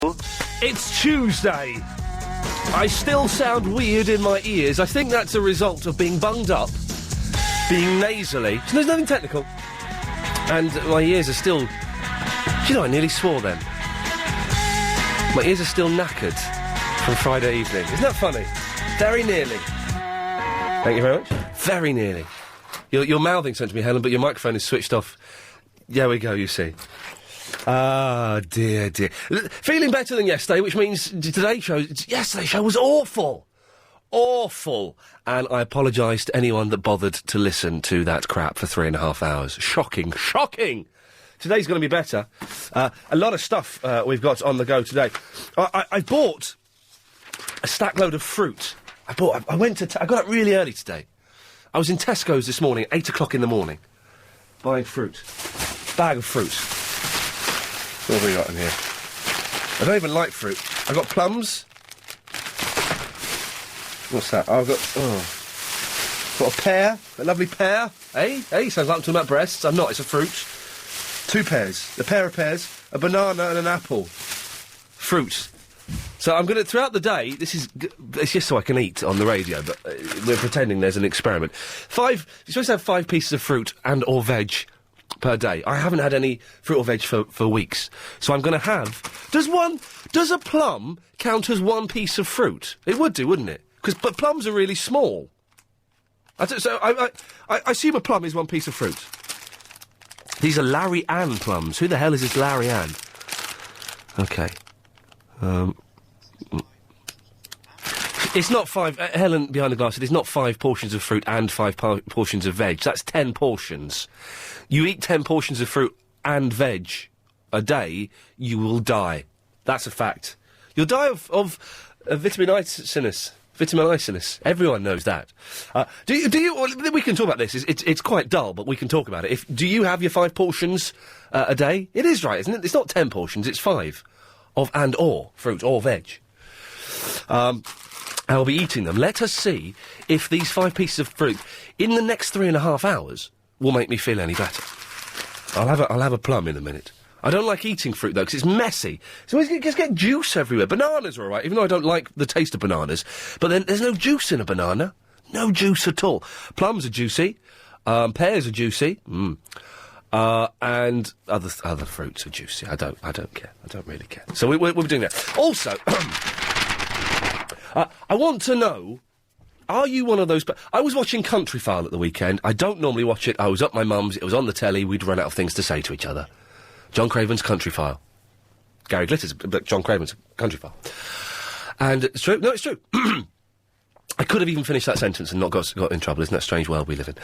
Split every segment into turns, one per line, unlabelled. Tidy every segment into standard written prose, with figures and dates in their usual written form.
It's Tuesday. I still sound weird in my ears. I think that's a result of being bunged up, being nasally. So there's nothing technical. And my ears are still... Do you know, I nearly swore then. My ears are still knackered from Friday evening. Isn't that funny? Very nearly. Thank you very much. Very nearly. You're mouthing something to me, Helen, but your microphone is switched off. There we go, you see. Ah, dear. Feeling better than yesterday, which means yesterday's show was awful. Awful. And I apologise to anyone that bothered to listen to that crap for 3.5 hours. Shocking. Today's going to be better. A lot of stuff we've got on the go today. I bought a stack load of fruit. I got up really early today. I was in Tesco's this morning at 8 o'clock in the morning, buying fruit. Bag of fruit. What have we got in here? I don't even like fruit. I've got plums. What's that? Got a pear. A lovely pear. Hey, sounds like I'm talking about breasts. I'm not, it's a fruit. 2 pears. A pair of pears, a banana and an apple. Fruit. So I'm going to, throughout the day, it's just so I can eat on the radio, but we're pretending there's an experiment. You're supposed to have 5 pieces of fruit and or veg per day. I haven't had any fruit or veg for weeks. So I'm going to have... Does a plum count as 1 piece of fruit? It would do, wouldn't it? But plums are really small. I assume a plum is 1 piece of fruit. These are Larry Ann plums. Who the hell is this Larry Ann? Okay. It's not 5... Helen, behind the glass, it is not 5 portions of fruit and 5 portions of veg. That's 10 portions. You eat 10 portions of fruit and veg a day, you will die. That's a fact. You'll die of vitaminitis. Everyone knows that. Do you? Well, we can talk about this. It's quite dull, but we can talk about it. Do you have your 5 portions a day? It is right, isn't it? It's not 10 portions. It's 5 of and or fruit or veg. I'll be eating them. Let us see if these 5 pieces of fruit in the next 3.5 hours will make me feel any better. I'll have a plum in a minute. I don't like eating fruit, though, because it's messy. So you just get juice everywhere. Bananas are all right, even though I don't like the taste of bananas. But then there's no juice in a banana. No juice at all. Plums are juicy. Pears are juicy. And other fruits are juicy. I don't care. I don't really care. So we're doing that. Also, I want to know... Are you one of those... I was watching Countryfile at the weekend. I don't normally watch it. I was at my mum's. It was on the telly. We'd run out of things to say to each other. John Craven's Countryfile. Gary Glitter's, but John Craven's Countryfile. And it's true. No, it's true. I could have even finished that sentence and not got in trouble. Isn't that a strange world we live in?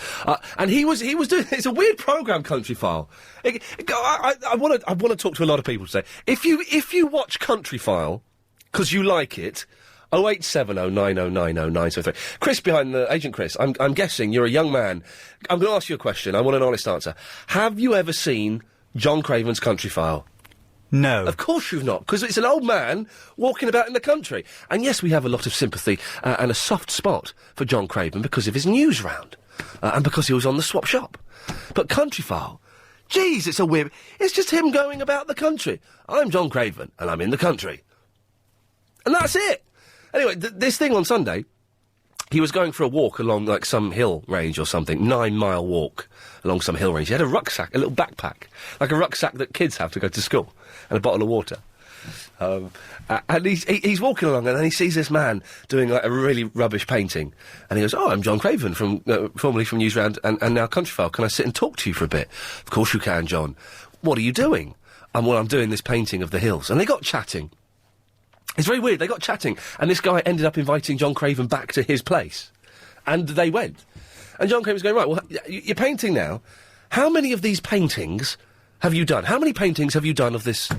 And he was doing... It's a weird programme, Countryfile. I want to talk to a lot of people today. If you watch Countryfile, because you like it... 0870 9090 973. Chris behind the... Agent Chris, I'm guessing you're a young man. I'm going to ask you a question. I want an honest answer. Have you ever seen John Craven's Countryfile?
No.
Of course you've not, because it's an old man walking about in the country. And yes, we have a lot of sympathy and a soft spot for John Craven because of his news round. And because he was on the swap shop. But Countryfile... Geez, it's a weird... It's just him going about the country. I'm John Craven, and I'm in the country. And that's it. Anyway, this thing on Sunday, he was going for a walk along, like, some hill range or something, 9-mile walk along some hill range. He had a rucksack, a little backpack, like a rucksack that kids have to go to school, and a bottle of water. And he's walking along, and then he sees this man doing, like, a really rubbish painting. And he goes, I'm John Craven, formerly from Newsround, and now Countryfile. Can I sit and talk to you for a bit? Of course you can, John. What are you doing? I'm doing this painting of the hills. And they got chatting. It's very weird. They got chatting, and this guy ended up inviting John Craven back to his place. And they went. And John Craven's going, right, well, you're painting now. How many of these paintings have you done? How many paintings have you done of this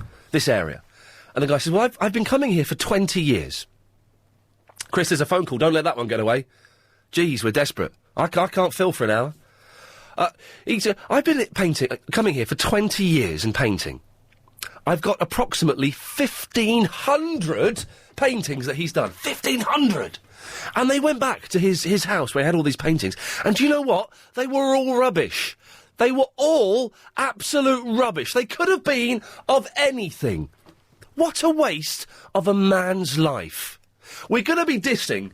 area? And the guy says, well, I've been coming here for 20 years. Chris, there's a phone call. Don't let that one get away. Geez, we're desperate. I can't fill for an hour. He said, I've been coming here for 20 years and painting. I've got approximately 1,500 paintings that he's done. 1,500! And they went back to his house where he had all these paintings. And do you know what? They were all rubbish. They were all absolute rubbish. They could have been of anything. What a waste of a man's life. We're going to be dissing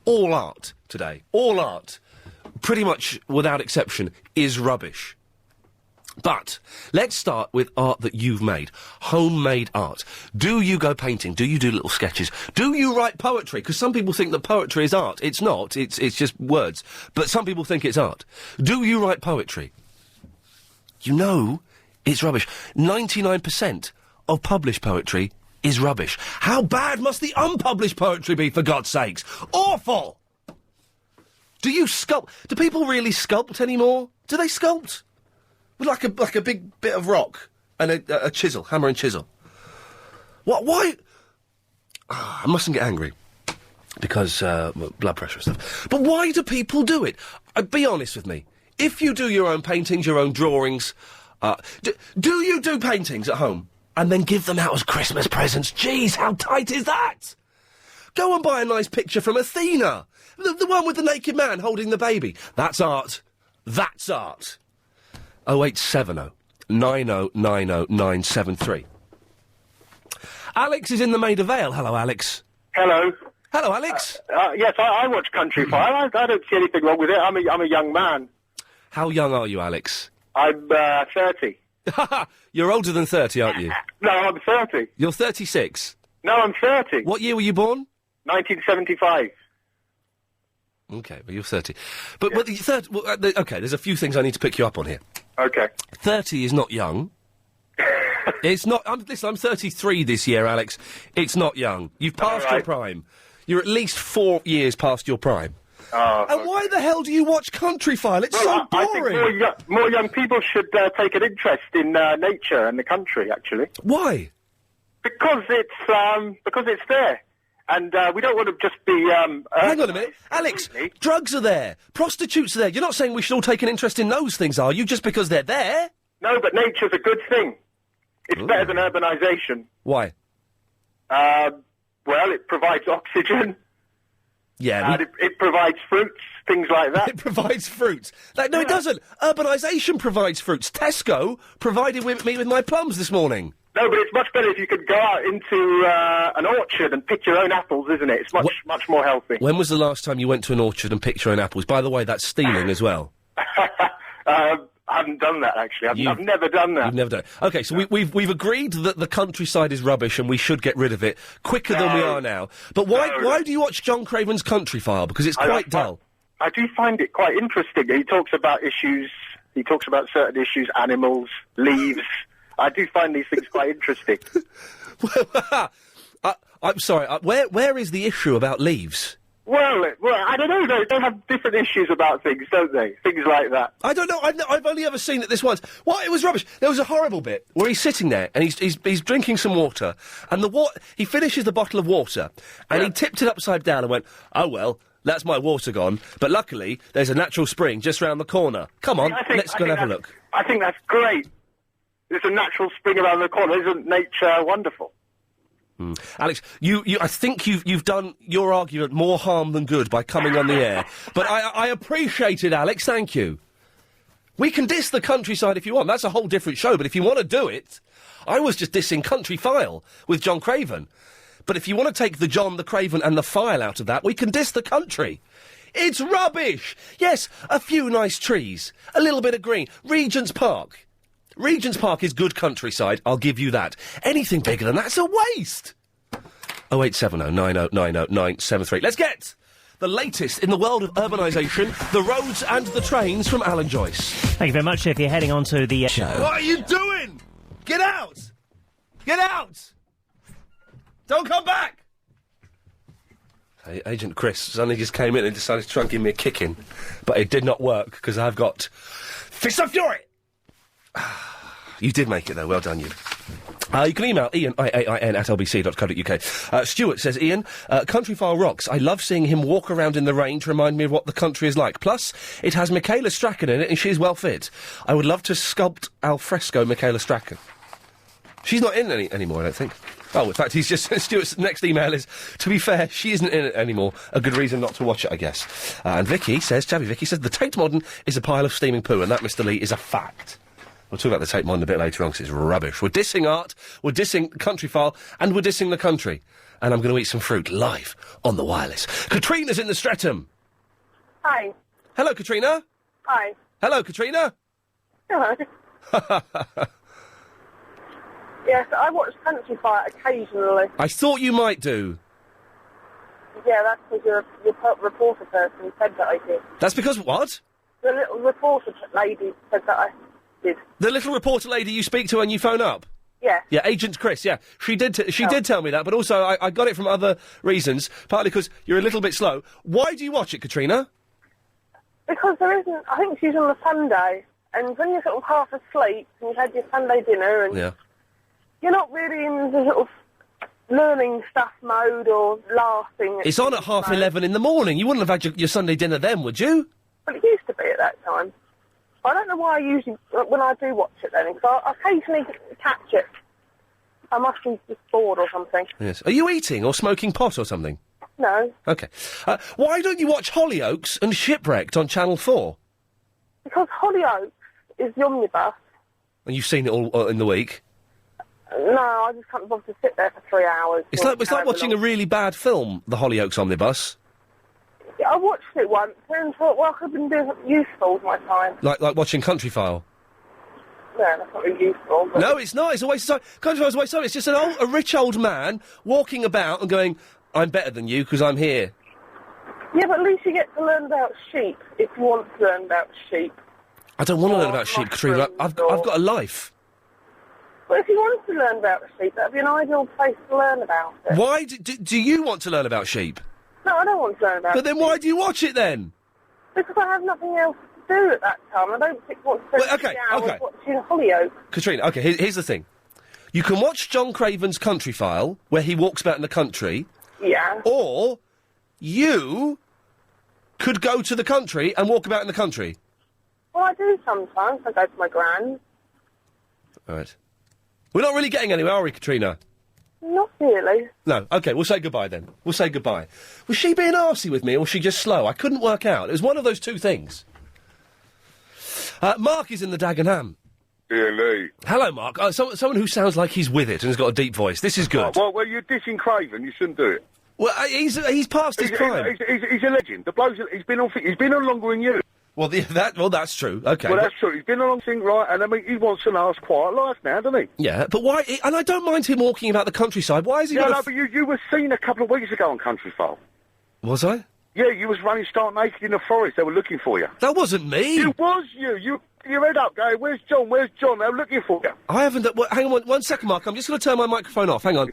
all art today. All art, pretty much without exception, is rubbish. But let's start with art that you've made. Homemade art. Do you go painting? Do you do little sketches? Do you write poetry? Because some people think that poetry is art. It's not. It's just words. But some people think it's art. Do you write poetry? You know it's rubbish. 99% of published poetry is rubbish. How bad must the unpublished poetry be, for God's sakes? Awful! Do you sculpt? Do people really sculpt anymore? Do they sculpt? With like a big bit of rock and a chisel, hammer and chisel. What? Why? I mustn't get angry because blood pressure and stuff. But why do people do it? Be honest with me. If you do your own paintings, your own drawings, do you do paintings at home and then give them out as Christmas presents? Jeez, how tight is that? Go and buy a nice picture from Athena, the one with the naked man holding the baby. That's art. That's art. 0870 9090 973. Alex is in the Maida Vale. Hello, Alex.
Hello.
Hello, Alex.
Yes, I watch Countryfile. I don't see anything wrong with it. I'm a young man.
How young are you, Alex?
I'm 30.
You're older than 30, aren't you?
No, I'm 30.
You're 36?
No, I'm 30.
What year were you born?
1975.
Okay, well, you're 30. But okay, there's a few things I need to pick you up on here.
Okay.
30 is not young. It's not... Listen, I'm 33 this year, Alex. It's not young. You've passed your prime. You're at least 4 years past your prime.
Oh,
and why the hell do you watch Countryfile? It's so boring.
I think more young people should take an interest in nature and the country, actually.
Why?
Because it's there. And we don't want to just be...
Hang on a minute. Alex, drugs are there. Prostitutes are there. You're not saying we should all take an interest in those things, are you, just because they're there?
No, but nature's a good thing. It's better than urbanisation.
Why?
Well, it provides oxygen.
Yeah.
And it provides fruits, things like that.
It provides fruits. No, it doesn't. Urbanisation provides fruits. Tesco provided me with my plums this morning.
No, but it's much better if you could go out into an orchard and pick your own apples, isn't it? It's much more healthy.
When was the last time you went to an orchard and picked your own apples? By the way, that's stealing as well.
I haven't done that, actually. I've never done that.
You've never done it. OK, so we've agreed that the countryside is rubbish and we should get rid of it quicker than we are now. But why do you watch John Craven's Countryfile? Because it's quite dull.
I do find it quite interesting. He talks about issues, he talks about certain issues, animals, leaves... I do find these things quite interesting.
I'm sorry, where is the issue about leaves?
Well, I don't know. They have different issues about things, don't they? Things like that.
I don't know. I've only ever seen it this once. What? It was rubbish. There was a horrible bit where he's sitting there and he's drinking some water, and he finishes the bottle of water, and he tipped it upside down and went, "Oh well, that's my water gone. But luckily, there's a natural spring just round the corner. Come on, let's go and have a look."
I think that's great. There's a natural spring around the corner. Isn't nature wonderful?
Alex, I think you've done your argument more harm than good by coming on the air. But I appreciate it, Alex. Thank you. We can diss the countryside if you want. That's a whole different show. But if you want to do it, I was just dissing Countryfile with John Craven. But if you want to take the John, the Craven and the file out of that, we can diss the country. It's rubbish. Yes, a few nice trees, a little bit of green. Regent's Park. Regent's Park is good countryside, I'll give you that. Anything bigger than that's a waste! 0870 9090 973. Let's get the latest in the world of urbanisation, the roads and the trains from Alan Joyce.
Thank you very much. If you're heading on to the show.
What are you doing? Get out! Get out! Don't come back! Hey, Agent Chris suddenly just came in and decided to try and give me a kicking. But it did not work, because I've got Fist of Fury! You did make it, though. Well done, you. You can email Iain, iain, at lbc.co.uk. Stuart says, Iain, Countryfile rocks. I love seeing him walk around in the rain to remind me of what the country is like. Plus, it has Michaela Strachan in it, and she's well fit. I would love to sculpt al fresco Michaela Strachan. She's not in it anymore, I don't think. Oh, in fact, he's just... Stuart's next email is, to be fair, she isn't in it anymore. A good reason not to watch it, I guess. And Vicky says, Chavy Vicky says, the Tate Modern is a pile of steaming poo, and that, Mr. Lee, is a fact. We'll talk about the Take Mine a bit later on, because it's rubbish. We're dissing art, we're dissing Countryfile, and we're dissing the country. And I'm going to eat some fruit live on the wireless. Katrina's in the Streatham.
Hi.
Hello, Katrina.
Hi.
Hello, Katrina.
Hello. Yes, I watch Countryfile occasionally.
I thought you might do.
Yeah, that's because you're a reporter person who said that I did.
That's because what?
The little reporter lady said that I did.
The little reporter lady you speak to when you phone up?
Yeah.
Yeah, Agent Chris, yeah. She did tell me that, but also I got it from other reasons, partly because you're a little bit slow. Why do you watch it, Katrina?
Because there isn't... I think she's on a Sunday, and when you're sort of half asleep, and you've had your Sunday dinner, and
Yeah.
you're not really in the sort of learning stuff mode or laughing.
It's on at 11:30 in the morning. You wouldn't have had your Sunday dinner then, would you?
Well, it used to be at that time. I don't know why I usually, when I do watch it then, because I occasionally catch it. I must be just bored or something.
Yes. Are you eating or smoking pot or something?
No.
Okay. Why don't you watch Hollyoaks and Shipwrecked on Channel 4?
Because Hollyoaks is the omnibus.
And you've seen it all in the week?
No, I just can't bother to sit there for 3 hours.
It's like watching a really bad film, the Hollyoaks omnibus.
Yeah, I watched it once and thought, well, I could have been doing something useful with my time.
Like watching Countryfile.
No, that's not really useful. But...
No, it's not. It's a waste of time. Countryfile's a waste of time. It's just a rich old man walking about and going, I'm better than you because I'm here.
Yeah, but at least you get to learn about sheep, if you want to learn about sheep.
I don't want to learn about sheep, Katrina. I've got a life.
Well, if you want to learn about sheep, that'd be an ideal place to learn about it.
Why do you want to learn about sheep?
No, I don't want to learn about it.
But then why do you watch it then?
Because I have nothing else to do at that time. I don't want to spend hours watching Hollyoaks.
Katrina, okay, here's the thing. You can watch John Craven's Countryfile, where he walks about in the country.
Yeah.
Or you could go to the country and walk about in the country.
Well, I do sometimes. I go to my gran.
All right. We're not really getting anywhere, are we, Katrina?
Not really.
No. OK, we'll say goodbye then. We'll say goodbye. Was she being arsey with me, or was she just slow? I couldn't work out. It was one of those two things. Mark is in the Dagenham.
Ian Lee.
Hello, Mark. Someone who sounds like he's with it and has got a deep voice. This is good.
Well, you're dissing Craven. You shouldn't do it.
Well, he's past his prime.
He's a legend. The bloke's he's been on longer than you.
Well, that's true. Okay.
Well, that's true. He's been on thing right, and I mean, he wants a nice, quiet life now, doesn't he?
Yeah, but why? And I don't mind him walking about the countryside. Why is he?
No, but you were seen a couple of weeks ago on Countryfile.
Was I?
Yeah, you was running stark naked in the forest. They were looking for you.
That wasn't me.
It was you. You head up, going, "Where's John? Where's John?" They were looking for you.
I haven't. Hang on one second, Mark. I'm just going to turn my microphone off. Hang on,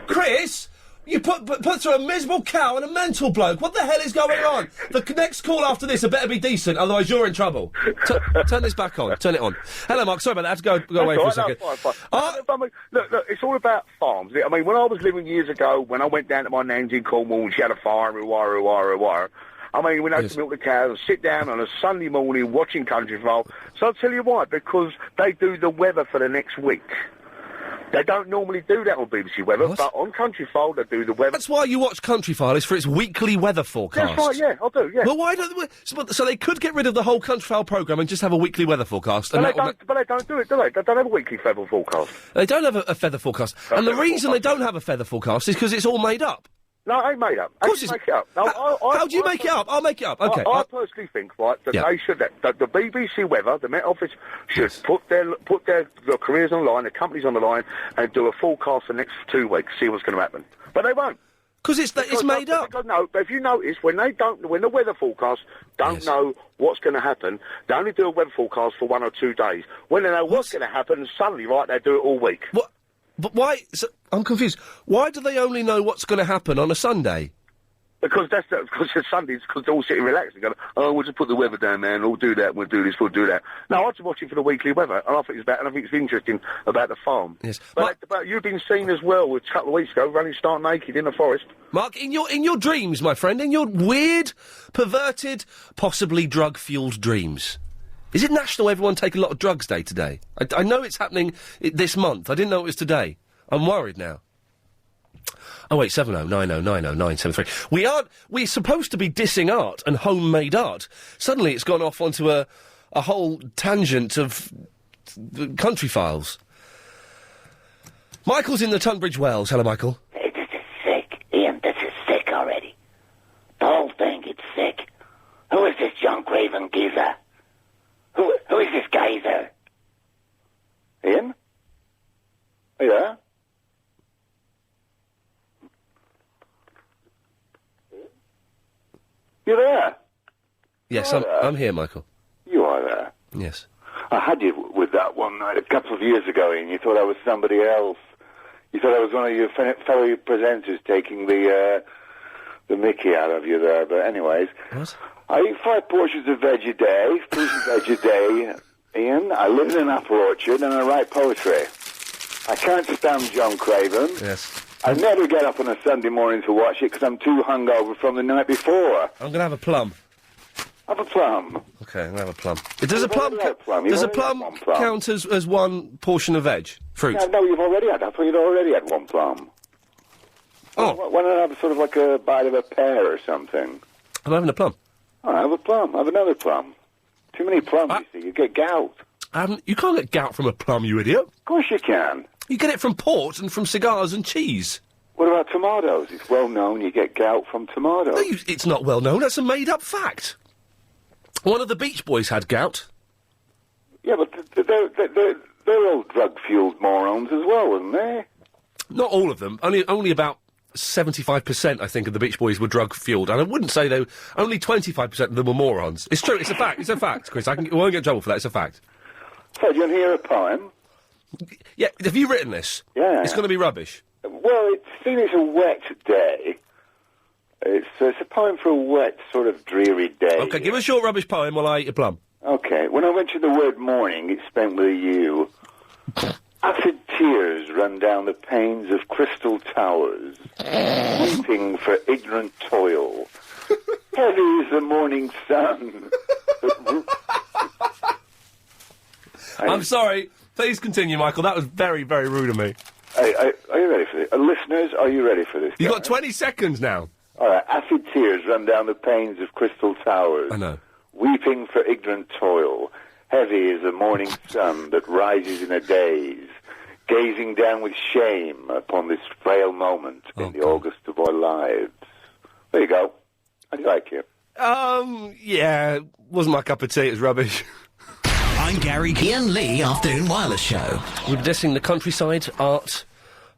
Chris. You put through a miserable cow and a mental bloke. What the hell is going on? The next call after this had better be decent, otherwise you're in trouble. Turn this back on. Turn it on. Hello, Mark. Sorry about that. I had to go away for a second.
No, fine. Look, it's all about farms. I mean, when I was living years ago, when I went down to my nan's in Cornwall and she had a farm, wire. I mean, we had to milk the cows and sit down on a Sunday morning watching Countryfile. So I'll tell you why, because they do the weather for the next week. They don't normally do that on BBC Weather, but on Countryfile they do the weather.
That's why you watch Countryfile, is for its weekly weather forecast.
That's right, yeah, I do, yeah.
Well, why don't so they could get rid of the whole Countryfile programme and just have a weekly weather forecast.
But they don't do it, do they? They don't have a weekly feather forecast.
They don't have a feather forecast. And the reason they don't have a feather forecast is because it's all made up.
No, it ain't made up. Of course it's make it up. No,
how do you make it up? I'll make it up. Okay.
I personally think, right, that they should, that the BBC Weather, the Met Office, should put their careers on the line, their companies on the line, and do a forecast for the next 2 weeks, see what's going to happen. But they won't.
Because it's made up.
No, but if you notice, when the weather forecasts don't know what's going to happen, they only do a weather forecast for 1 or 2 days. When they know what's going to happen, suddenly, right, they do it all week.
What? But why? I'm confused. Why do they only know what's going to happen on a Sunday?
Because it's Sundays, because they're all sitting relaxed and going, oh, we'll just put the weather down there and we'll do that, we'll do this, we'll do that. No, I just watch it for the weekly weather, and I think it's interesting about the farm.
Yes.
But you've been seen as well a couple of weeks ago running stark naked in the forest.
Mark, in your dreams, my friend, in your weird, perverted, possibly drug-fueled dreams. Is it National Everyone Take a Lot of Drugs Day today? I know it's happening this month. I didn't know it was today. I'm worried now. 08709090973. We're supposed to be dissing art and homemade art. Suddenly it's gone off onto a whole tangent of Countryfiles. Michael's in the Tunbridge Wells. Hello, Michael.
Hey, this is sick. Ian, this is sick already. The whole thing, it's sick. Who is this John Craven geezer? Who is this geezer?
Ian? Are you there? You there?
Yes, I'm here, Michael.
You are there.
Yes.
I had you with that one night a couple of years ago, Ian. You thought I was somebody else. You thought I was one of your fellow presenters taking the mickey out of you there. But anyways,
What?
I eat 5 portions of veg a day, fruit and veg a day, Ian. I live in an apple orchard and I write poetry. I can't stand John Craven.
Yes.
I never get up on a Sunday morning to watch it because I'm too hungover from the night before.
I'm going to have a plum.
Have a plum.
Okay, I'm going to have a plum. Does a plum,
already had plum.
does a
You've already
plum
had one plum.
count as one portion of veg? Fruit?
No, you've already had. I thought you'd already had 1 plum.
Oh.
Why not have sort of like a bite of a pear or something?
I'm having a plum.
Oh, have a plum. Have another plum. Too many plums, you see. You get gout.
You can't get gout from a plum, you idiot.
Of course you can.
You get it from port and from cigars and cheese.
What about tomatoes? It's well known you get gout from tomatoes.
No, it's not well known. That's a made-up fact. One of the Beach Boys had gout.
Yeah, but they're all drug-fueled morons as well, aren't they?
Not all of them. Only about 75%, I think, of the Beach Boys were drug-fueled. And I wouldn't say they only 25% of them were morons. It's true. It's a fact. It's a fact, Chris. I won't get in trouble for that. It's a fact.
So, do you want to hear a poem?
Yeah. Have you written this?
Yeah.
It's going to be rubbish.
Well, seeing it's a wet day, it's a poem for a wet, sort of dreary day.
Okay, give us your rubbish poem while I eat a plum.
Okay, when I went to the word morning, it's spent with a U. Acid tears run down the panes of crystal towers, weeping for ignorant toil. Heavy is the morning sun.
I'm sorry. Please continue, Michael. That was very, very rude of me.
Are you ready for this? Listeners, are you ready for this?
You've got 20 seconds now.
All right, acid tears run down the panes of crystal towers.
I know.
Weeping for ignorant toil. Heavy is the morning sun that rises in a daze, gazing down with shame upon this frail moment in the August of our lives. There you go. How do you like it?
Yeah, wasn't my cup of tea, it was rubbish.
I'm Gary Ian Lee Afternoon Wireless Show.
We're dissing the countryside, art,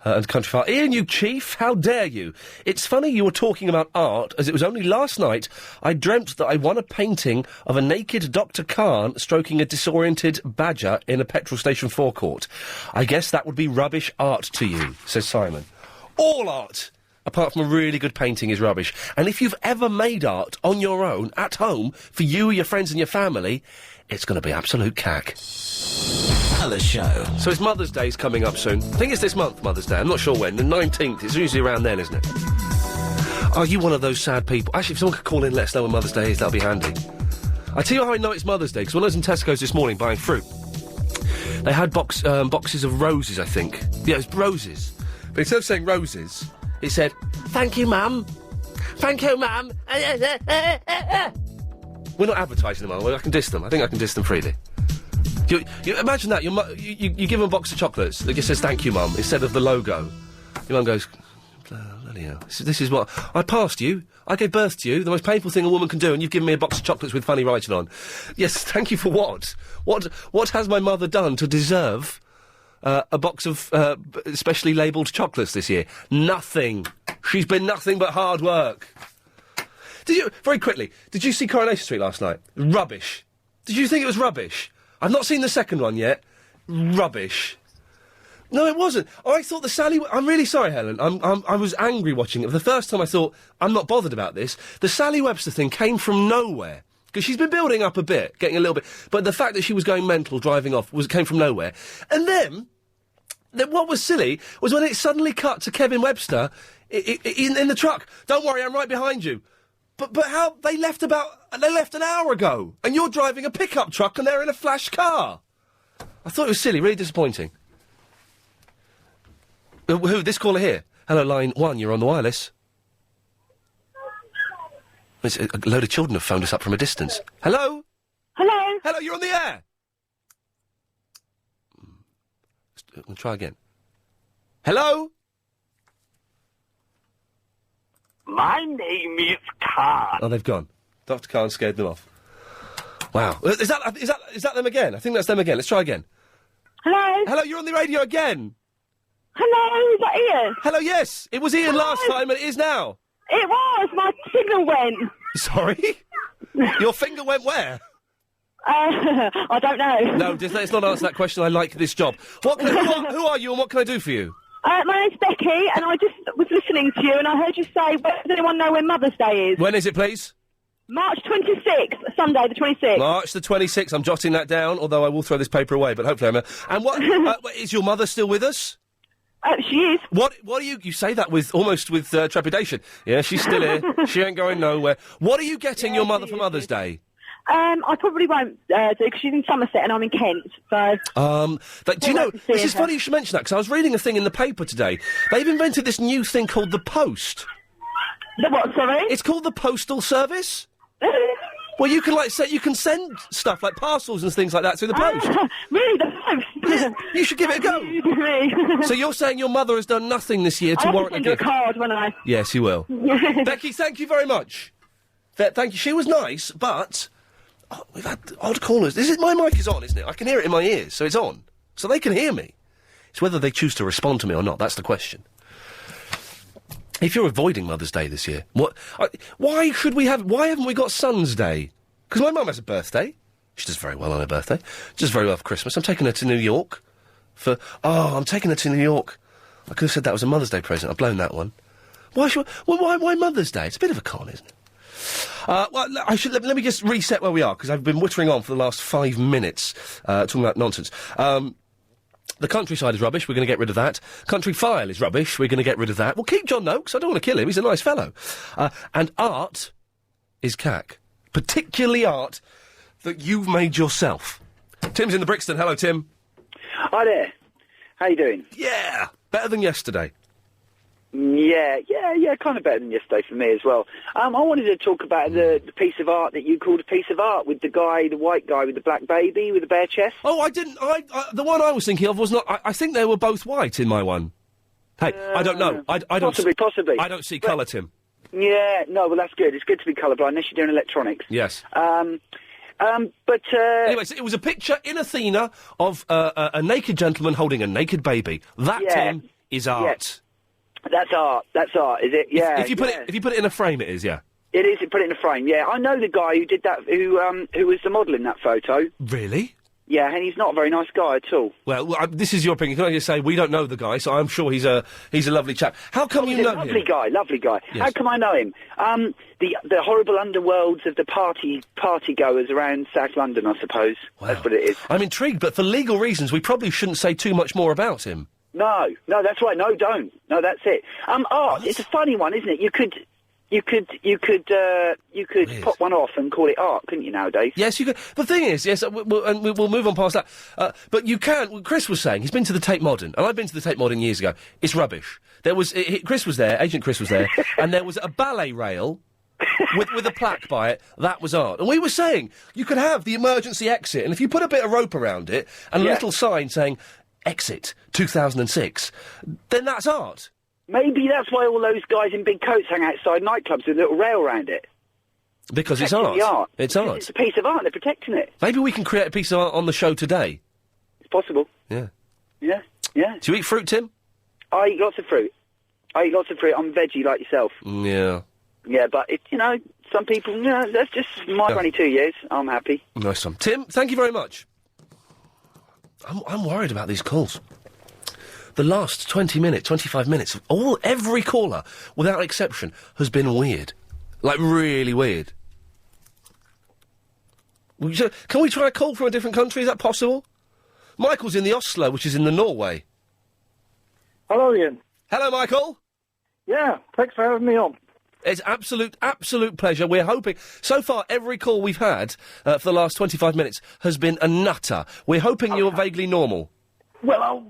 and Countryfile. Ian, you chief, how dare you? It's funny you were talking about art, as it was only last night I dreamt that I won a painting of a naked Dr. Khan stroking a disoriented badger in a petrol station forecourt. I guess that would be rubbish art to you, says Simon. All art, apart from a really good painting, is rubbish. And if you've ever made art on your own, at home, for you, your friends and your family, it's going to be absolute cack.
Wireless Show.
So it's Mother's Day's coming up soon. I think it's this month, Mother's Day. I'm not sure when. The 19th. It's usually around then, isn't it? Are you one of those sad people? Actually, if someone could call in and let us know when Mother's Day is, that'll be handy. I tell you how I know it's Mother's Day, because when I was in Tesco's this morning buying fruit, they had boxes of roses, I think. Yeah, it was roses. But instead of saying roses, it said, "Thank you, Mum. Thank you, Mum." We're not advertising them, are we? I can diss them. I think I can diss them freely. You imagine that. You give them a box of chocolates that just says "Thank you, Mum" instead of the logo. Your mum goes, "Bloody hell. This is what... I passed you. I gave birth to you. The most painful thing a woman can do, and you've given me a box of chocolates with funny writing on." Yes, thank you for what? What has my mother done to deserve a box of specially labelled chocolates this year? Nothing. She's been nothing but hard work. Very quickly, did you see Coronation Street last night? Rubbish. Did you think it was rubbish? I've not seen the second one yet. Rubbish. No, it wasn't. I thought the Sally... I'm really sorry, Helen. I was angry watching it. For the first time I thought, I'm not bothered about this. The Sally Webster thing came from nowhere. Because she's been building up a bit, getting a little bit... But the fact that she was going mental, driving off, came from nowhere. And then what was silly was when it suddenly cut to Kevin Webster in the truck. "Don't worry, I'm right behind you." But how... They left an hour ago. And you're driving a pickup truck and they're in a flash car. I thought it was silly, really disappointing. Who? This caller here? Hello, line 1, you're on the wireless. There's a load of children have phoned us up from a distance. Hello?
Hello?
Hello, you're on the air. We'll try again. Hello?
My name is Khan.
Oh, they've gone. Dr. Khan scared them off. Wow. Is that them again? I think that's them again. Let's try again.
Hello?
Hello, you're on the radio again.
Hello, is that Ian?
Hello, yes. It was Ian last time and it is now.
It was. My signal went.
Sorry? Your finger went where?
I don't know.
No, let's not answer that question. I like this job. Who are you and what can I do for you?
My name's Becky, and I just was listening to you, and I heard you say, does anyone know when Mother's Day is?
When is it, please?
March 26th, Sunday the 26th.
March the 26th. I'm jotting that down, although I will throw this paper away, but hopefully And what, is your mother still with us?
She is.
What are you say that almost with trepidation. Yeah, she's still here. She ain't going nowhere. What are you getting your mother for Mother's Day?
I probably won't do, because she's in Somerset and I'm in Kent, so...
do you know, this is funny you should mention that, because I was reading a thing in the paper today. They've invented this new thing called the Post.
The what, sorry?
It's called the Postal Service. Well, you can send stuff like parcels and things like that through the post.
Really, the post?
Yeah, you should give it a go. So you're saying your mother has done nothing this year to warrant a gift?
I'll send you a card, won't I?
Yes, you will. Becky, thank you very much. Thank you. She was nice, but... Oh, we've had odd callers. My mic is on, isn't it? I can hear it in my ears, so it's on. So they can hear me. It's whether they choose to respond to me or not, that's the question. If you're avoiding Mother's Day this year, why haven't we got Son's Day? Because my mum has a birthday. She does very well on her birthday. She does very well for Christmas. I'm taking her to New York I'm taking her to New York. I could have said that was a Mother's Day present. I've blown that one. Why Mother's Day? It's a bit of a con, isn't it? Let me just reset where we are, because I've been wittering on for the last 5 minutes, talking about nonsense. The Countryside is rubbish, we're going to get rid of that. Countryfile is rubbish, we're going to get rid of that. We'll keep John Noakes, I don't want to kill him, he's a nice fellow. And art is cack. Particularly art that you've made yourself. Tim's in the Brixton, hello Tim.
Hi there, how you doing?
Yeah, better than yesterday.
Yeah, kind of better than yesterday for me as well. I wanted to talk about the piece of art that you called a piece of art with the white guy with the black baby with the bare chest.
Oh, I didn't. The one I was thinking of was not. I think they were both white in my one. Hey, I don't know. I don't.
Possibly.
I don't see colour, Tim.
Yeah, no, well that's good. It's good to be colourblind unless you're doing electronics.
Yes.
But
anyway, so it was a picture in Athena of a naked gentleman holding a naked baby. That, Tim, is art.
Yeah. That's art, is it? Yeah.
If you put it in a frame, it is, yeah.
It is, put it in a frame, yeah. I know the guy who did that, who was the model in that photo.
Really?
Yeah, and he's not a very nice guy at all.
Well, this is your opinion. Can I just say, we don't know the guy, so I'm sure he's a lovely chap. How come you know him?
Lovely guy.
Yes.
How come I know him? The horrible underworlds of the party goers around South London, I suppose. Wow. That's what it is.
I'm intrigued, but for legal reasons, we probably shouldn't say too much more about him.
No, that's right. No, don't. No, that's it. Art. It's a funny one, isn't it? You could pop one off and call it art, couldn't you, nowadays?
Yes, you could. The thing is, yes, we'll move on past that. But you can. Chris was saying he's been to the Tate Modern, and I've been to the Tate Modern years ago. It's rubbish. Chris was there, Agent Chris was there, and there was a ballet rail with a plaque by it. That was art. And we were saying you could have the emergency exit, and if you put a bit of rope around it and a little sign saying "Exit 2006," then that's art.
Maybe that's why all those guys in big coats hang outside nightclubs with a little rail around it.
Because it's art. It's art.
It's a piece of art, they're protecting it.
Maybe we can create a piece of art on the show today.
It's possible.
Yeah.
Yeah.
Do you eat fruit, Tim?
I eat lots of fruit. I'm veggie like yourself.
Yeah.
Yeah, but, some people, that's just my 22 years. I'm happy.
Nice one. Tim, thank you very much. I'm worried about these calls. The last 20 minutes, 25 minutes, every caller, without exception, has been weird. Like, really weird. Can we try a call from a different country? Is that possible? Michael's in the Oslo, which is in the Norway.
Hello, Ian.
Hello, Michael.
Yeah, thanks for having me on.
It's absolute pleasure. We're hoping... So far, every call we've had for the last 25 minutes has been a nutter. We're hoping you're vaguely normal.
Well,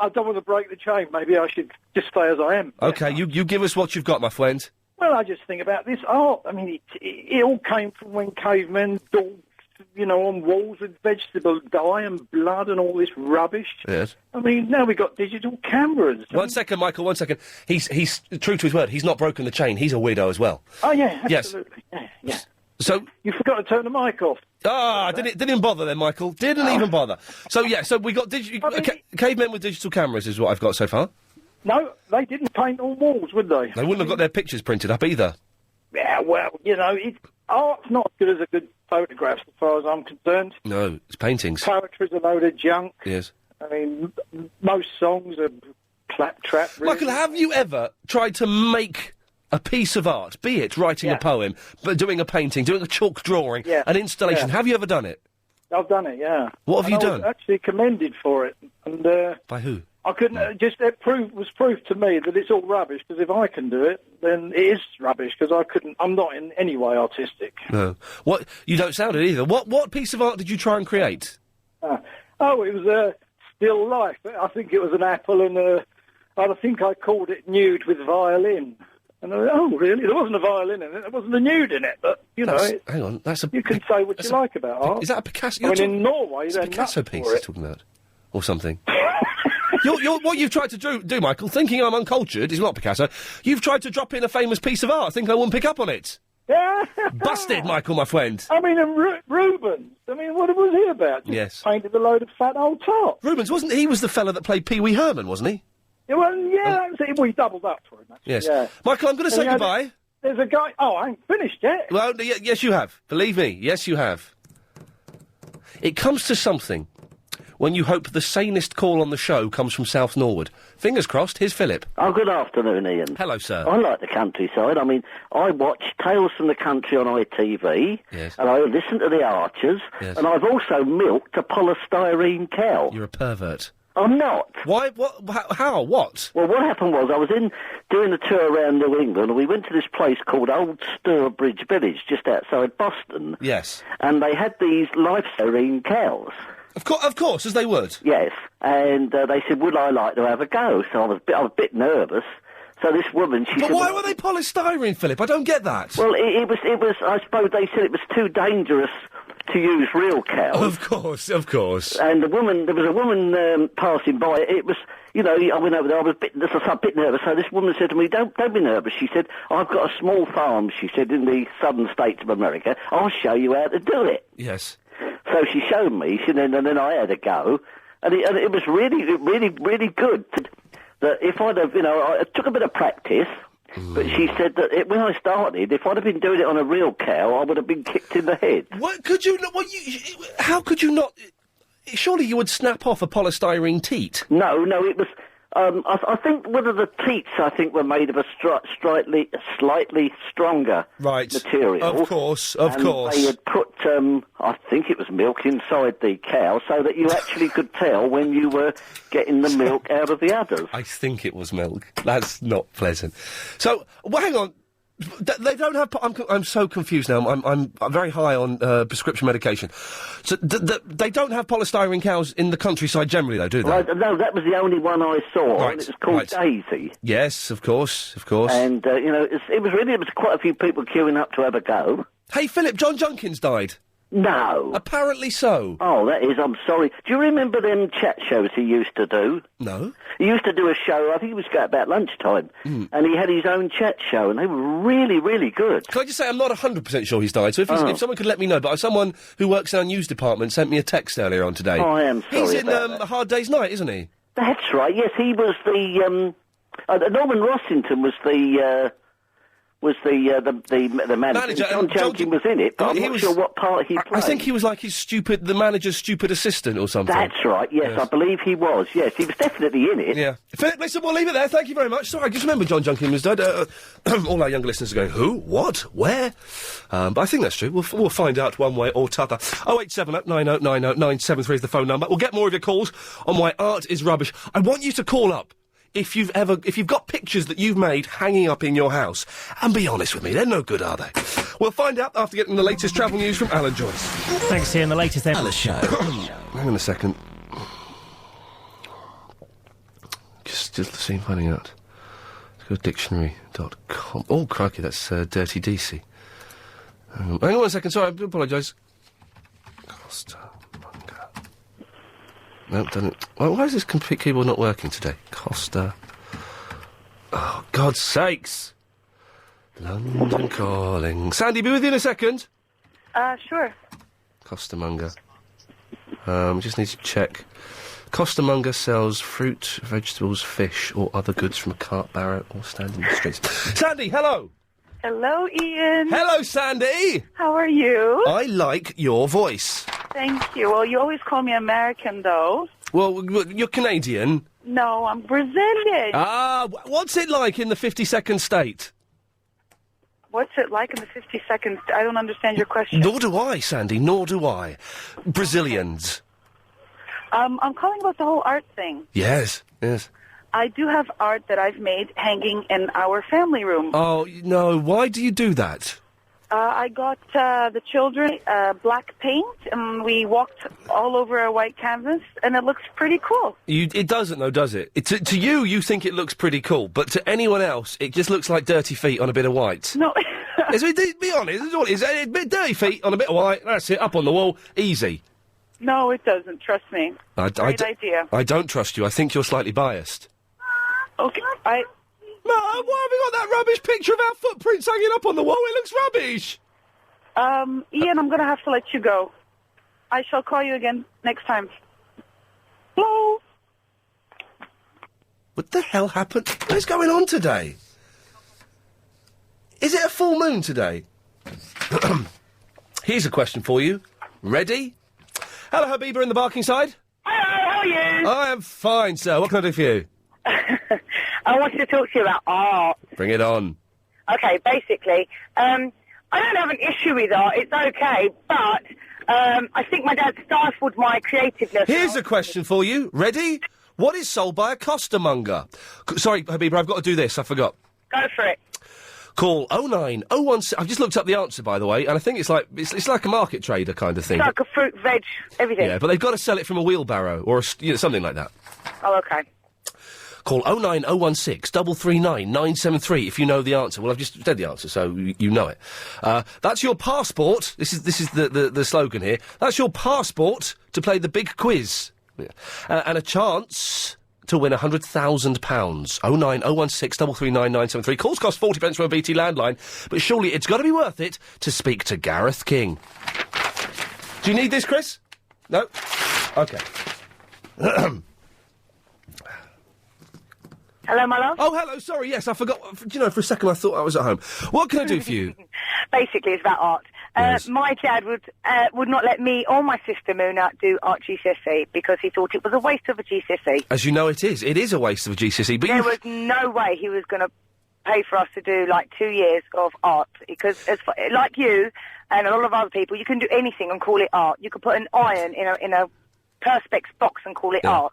I don't want to break the chain. Maybe I should just stay as I am.
OK, you give us what you've got, my friend.
Well, I just think about this art. I mean, it all came from when cavemen, dogs, on walls with vegetable dye and blood and all this rubbish.
Yes.
I mean, now we've got digital cameras.
One second, Michael, 1 second. He's true to his word. He's not broken the chain. He's a weirdo as well.
Oh, yeah,
Yes.
absolutely. Yeah.
So...
You forgot to turn the mic off.
Ah, didn't even bother then, Michael. Didn't even bother. So, so we got cavemen with digital cameras is what I've got so far.
No, they didn't paint on walls, would they?
They wouldn't have got their pictures printed up either.
Yeah, well, art's not as good as a good photograph as far as I'm concerned.
No, it's paintings.
Poetry's a load of junk.
Yes.
I mean, most songs are claptrap. Really.
Michael, have you ever tried to make a piece of art, be it writing a poem, but doing a painting, doing a chalk drawing, an installation? Have you ever done it?
I've done it, yeah.
What have you done?
I was actually commended for it. And,
by who?
I couldn't, was proof to me that it's all rubbish, because if I can do it, then it is rubbish, because I'm not in any way artistic.
No. What? You don't sound it either. What piece of art did you try and create?
It was a still life. I think it was an apple and I think I called it Nude with Violin. And I went, oh, really? There wasn't a violin in it. There wasn't a nude in it. But,
hang on, that's a...
You can say what you like about art.
Is that a Picasso?
I mean, in Norway, they're
a Picasso
nuts
piece
for
you're
it.
talking about? Or something? What you've tried to do, Michael, thinking I'm uncultured, is not Picasso. You've tried to drop in a famous piece of art, think I wouldn't pick up on it.
Yeah.
Busted, Michael, my friend.
I mean, and Rubens. I mean, what was he about? Just painted a load of fat old top.
Rubens, wasn't he? Was the fella that played Pee Wee Herman, wasn't he?
Yeah, well, we doubled up for him, actually.
Yes.
Yeah.
Michael, I'm going to say goodbye.
There's a guy... Oh, I ain't finished yet.
Well, yes, you have. Believe me, yes, you have. It comes to something when you hope the sanest call on the show comes from South Norwood. Fingers crossed, here's Philip.
Oh, good afternoon, Ian.
Hello, sir.
I like the countryside. I mean, I watch Tales from the Country on ITV, and I listen to the Archers, and I've also milked a polystyrene cow.
You're a pervert.
I'm not.
Why? What? How? What?
Well, what happened was I was doing a tour around New England, and we went to this place called Old Sturbridge Village, just outside Boston.
Yes.
And they had these life-styrene cows.
Of course, as they would.
Yes. And they said, would I like to have a go? So I was a bit nervous. So this woman, she said...
But why were they polystyrene, Philip? I don't get that.
Well, it was, I suppose they said it was too dangerous to use real cows.
Of course.
And there was a woman passing by. It was, I went over there, I was a bit nervous. So this woman said to me, don't be nervous. She said, I've got a small farm, she said, in the southern states of America. I'll show you how to do it.
Yes.
So she showed me, and then I had a go. And it was really, really, really good. That if I'd have, it took a bit of practice, but she said that when I started, if I'd have been doing it on a real cow, I would have been kicked in the head.
What could you? How could you not? Surely you would snap off a polystyrene teat.
No, it was. I think one of the teats, were made of a slightly stronger material.
Of course.
They had put, I think it was milk inside the cow, so that you actually could tell when you were getting the milk out of the udders.
I think it was milk. That's not pleasant. So, hang on. They don't have... I'm so confused now. I'm very high on prescription medication. So they don't have polystyrene cows in the countryside generally, though, do they?
No, that was the only one I saw, and it was called Daisy.
Yes, of course.
And, it was quite a few people queuing up to have a go.
Hey, Philip, John Junkins died.
No.
Apparently so.
Oh, that is, I'm sorry. Do you remember them chat shows he used to do?
No.
He used to do a show, I think it was about lunchtime, and he had his own chat show, and they were really, really good.
Can I just say, I'm not 100% sure he's died, so if someone could let me know, but someone who works in our news department sent me a text earlier on today.
Oh, I am sorry.
He's in A Hard Day's Night, isn't he?
That's right, yes, he was the, Norman Rossington was the manager. John Junkins was in it, but I'm not sure what part he played.
I think he was like the manager's stupid assistant or something.
That's right, yes, I believe he was, yes. He was definitely in it.
Yeah. Philip, listen, we'll leave it there. Thank you very much. Sorry, I just remember John Junkins was dead. All our younger listeners are going, who? What? Where? But I think that's true. We'll find out one way or t'other. 0870 90 90 973 is the phone number. We'll get more of your calls on why art is rubbish. I want you to call up. If you've got pictures that you've made hanging up in your house, and be honest with me, they're no good, are they? We'll find out after getting the latest travel news from Alan Joyce.
Thanks, Ian. The latest
Alan Show.
Hang on a second. Still finding out. Let's go to dictionary.com. Oh, crikey, that's Dirty DC. Hang on a second, sorry, I do apologise. Costermonger. No, doesn't. Well, why is this keyboard not working today? Coster. Oh, God's sakes! London calling. Sandy, be with you in a second.
Sure.
Costermonger. Just need to check. Costermonger sells fruit, vegetables, fish, or other goods from a cart barrow or stand in the streets. Sandy, hello!
Hello, Ian.
Hello, Sandy!
How are you?
I like your voice.
Thank you. Well, you always call me American, though.
Well, you're Canadian.
No, I'm Brazilian.
Ah, what's it like in the 52nd state?
What's it like in the 52nd? I don't understand your question.
Nor do I, Sandy, nor do I. Brazilians.
I'm calling about the whole art thing.
Yes, yes.
I do have art that I've made hanging in our family room.
Oh, no, why do you do that?
I got the children black paint, and we walked all over a white canvas, and it looks pretty cool.
It doesn't, though, does it? To you, you think it looks pretty cool, but to anyone else, it just looks like dirty feet on a bit of white.
No.
Be honest, it's all it is. A bit dirty feet on a bit of white, that's it, up on the wall, easy.
No, it doesn't. Trust me. Great idea.
I don't trust you. I think you're slightly biased.
Okay,
No, why have we got that rubbish picture of our footprints hanging up on the wall? It looks rubbish.
Ian, I'm going to have to let you go. I shall call you again next time. Hello?
What the hell happened? What is going on today? Is it a full moon today? Here's a question for you. Ready? Hello, Habiba in the barking side.
Hello, how are you?
I am fine, sir. What can I do for you?
I wanted to talk to you about art.
Bring it on.
Okay, basically, I don't have an issue with art. It's okay, but I think my dad stifled my creativeness.
Here's a question for you. Ready? What is sold by a costermonger? Sorry, Habiba, I've got to do this. I forgot.
Go for it.
Call 09016. I've just looked up the answer, by the way, and I think it's like a market trader kind of thing.
It's like a fruit, veg, everything.
Yeah, but they've got to sell it from a wheelbarrow or something like that.
Oh, okay.
Call 09016 339 973 if you know the answer. Well, I've just said the answer, so you know it. That's your passport. This is the slogan here. That's your passport to play the big quiz. Yeah. And a chance to win £100,000. 09016 339 973. Calls cost 40 pence from a BT landline, but surely it's got to be worth it to speak to Gareth King. Do you need this, Chris? No? OK.
Hello, my love?
Oh, hello, sorry, yes, I forgot. Do you know, for a second I thought I was at home. What can I do for you?
Basically, it's about art.
Yes.
My dad would not let me or my sister Muna do art GCSE because he thought it was a waste of a GCSE.
As you know, it is. It is a waste of a GCSE, but
there was no way he was going to pay for us to do, 2 years of art because, like you and a lot of other people, you can do anything and call it art. You could put an iron in a Perspex box and call it art.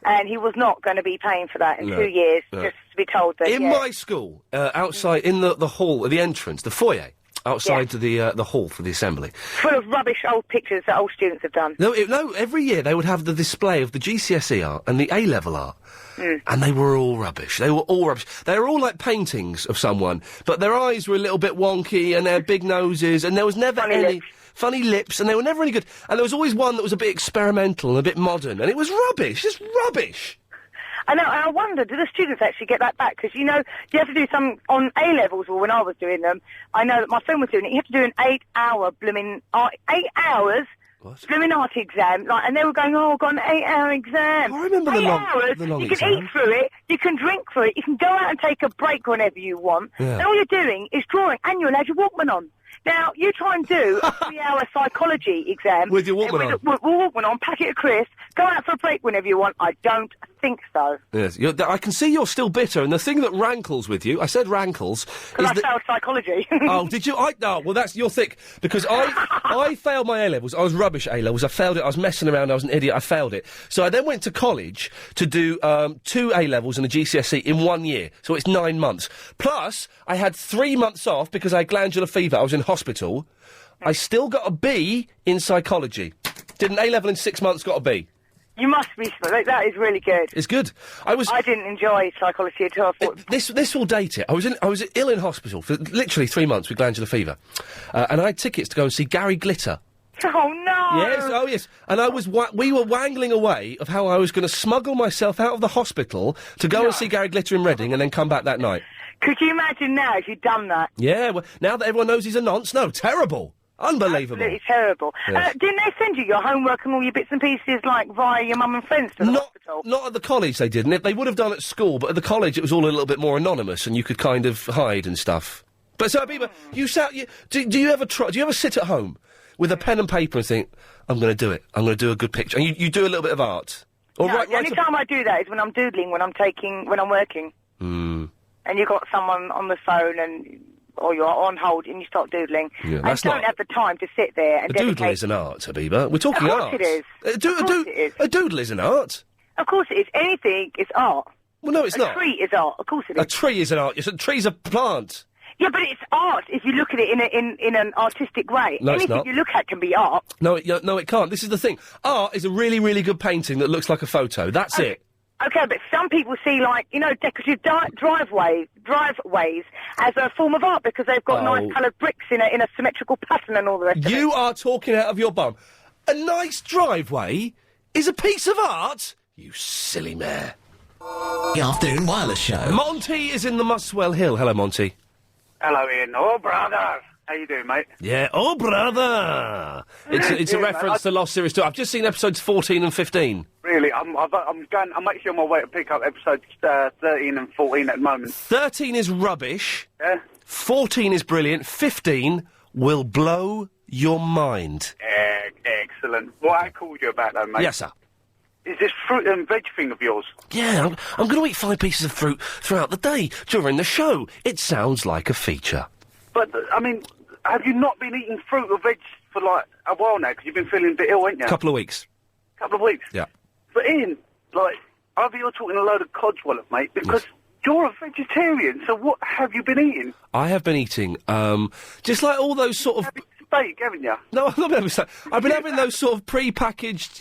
And he was not going to be paying for that in 2 years, just to be told that.
In my school, outside, in the hall, the entrance, the foyer, outside the hall for the assembly.
Full of rubbish old pictures that old students have done.
No, every year they would have the display of the GCSE art and the A-level art. And they were all rubbish. They were all rubbish. They were all like paintings of someone, but their eyes were a little bit wonky and their big noses, and there was never funny lips, and they were never any good. And there was always one that was a bit experimental and a bit modern, and it was rubbish, just rubbish.
I know, and I wonder, do the students actually get that back? Because, you have to do some, on A-levels, or when I was doing them, I know that my friend was doing it, you have to do an 8-hour blooming, 8 hours, blooming art exam, and they were going, I've got an 8-hour exam.
I remember the long
you
exam.
can eat through it, you can drink through it, you can go out and take a break whenever you want, and all you're doing is drawing, and you're allowed your Walkman on. Now, you try and do a 3-hour psychology exam...
With your Walkman on.
With Walkman on, packet of crisps, go out for a break whenever you want. I don't think so.
Yes, I can see you're still bitter, and the thing that rankles with you, I said rankles...
Because I failed psychology.
Oh, did you? Well, you're thick, because I failed my A-levels. I was rubbish A-levels. I failed it. I was messing around. I was an idiot. I failed it. So I then went to college to do 2 A-levels and a GCSE in 1 year. So it's 9 months. Plus, I had 3 months off because I had glandular fever. I was in hospital. I still got a B in psychology. Did an A-level in 6 months, got a B.
You must be... That is really good.
It's good. I
didn't enjoy psychology at all.
This will date it. I was ill in hospital for literally 3 months with glandular fever. And I had tickets to go and see Gary Glitter.
Oh, no!
Yes, oh yes. And we were wangling away of how I was going to smuggle myself out of the hospital to go and see Gary Glitter in Reading and then come back that night.
Could you imagine now if you'd done that?
Yeah, well, now that everyone knows he's a nonce, no, terrible. Unbelievable.
Absolutely terrible.
Yes.
Didn't they send you your homework and all your bits and pieces, like, via your mum and friends to the hospital?
Not at the college they didn't. They would have done at school, but at the college it was all a little bit more anonymous and you could kind of hide and stuff. But so, Abiba, do you ever sit at home with a pen and paper and think, I'm going to do it, I'm going to do a good picture, and you do a little bit of art? Or
No, the only time I do that is when I'm doodling, when I'm working. And you've got someone on the phone or you're on hold and you start doodling.
Yeah,
and don't have the time to sit there and
a
dedicate...
doodle is an art, Abiba. We're talking
Of
art.
course it is.
A doodle is an art.
Of course it is. Anything is art.
Well, no, it's not.
A tree is art. Of course it is.
A tree is an art. Yes, a tree's a plant.
Yeah, but it's art if you look at it in an artistic way.
No, it's
Anything
not.
you look at can be art.
No, it can't. This is the thing. Art is a really, really good painting that looks like a photo. That's it.
Okay, but some people see, like, decorative driveways as a form of art because they've got nice coloured bricks in a symmetrical pattern and all the rest of it.
You are talking out of your bum. A nice driveway is a piece of art? You silly mare.
The Afternoon Wireless Show.
Monty is in the Muswell Hill. Hello, Monty.
Hello, Ian. Oh, brother. How you doing, mate?
Yeah, oh, brother. It's a reference to Lost Series 2. I've just seen episodes 14 and 15.
Really? I'm actually on my way to pick up episodes 13 and 14 at the moment.
13 is rubbish.
Yeah?
14 is brilliant. 15 will blow your mind.
Excellent. What I called you about, though, mate.
Yes, sir.
Is this fruit and veg thing of yours?
Yeah, I'm going to eat 5 pieces of fruit throughout the day during the show. It sounds like a feature.
But, I mean, have you not been eating fruit or veg for, like, a while now? Because you've been feeling a bit ill, ain't you?
Couple of weeks.
Couple of weeks?
Yeah.
But, Ian, like, either you're talking a load of codswallop, mate, because you're a vegetarian, so what have you been eating?
I have been eating, just like all those sort of...
Steak, haven't you?
No, I've not been having steak. I've been having those sort of pre-packaged,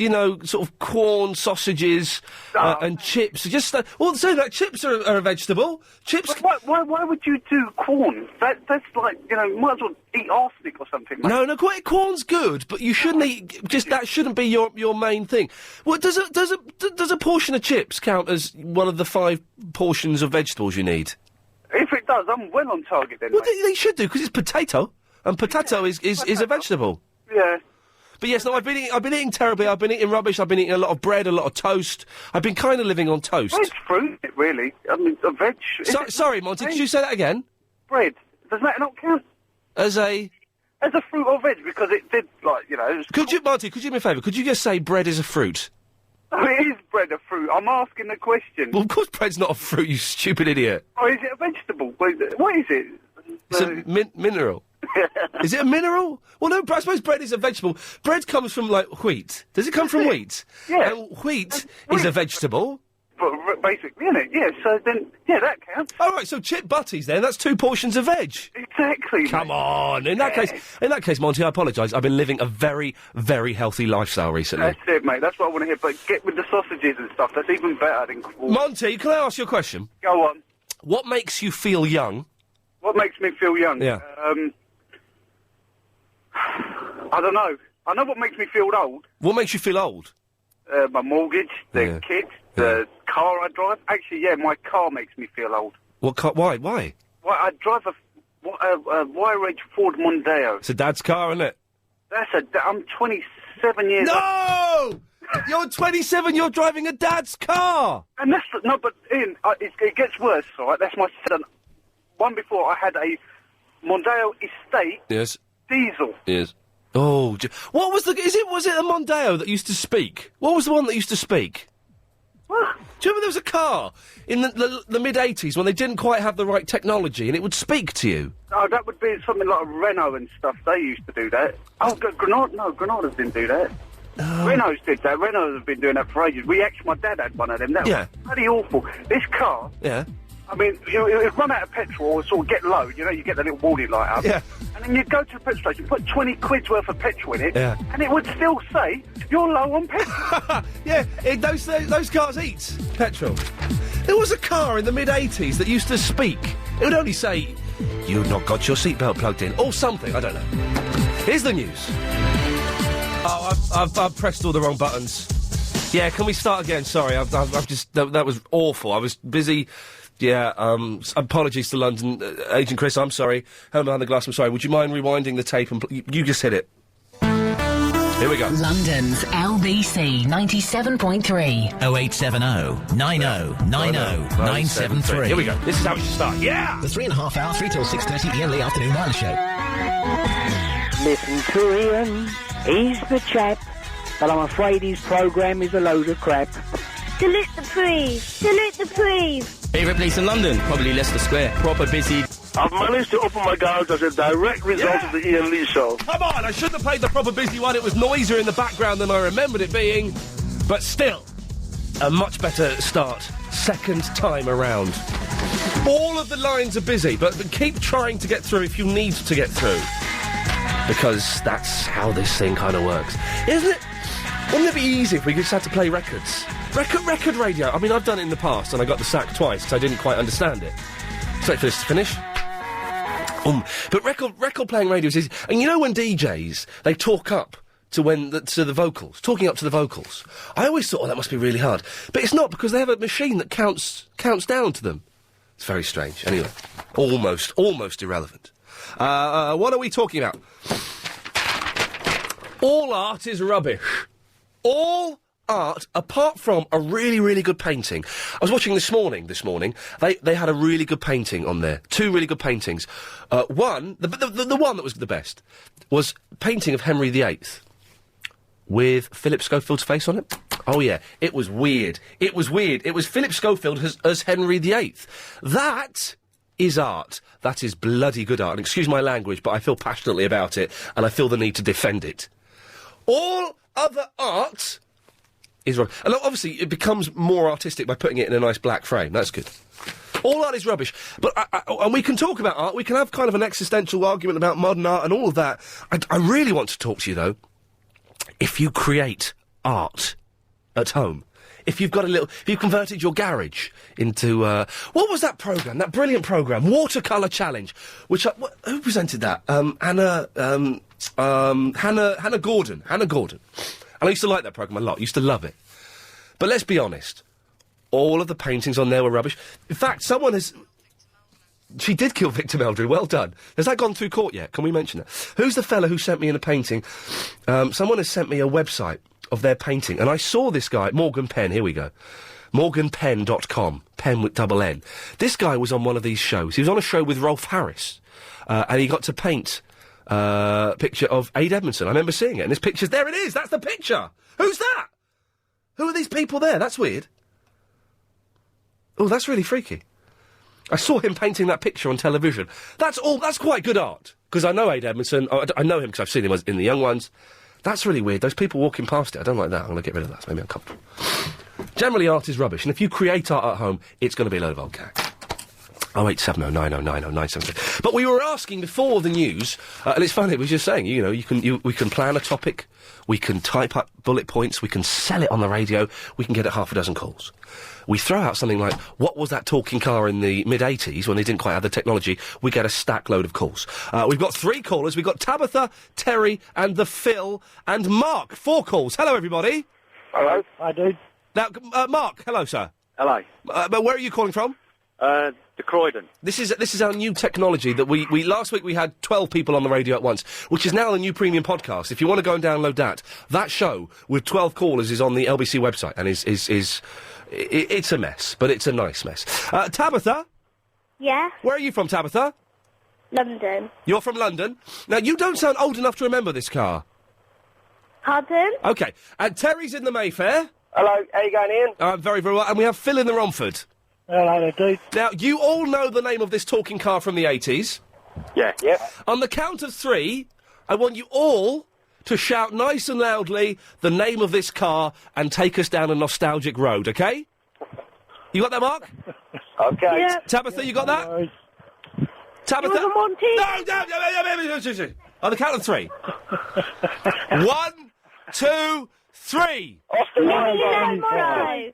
sort of corn sausages and chips. Just so that chips are a vegetable. Chips.
But why would you do corn? That's like you might as well eat arsenic or something. Mate.
No, corn's good, but you shouldn't eat. That shouldn't be your main thing. Well, does a portion of chips count as one of the 5 portions of vegetables you need?
If it does, I'm well on target then.
Well, they should do because it's potato. And potato is a vegetable.
Yeah.
But yes, no, I've been eating terribly. I've been eating rubbish. I've been eating a lot of bread, a lot of toast. I've been kind of living on toast.
Bread's fruit, really. I mean, a veg.
Sorry, Monty, could you say that again?
Bread. Does that not count?
As a
fruit or veg, because it did, like,
Monty, could you do me a favour? Could you just say bread is a fruit?
Oh, it is bread a fruit. I'm asking the question.
Well, of course bread's not a fruit, you stupid idiot.
Oh, is it a vegetable? What is it?
It's a mineral. Is it a mineral? Well, no, I suppose bread is a vegetable. Bread comes from, like, wheat. Does it come from wheat?
Yeah.
And wheat is a vegetable.
But basically, isn't it? Yeah, so then, that counts.
All right, so chip butties then, that's 2 portions of veg.
Exactly.
Come on. In that case, Monty, I apologise. I've been living a very, very healthy lifestyle recently.
That's it, mate. That's what I want to hear. But get with the sausages and stuff. That's even better than corn.
Monty, can I ask you a question?
Go on.
What makes you feel young?
What makes me feel young?
Yeah.
I don't know. I know what makes me feel old.
What makes you feel old?
My mortgage, the kids, the car I drive. Actually, my car makes me feel old.
What car? Why? Why?
Well, I drive a wire-age Ford Mondeo.
It's a dad's car, isn't it?
I'm 27 years old.
No! You're 27, you're driving a dad's car!
And that's... No, but, Ian, it gets worse, all right? That's my son. One before, I had a Mondeo Estate.
Yes.
Diesel.
Yes. Oh, what was was it a Mondeo that used to speak? What was the one that used to speak?
What?
Do you remember there was a car in the mid-80s when they didn't quite have the right technology and it would speak to you?
Oh, that would be something like a Renault and stuff. They used to do that. Oh, Granadas didn't do that. Renaults did that. Renaults have been doing that for ages. My dad had one of them. That was bloody awful. This car...
Yeah.
I mean, it would run out of petrol or sort of get low, you get the little warning light up.
Yeah.
And then you'd go to the petrol station, put 20 quid's worth of petrol in it,
yeah.
And it would still say, you're low on petrol.
Yeah, those cars eat petrol. There was a car in the mid-80s that used to speak. It would only say, you've not got your seatbelt plugged in, or something, I don't know. Here's the news. Oh, I've pressed all the wrong buttons. Yeah, can we start again? Sorry, I've just... That was awful. I was busy... Yeah, apologies to London. Agent Chris, I'm sorry. Home behind the glass, I'm sorry. Would you mind rewinding the tape and... You just hit it. Here we go.
London's LBC 97.3.
0870 90 90 973.
Here we go. This is how we should start. Yeah!
The 3.5 hour, 3 till 6:30 Ian Lee Afternoon Wireless Show.
Listen to Ian. He's the chap, but I'm afraid his programme is a load of crap.
Salute the Preve! Salute the Preve!
Favourite place in London? Probably Leicester Square. Proper busy.
I've managed to open my garage as a direct result of the Ian Lee show.
Come on, I shouldn't have played the proper busy one. It was noisier in the background than I remembered it being. But still, a much better start. Second time around. All of the lines are busy, but keep trying to get through if you need to get through. Because that's how this thing kind of works. Isn't it? Wouldn't it be easy if we just had to play records? Record radio. I mean, I've done it in the past, and I got the sack twice because I didn't quite understand it. Let's wait for this to finish. But record playing radio is easy. And you know when DJs, they talk up to the vocals, talking up to the vocals. I always thought, that must be really hard. But it's not, because they have a machine that counts down to them. It's very strange. Anyway, almost irrelevant. What are we talking about? All art is rubbish. All art, apart from a really, really good painting. I was watching this morning. They had a really good painting on there. Two really good paintings. One, the one that was the best, was painting of Henry VIII with Philip Schofield's face on it. Oh, yeah. It was weird. It was Philip Schofield as Henry VIII. That is art. That is bloody good art. And excuse my language, but I feel passionately about it, and I feel the need to defend it. All other art is rubbish. And obviously, it becomes more artistic by putting it in a nice black frame. That's good. All art is rubbish. But and we can talk about art. We can have kind of an existential argument about modern art and all of that. I really want to talk to you, though. If you create art at home, if you've converted your garage into, what was that programme? That brilliant programme, Watercolour Challenge, which, who presented that? Hannah Gordon. And I used to like that programme a lot, used to love it. But let's be honest, all of the paintings on there were rubbish. In fact, she did kill Victor Meldrew, well done. Has that gone through court yet? Can we mention that? Who's the fella who sent me in a painting? Someone has sent me a website of their painting, and I saw this guy, Morgan Penn, here we go. morganpenn.com, pen with double N. This guy was on one of these shows. He was on a show with Rolf Harris, and he got to paint a picture of Ade Edmondson. I remember seeing it, and this picture's there it is, that's the picture! Who's that? Who are these people there? That's weird. Oh, that's really freaky. I saw him painting that picture on television. That's quite good art. Because I know Ade Edmondson, I know him because I've seen him in The Young Ones. That's really weird. Those people walking past it, I don't like that. I'm going to get rid of that. It's made me uncomfortable. Generally, art is rubbish. And if you create art at home, it's going to be a load of old cack. 0870 90 90 973. But we were asking before the news, and it's funny, we were just saying, we can plan a topic, we can type up bullet points, we can sell it on the radio, we can get it half a dozen calls. We throw out something like, what was that talking car in the mid-80s when they didn't quite have the technology? We get a stack load of calls. We've got 3 callers. We've got Tabitha, Terry, and the Phil, and Mark. 4 calls. Hello, everybody.
Hello.
Hi, dude.
Now, Mark, hello, sir.
Hello.
But where are you calling from?
The Croydon.
This is our new technology that we last week we had 12 people on the radio at once, which is now the new premium podcast. If you want to go and download that show with 12 callers is on the LBC website and it's a mess, but it's a nice mess. Tabitha?
Yeah?
Where are you from, Tabitha?
London.
You're from London? Now, you don't sound old enough to remember this car.
Pardon?
OK. And Terry's in the Mayfair.
Hello, how you going, Ian?
Very, very well. And we have Phil in the Romford.
Hello, dude.
Now, you all know the name of this talking car from the 80s.
Yeah.
Yep.
On the count of 3, I want you all to shout nice and loudly the name of this car and take us down a nostalgic road, OK? You got that, Mark?
OK.
Yeah.
Tabitha, you got that? Tabitha?
You Monty?
No. On the count of 3. 1, 2, 3.
Austin
Tomorrow.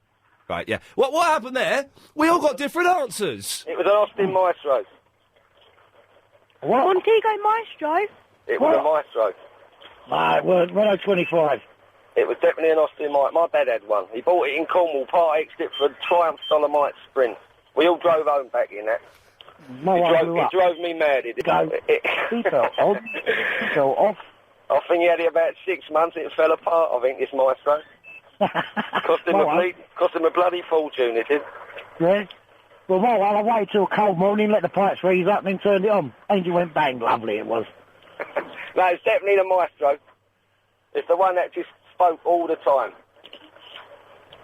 Right, yeah. What happened there? We all got different answers.
It was an Austin Maestro.
What?
Montego Maestro?
It was a Maestro.
Right, well, Renault 25.
It was definitely an Austin Mike. My dad had one. He bought it in Cornwall, part-X'd it for a Triumph Dolomite Sprint. We all drove home back in that. It drove me mad. He
fell off. He fell off.
I think he had it about 6 months. It fell apart, I think, this Maestro. cost him a bloody fortune, it did.
Yeah? Well, I waited till a cold morning, let the pipes freeze up, and then turned it on. Engine went bang. Lovely it was.
No, it's definitely the Maestro. It's the one that just spoke all the time.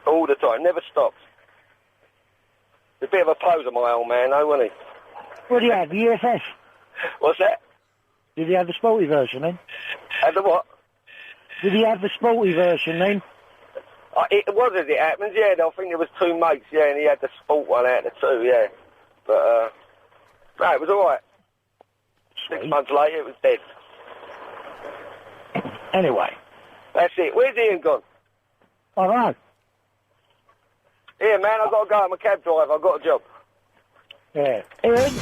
All the time. Never stopped. A bit of a poser, my old man, though, wasn't he?
What do you have, the UFS?
What's that?
Did he have the sporty version, then?
Had the what?
Did he have the sporty version, then?
It was as it happens, yeah. I think there was two mates, yeah, and he had the sport one out of the two, yeah. But, no, it was all right. 6 months later, it was dead.
Anyway.
That's it. Where's Ian gone?
I don't know.
Ian, man, I've got to go. I'm a cab driver. I've got a job.
Yeah. Ian,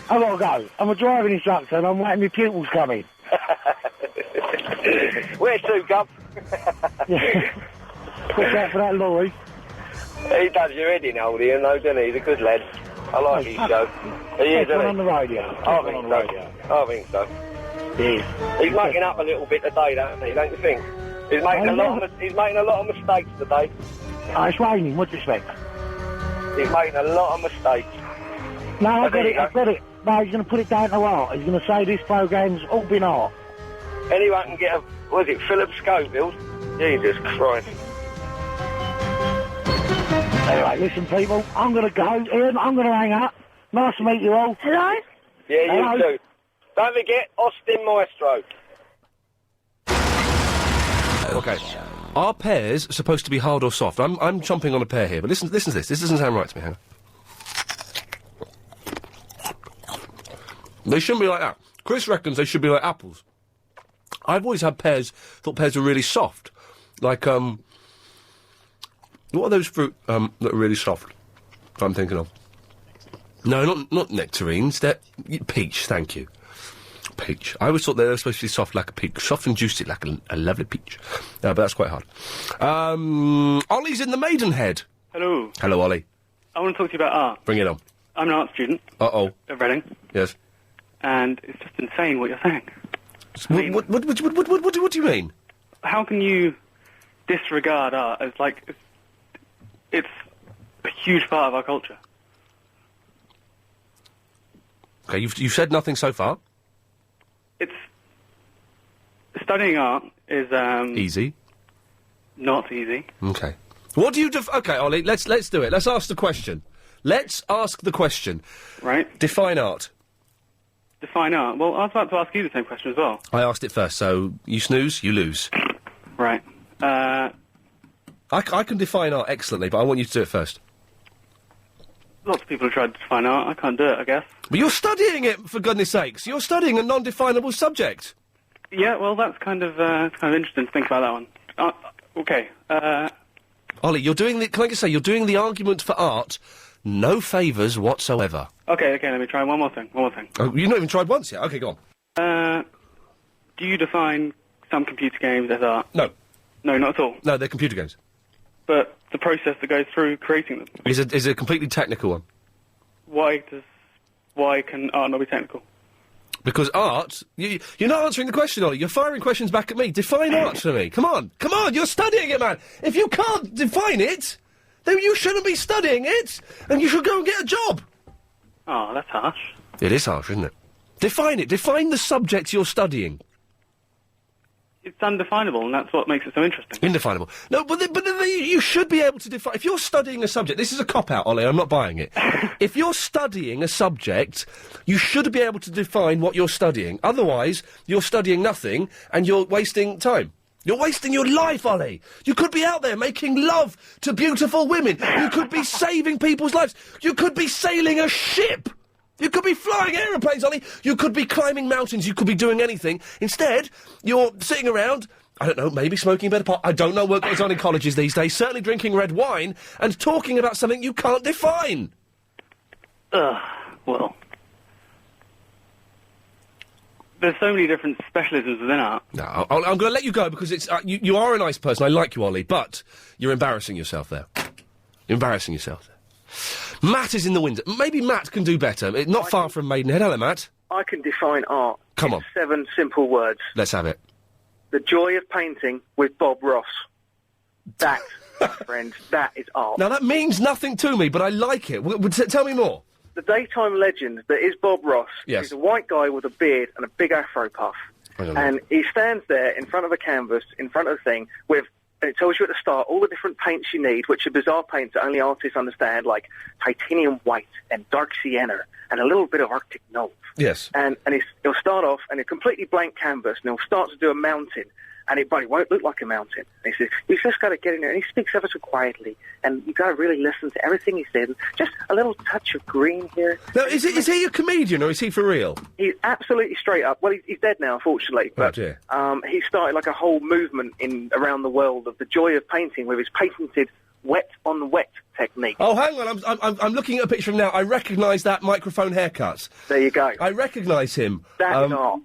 I've got to go. I'm a driving instructor and I'm waiting my pupils coming.
Where to, Gub?
Watch out for that lorry.
He does your head in, old Ian, though, doesn't he? He's a good lad. I like his show. He is, isn't he?
on the radio.
I think so. He's making up a little bit today, don't he? Don't you think? He's making a lot of mistakes today.
Oh, it's raining. What do you expect?
He's making a lot of mistakes.
No, I've got it. No, he's going to put it down to art. He's going to say this programme's all been art.
Anyone can get Philip Schofield? Jesus Christ.
Anyway, listen, people, I'm going to go. Ian, I'm going to hang up. Nice to meet you all.
Hello?
Yeah,
Hello?
you too. Don't forget Austin Maestro.
Okay. Are pears supposed to be hard or soft? I'm chomping on a pear here, but listen to this. This doesn't sound right to me. Hang on. They shouldn't be like that. Chris reckons they should be like apples. I've always thought pears were really soft. Like, what are those fruit, that are really soft? I'm thinking of. No, not nectarines. They're peach, thank you. Peach. I always thought they were supposed to be soft like a peach. Soft and juicy like a lovely peach. But that's quite hard. Ollie's in the Maidenhead.
Hello.
Hello, Ollie.
I want to talk to you about art.
Bring it on.
I'm an art student.
Uh-oh.
At Reading.
Yes.
And it's just insane what you're saying.
What do you mean?
How can you disregard art as, like, it's a huge part of our culture?
Okay, you've said nothing so far.
Studying art is,
Easy.
Not easy.
Okay. What do you okay, Ollie, let's do it. Let's ask the question. Let's ask the question.
Right.
Define art.
Define art? Well, I was about to ask you the same question as well.
I asked it first, so you snooze, you lose.
Right.
I can define art excellently, but I want you to do it first.
Lots of people have tried to define art. I can't do it, I guess.
But you're studying it, for goodness sakes. You're studying a non-definable subject.
Yeah, well, that's kind of interesting to think about that one. Okay.
Ollie, can I just say, you're doing the argument for art, no favours whatsoever.
Okay, let me try one more thing.
Oh, you've not even tried once yet? Okay, go
on. Do you define some computer games as art?
No.
No, not at all?
No, they're computer games.
But the process that goes through creating them?
Is a completely technical one.
Why can art not be technical?
Because art... You're not answering the question, Ollie. You're firing questions back at me. Define art for me. Come on. You're studying it, man. If you can't define it, then you shouldn't be studying it, and you should go and get a job.
Oh, that's harsh.
It is harsh, isn't it? Define it. Define the subject you're studying.
It's undefinable, and that's what makes it so interesting.
Indefinable. No, but you should be able to define... If you're studying a subject... This is a cop-out, Ollie, I'm not buying it. If you're studying a subject, you should be able to define what you're studying. Otherwise, you're studying nothing, and you're wasting time. You're wasting your life, Ollie. You could be out there making love to beautiful women. You could be saving people's lives. You could be sailing a ship. You could be flying aeroplanes, Ollie. You could be climbing mountains. You could be doing anything. Instead, you're sitting around, I don't know, maybe smoking a bit of pot. I don't know what goes on in colleges these days. Certainly drinking red wine and talking about something you can't define.
Well... there's so many different specialisms within art.
No, I'm going to let you go because it's you are a nice person. I like you, Ollie, but you're embarrassing yourself there. You're embarrassing yourself there. Matt is in the window. Maybe Matt can do better. Not far from Maidenhead. Hello, Matt.
I can define art.
Come
in
on.
7 simple words.
Let's have it.
The joy of painting with Bob Ross. That, my friend, that is art.
Now, that means nothing to me, but I like it. Tell me more.
The daytime legend that is Bob Ross is a white guy with a beard and a big afro puff. And he stands there in front of a canvas, in front of the thing, with, and it tells you at the start all the different paints you need, which are bizarre paints that only artists understand, like titanium white and dark sienna and a little bit of Arctic Nose.
Yes.
And he'll start off and a completely blank canvas, and he'll start to do a mountain. And it won't look like a mountain. And he says, you've just got to get in there. And he speaks ever so quietly. And you've got to really listen to everything he says. Just a little touch of green here.
Now, is he a comedian or is he for real?
He's absolutely straight up. Well, he's dead now, unfortunately. But,
dear.
He started like a whole movement around the world of the joy of painting with his patented wet-on-wet technique.
Oh, hang on. I'm looking at a picture of him now. I recognise that microphone haircut.
There you go.
I recognise him.
That is art.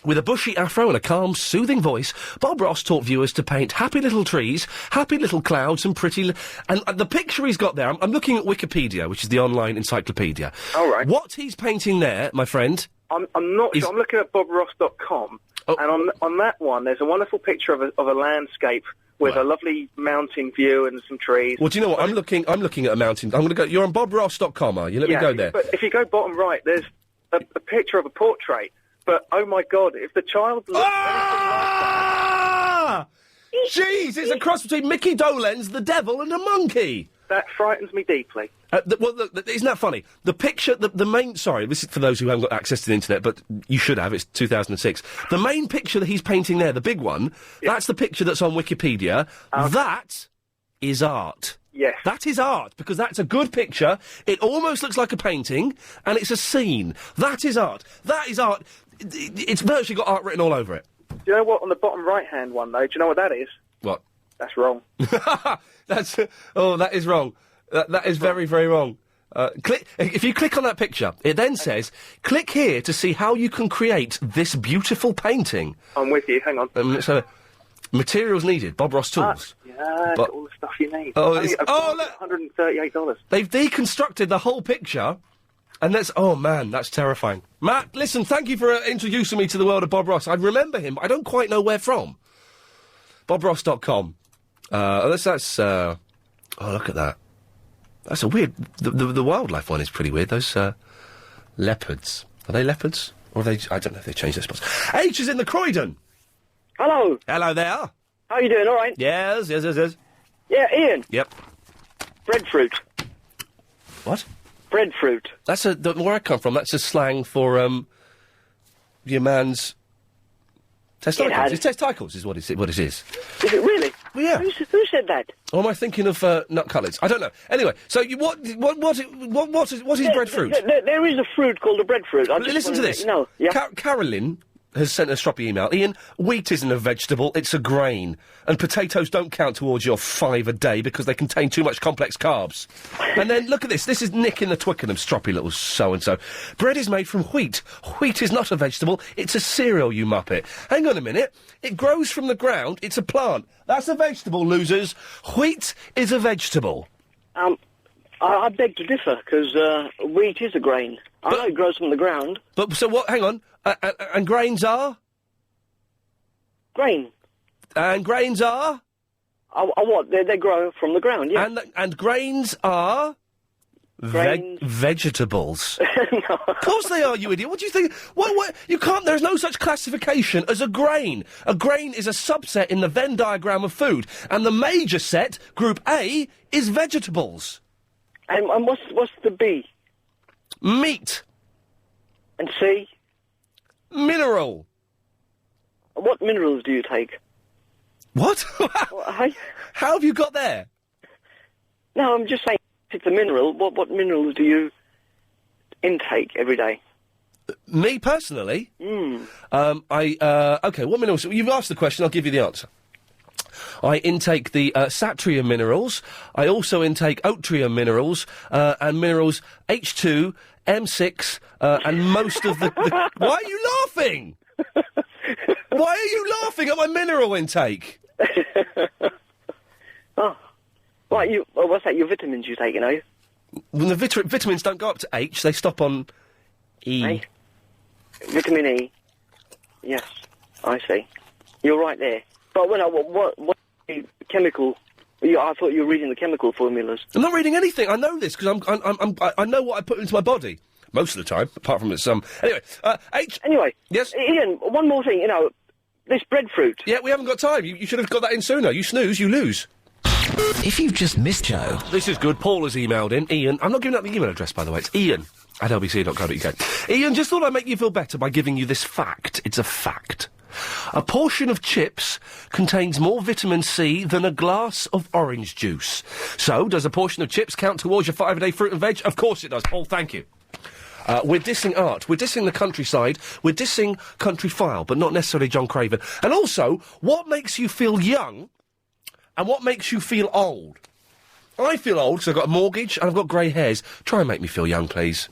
With a bushy afro and a calm, soothing voice, Bob Ross taught viewers to paint happy little trees, happy little clouds, and pretty... and the picture he's got there, I'm looking at Wikipedia, which is the online encyclopedia.
All right.
What he's painting there, my friend...
I'm not sure. I'm looking at bobross.com, and on that one, there's a wonderful picture of a landscape with a lovely mountain view and some trees.
Well, do you know what? I'm looking at a mountain. I'm going to go... You're on bobross.com, are you? Let me go there.
But if you go bottom right, there's a picture of a portrait. But, oh my God, if the child looks
Ah! Jeez, it's a cross between Mickey Dolenz, the devil, and a monkey.
That frightens me deeply.
Look, isn't that funny? The picture, the main... Sorry, this is for those who haven't got access to the internet, but you should have. It's 2006. The main picture that he's painting there, the big one, that's the picture that's on Wikipedia. That is art.
Yes.
That is art, because that's a good picture. It almost looks like a painting, and it's a scene. That is art. That is art. It's virtually got art written all over it.
Do you know what, on the bottom right-hand one, though, do you know what that is?
What?
That's wrong.
That is wrong. That is very, very wrong. If you click on that picture, it then says, click here to see how you can create this beautiful painting.
I'm with you, hang on.
So, materials needed, Bob Ross tools.
Got all the stuff you need.
Look!
$138.
They've deconstructed the whole picture, and that's... Oh, man, that's terrifying. Matt, listen, thank you for introducing me to the world of Bob Ross. I remember him, I don't quite know where from. BobRoss.com. Oh, look at that. That's a weird... The wildlife one is pretty weird. Those, leopards. Are they leopards? Or are they... I don't know if they've changed their spots. H is in the Croydon.
Hello.
Hello there.
How you doing, all right?
Yes.
Yeah, Ian.
Yep.
Breadfruit.
What?
Breadfruit.
That's where I come from, that's a slang for, your man's... testicles. It's testicles is what it is.
Is it really?
Well, yeah.
Who said that?
Or am I thinking of, nut cutlets? I don't know. Anyway, so what is breadfruit?
There is a fruit called a breadfruit.
Listen to this.
No, yeah.
Carolyn has sent a stroppy email. Ian, wheat isn't a vegetable, it's a grain. And potatoes don't count towards your 5 a day because they contain too much complex carbs. And then, look at this. This is Nick in the Twickenham, stroppy little so-and-so. Bread is made from wheat. Wheat is not a vegetable, it's a cereal, you muppet. Hang on a minute. It grows from the ground, it's a plant. That's a vegetable, losers. Wheat is a vegetable.
I beg to differ, because wheat is a grain. I know it grows from the ground.
But, so what, hang on, and grains are?
Grain.
And grains are?
What? They grow from the ground, yeah.
And grains are?
Grains.
Vegetables. No. Of course they are, you idiot. What do you think? What? You can't, there's no such classification as a grain. A grain is a subset in the Venn diagram of food. And the major set, group A, is vegetables.
And what's the B?
Meat.
And C?
Mineral.
What minerals do you take?
What? How have you got there?
No, I'm just saying, if it's a mineral, what minerals do you intake every day?
Me, personally? Okay, what minerals? You've asked the question, I'll give you the answer. I intake the satrium minerals. I also intake yttrium minerals and minerals H2, M6, and most of the... Why are you laughing? know my mineral intake.
Oh. Right, what's that, your vitamins you're taking, are you?
Well, the vitamins don't go up to H, they stop on E.
Hey? Vitamin E. Yes, I see. You're right there. But what chemical... I thought you were reading the chemical formulas.
I'm not reading anything. I know this, because I know what I put into my body. Most of the time, apart from some... Anyway, H...
Anyway.
Yes?
Ian, one more thing, this breadfruit.
Yeah, we haven't got time. You should have got that in sooner. You snooze, you lose.
If you've just missed Joe.
This is good. Paul has emailed in. Ian, I'm not giving up the email address, by the way. It's ian@lbc.co.uk. Ian, just thought I'd make you feel better by giving you this fact. It's a fact. A portion of chips contains more vitamin C than a glass of orange juice. So, does a portion of chips count towards your 5-a-day fruit and veg? Of course it does. Paul, thank you. We're dissing art. We're dissing the countryside. We're dissing Countryfile, but not necessarily John Craven. And also, what makes you feel young and what makes you feel old? I feel old because I've got a mortgage and I've got grey hairs. Try and make me feel young, please.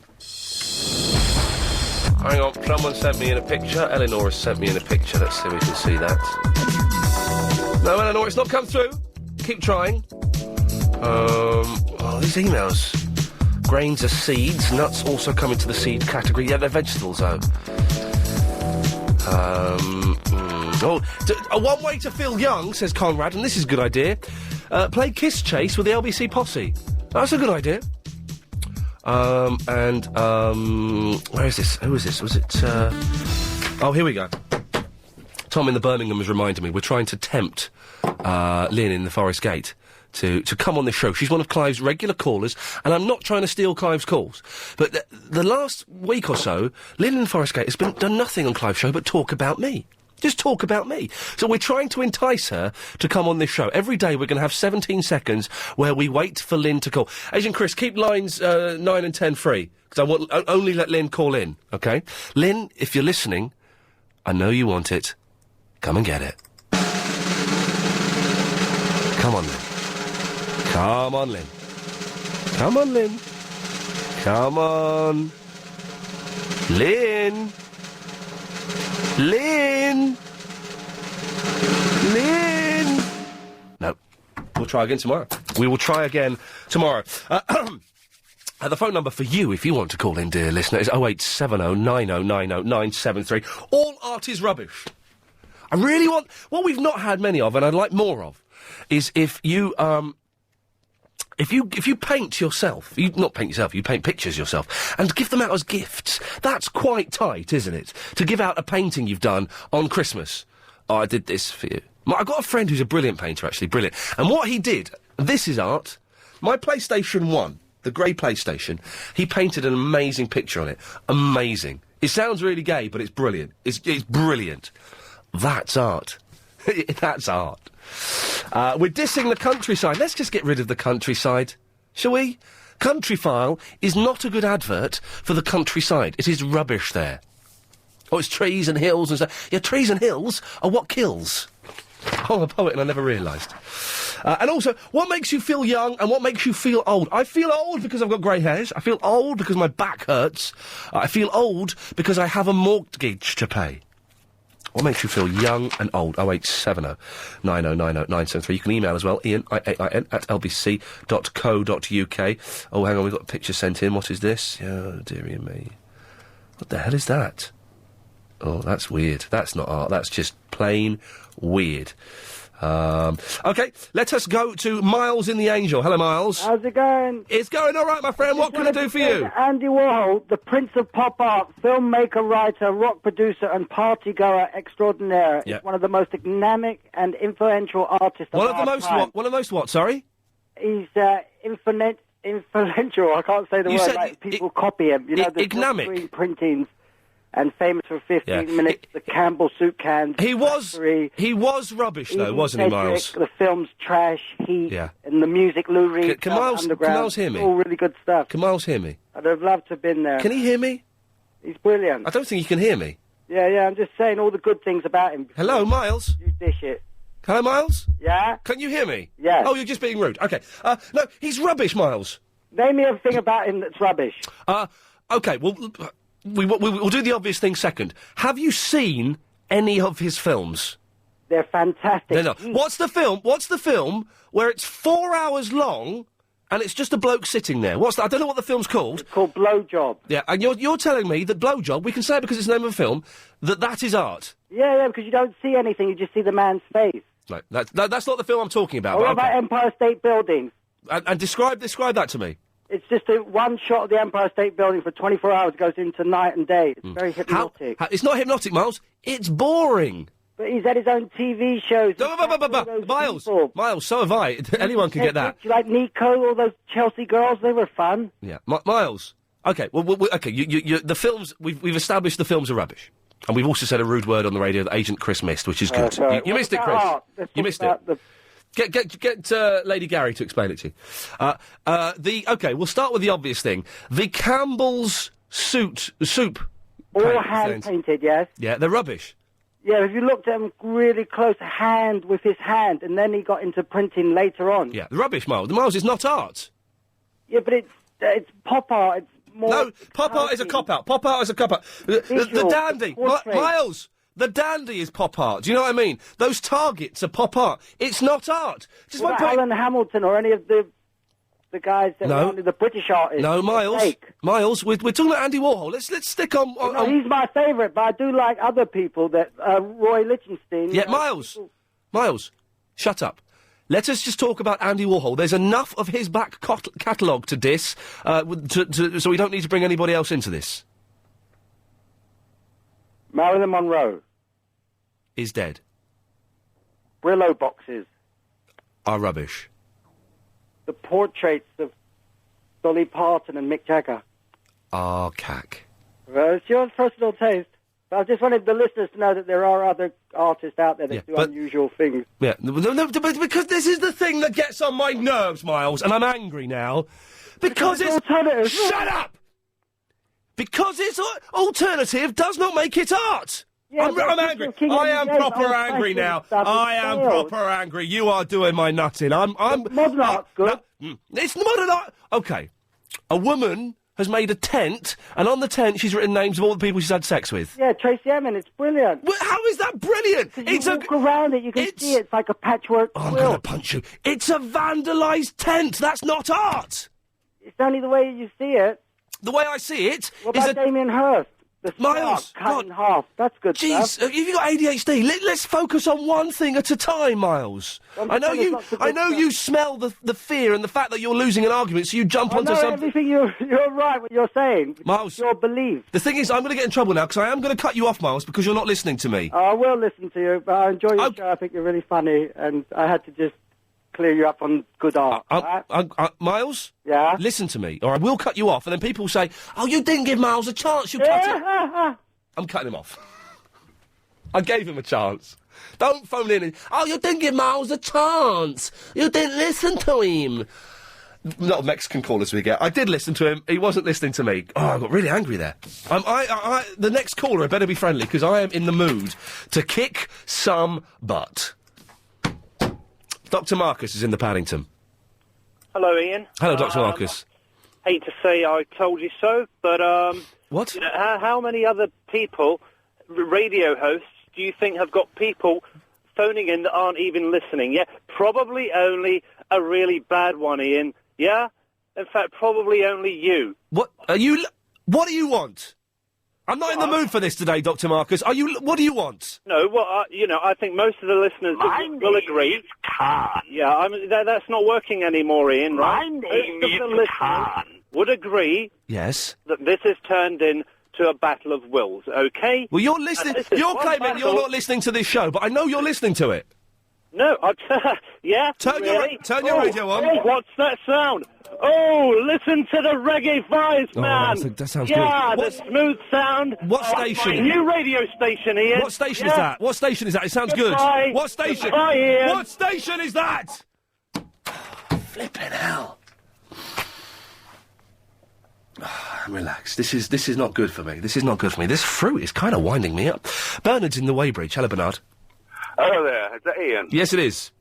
Hang on, someone sent me in a picture. Eleanor has sent me in a picture. Let's see if we can see that. No, Eleanor, it's not come through. Keep trying. These emails. Grains are seeds. Nuts also come into the seed category. Yeah, they're vegetables, though. One way to feel young, says Conrad, and this is a good idea. Play Kiss Chase with the LBC posse. That's a good idea. Where is this? Who is this? Was it, here we go. Tom in the Birmingham has reminded me, we're trying to tempt, Lynn in the Forest Gate to come on this show. She's one of Clive's regular callers, and I'm not trying to steal Clive's calls. But the last week or so, Lynn in the Forest Gate has done nothing on Clive's show but talk about me. Just talk about me. So we're trying to entice her to come on this show. Every day we're going to have 17 seconds where we wait for Lynn to call. Agent Chris, keep lines 9 and 10 free, because I want only let Lynn call in, OK? Lynn, if you're listening, I know you want it. Come and get it. Come on, Lynn. Come on, Lynn. Come on, Lynn. Come on. Lynn. Lynn! Lynn! No. We'll try again tomorrow. We will try again tomorrow. The phone number for you, if you want to call in, dear listener, is 0870 9090 973. All art is rubbish. I really want... What we've not had many of, and I'd like more of, is if you paint yourself, you paint pictures yourself, and give them out as gifts. That's quite tight, isn't it? To give out a painting you've done on Christmas. Oh, I did this for you. I've got a friend who's a brilliant painter, actually, brilliant. And what he did, this is art, my PlayStation 1, the grey PlayStation, he painted an amazing picture on it. Amazing. It sounds really gay, but it's brilliant. It's brilliant. That's art. That's art. We're dissing the countryside. Let's just get rid of the countryside, shall we? Countryfile is not a good advert for the countryside. It is rubbish there. Oh, it's trees and hills and stuff. Yeah, trees and hills are what kills. Oh, I'm a poet and I never realised. And also, what makes you feel young and what makes you feel old? I feel old because I've got grey hairs. I feel old because my back hurts. I feel old because I have a mortgage to pay. What makes you feel young and old? 0870 9090 973. You can email as well, iain, IAIN, @lbc.co.uk. Oh, hang on, we've got a picture sent in. What is this? Oh, dearie me. What the hell is that? Oh, that's weird. That's not art. That's just plain weird. OK, let us go to Miles in the Angel. Hello, Miles.
How's it going?
It's going all right, my friend. What can I do for you?
Andy Warhol, the Prince of Pop Art, filmmaker, writer, rock producer, and party-goer extraordinaire.
Yeah.
Is one of the most dynamic and influential artists of our time.
One of the most what, sorry?
He's influential. I can't say the
You
word.
said
Like, people copy him. You know, the
Ignamic.
printings. And famous for 15 minutes, the Campbell soup cans.
He was rubbish, though, wasn't he, Miles?
The film's trash, Heat, and the music, Lou Reed,
Can Miles hear me?
All really good stuff.
Can Miles hear me?
I'd have loved to have been there.
Can he hear me?
He's brilliant.
I don't think he can hear me.
Yeah, I'm just saying all the good things about him.
Hello, Miles?
You dish it.
Hello, Miles?
Yeah?
Can you hear me?
Yeah.
Oh, you're just being rude. OK. No, he's rubbish, Miles.
Name me a thing about him that's rubbish.
OK, well... We'll do the obvious thing second. Have you seen any of his films?
They're fantastic.
They're not. What's the film where it's 4 hours long and it's just a bloke sitting there? I don't know what the film's called.
It's called Blowjob.
Yeah, and you're telling me that Blowjob, we can say it because it's the name of a film, that is art?
Yeah, because you don't see anything, you just see the man's face.
Right, that's not the film I'm talking about.
What
but
about
okay.
Empire State Building?
And describe that to me.
It's just one shot of the Empire State Building for 24 hours, goes into night and day. It's very hypnotic.
It's not hypnotic, Miles. It's boring.
But he's had his own TV shows.
Miles, so have I. Anyone can get that.
Do you like Nico, all those Chelsea girls? They were fun.
Yeah. Miles. Okay, okay, the films, we've established the films are rubbish. And we've also said a rude word on the radio that Agent Chris missed, which is good. You missed it, Chris. You missed it. Get Lady Gary to explain it to you. Okay, we'll start with the obvious thing. The Campbell's soup.
All hand-painted, yes?
Yeah, they're rubbish.
Yeah, if you looked at him really close, hand with his hand, and then he got into printing later on.
Yeah, rubbish, Miles. Miles is not art.
Yeah, but it's pop art. It's more...
No, pop art is a cop-out. Pop art is a cop-out. The dandy. Miles, the dandy is pop art. Do you know what I mean? Those targets are pop art. It's not art.
Just what about Alan Hamilton or any of the guys that were only the British artists?
No, Miles, we're talking about Andy Warhol. Let's stick on...
No, he's my favourite, but I do like other people that... Roy Lichtenstein...
Yeah, Miles, shut up. Let us just talk about Andy Warhol. There's enough of his back catalogue to diss, so we don't need to bring anybody else into this.
Marilyn Monroe.
Is dead.
Brillo boxes.
Are rubbish.
The portraits of Dolly Parton and Mick Jagger.
Are cack.
Well, it's your personal taste. But I just wanted the listeners to know that there are other artists out there that do unusual things.
Yeah, no, but because this is the thing that gets on my nerves, Miles, and I'm angry now. Because it's...
alternative.
Shut up! Because it's alternative does not make it art!
Yeah,
I'm angry. I am proper angry now. I am proper angry. You are doing my nutting.
Modern art's good.
It's modern art. Okay. A woman has made a tent, and on the tent she's written names of all the people she's had sex with.
Yeah, Tracy Emin, it's brilliant.
Well, how is that brilliant?
It's you walk around it, you can see it. It's like a patchwork quilt.
I'm going to punch you. It's a vandalised tent. That's not art.
It's only the way you see it.
The way I see it
what about Damien Hirst? The
Miles,
cut in half. That's good
stuff.
Jeez,
have you got ADHD? Let's focus on one thing at a time, Miles. I know you smell the fear and the fact that you're losing an argument, so you jump onto something.
Everything you're right what you're saying.
Miles,
your belief.
The thing is, I'm going to get in trouble now because I am going to cut you off, Miles, because you're not listening to me.
I will listen to you, but I enjoy your show. I think you're really funny, and I had to just clear you up on good art.
Miles?
Yeah?
Listen to me, or I will cut you off, and then people say, oh, you didn't give Miles a chance, you cut him. I'm cutting him off. I gave him a chance. Don't phone in and, oh, you didn't give Miles a chance. You didn't listen to him. Not Mexican callers we get. I did listen to him. He wasn't listening to me. Oh, I got really angry there. The next caller had better be friendly, because I am in the mood to kick some butt. Dr. Marcus is in the Paddington.
Hello, Ian.
Hello, Dr. Marcus.
Hate to say I told you so, but,
What?
You know, how many other people, radio hosts, do you think have got people phoning in that aren't even listening? Yeah? Probably only a really bad one, Ian. Yeah? In fact, probably only you.
What do you want? I'm not in the mood for this today, Dr. Marcus. What do you want?
No, well, I think most of the listeners will agree.
Khan.
Yeah, that's not working anymore, Ian, right?
My name is Khan.
Would agree.
Yes.
That this has turned into a battle of wills, okay?
Well, you're listening. You're claiming you're not listening to this show, but I know you're listening to it.
No, yeah.
Turn your radio on.
Oh, what's that sound? Oh, listen to the reggae vibes, man!
That sounds
good.
Yeah,
the smooth sound.
What station?
My new radio station, Ian.
What station is that? What station is that? It sounds
Goodbye.
good. What station?
Goodbye, Ian.
What station is that? Flippin' hell. Relax. This is not good for me. This is not good for me. This fruit is kind of winding me up. Bernard's in the Weybridge. Hello, Bernard.
Hello there. Is that Ian?
Yes, it is.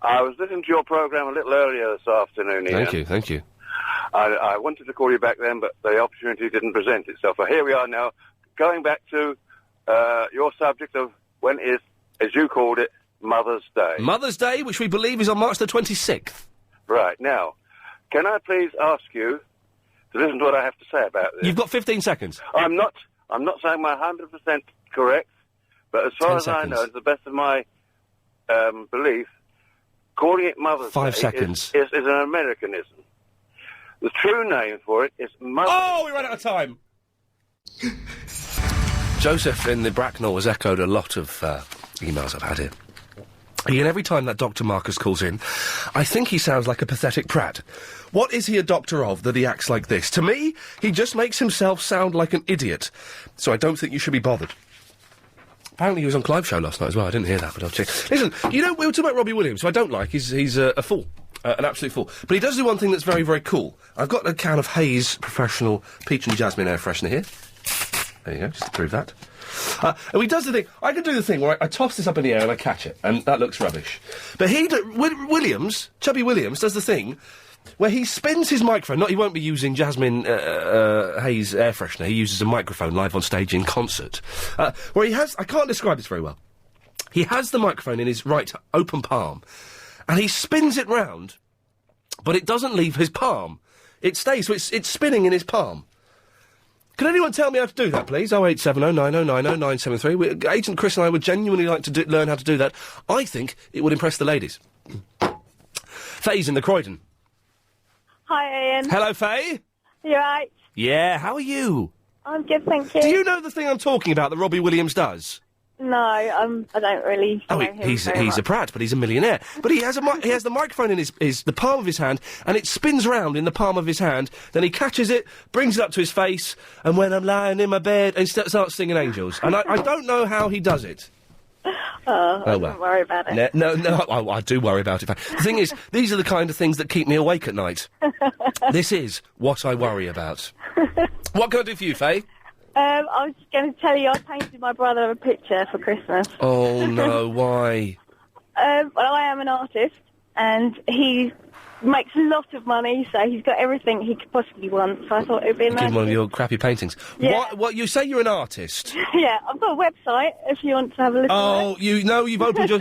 I was listening to your programme a little earlier this afternoon, Ian.
Thank you.
I wanted to call you back then, but the opportunity didn't present itself. So here we are now, going back to your subject of when is as you called it, Mother's Day.
Mother's Day, which we believe is on March the 26th.
Right, now, can I please ask you to listen to what I have to say about this?
You've got 15 seconds.
I'm not saying my 100% correct, but as far
10
as I know,
seconds.
to the best of my belief, calling it Mother's
5
Day
seconds.
Is an Americanism. The true name for it is Mother...
Oh, we ran out of time! Joseph in the Bracknell has echoed a lot of emails I've had here. Ian, every time that Dr. Marcus calls in, I think he sounds like a pathetic prat. What is he a doctor of that he acts like this? To me, he just makes himself sound like an idiot. So I don't think you should be bothered. Apparently he was on Clive's show last night as well. I didn't hear that, but I'll check. Listen, we were talking about Robbie Williams, who I don't like. He's a fool. An absolute fool. But he does do one thing that's very, very cool. I've got a can of Hayes Professional Peach and Jasmine Air Freshener here. There you go, just to prove that. And he does the thing. I can do the thing where I toss this up in the air and I catch it, and that looks rubbish. But Chubby Williams, does the thing where he spins his microphone. He won't be using Jasmine Hayes air freshener. He uses a microphone live on stage in concert. Where he has... I can't describe this very well. He has the microphone in his right open palm, and he spins it round, but it doesn't leave his palm. It stays, so it's spinning in his palm. Can anyone tell me how to do that, please? 0870 9090 973. Agent Chris and I would genuinely like to learn how to do that. I think it would impress the ladies. Faye's in the Croydon.
Hi, Ian.
Hello, Faye.
You right?
Yeah, how are you?
I'm good, thank you.
Do you know the thing I'm talking about that Robbie Williams does?
No, I don't really know him
he's
very much.
a prat, but he's a millionaire. But he has the microphone in the palm of his hand, and it spins round in the palm of his hand. Then he catches it, brings it up to his face, and when I'm lying in my bed, and starts singing Angels. And I don't know how he does it.
Don't worry about it.
No, I do worry about it. The thing is, these are the kind of things that keep me awake at night. This is what I worry about. What can I do for you, Faye?
I was just going to tell you I painted my brother a picture for Christmas.
Oh, no, why?
Well, I am an artist, and he makes a lot of money, so he's got everything he could possibly want, so I thought it would be a
Give
nice...
him one of your crappy paintings.
Yeah.
What, you say you're an artist?
Yeah, I've got a website, if you want to have a look at it.
Oh, you've opened your...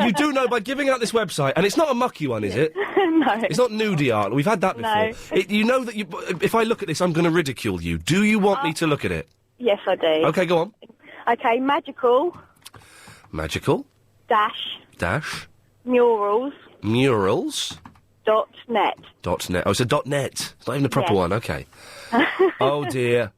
you do know by giving out this website, and it's not a mucky one, is it?
No.
It's not nudie art. We've had that before.
No.
You know that if I look at this, I'm going to ridicule you. Do you want me to look at it?
Yes, I do.
OK, go on.
OK, magical...
Magical...
Dash... Murals... .net.
.net. Oh, it's a .net. It's not even a proper
Yes.
one. OK. Oh, dear.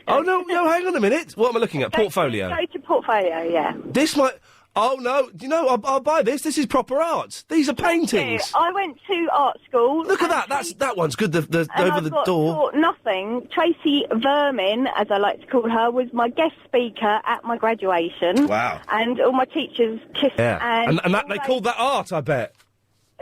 Oh,
no, hang on a minute. What am I looking at? Portfolio.
Go to Portfolio, yeah.
This might... Oh, no. You know, I'll buy this. This is proper art. These are paintings.
I went to art school.
Look at that. That one's good. The
and
over the
I've
door.
Taught nothing. Tracy Vermin, as I like to call her, was my guest speaker at my graduation.
Wow.
And all my teachers kissed.
Yeah. And that, they called that art, I bet.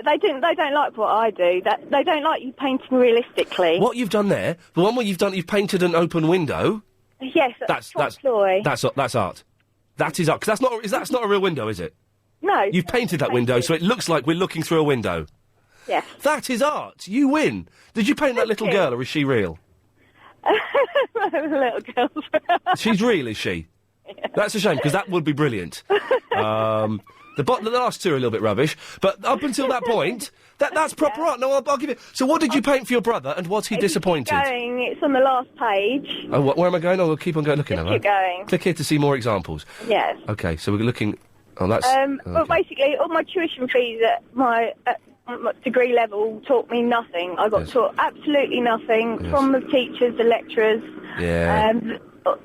They don't like what I do. They don't like you painting realistically.
What you've done there, the one where you've painted an open window.
Yes, that's ploy.
That's art. That is art. 'Cause that's not a real window, is it?
No.
You've painted that window, so it looks like we're looking through a window.
Yes.
That is art. You win. Did you paint that little girl, or is she real?
Little girl.
She's real, is she?
Yeah.
That's a shame, because that would be brilliant. The last two are a little bit rubbish, but up until that point, that's proper art. No, I'll give it. So what did you paint for your brother, and was he disappointed?
Keep going, it's on the last page.
Oh, where am I going? Oh, we'll keep on going looking.
Just keep going.
Click here to see more examples.
Yes.
Okay, so we're looking... Oh, that's...
Well, basically, all my tuition fees at my degree level taught me nothing. I got taught absolutely nothing from the teachers, the lecturers.
Yeah.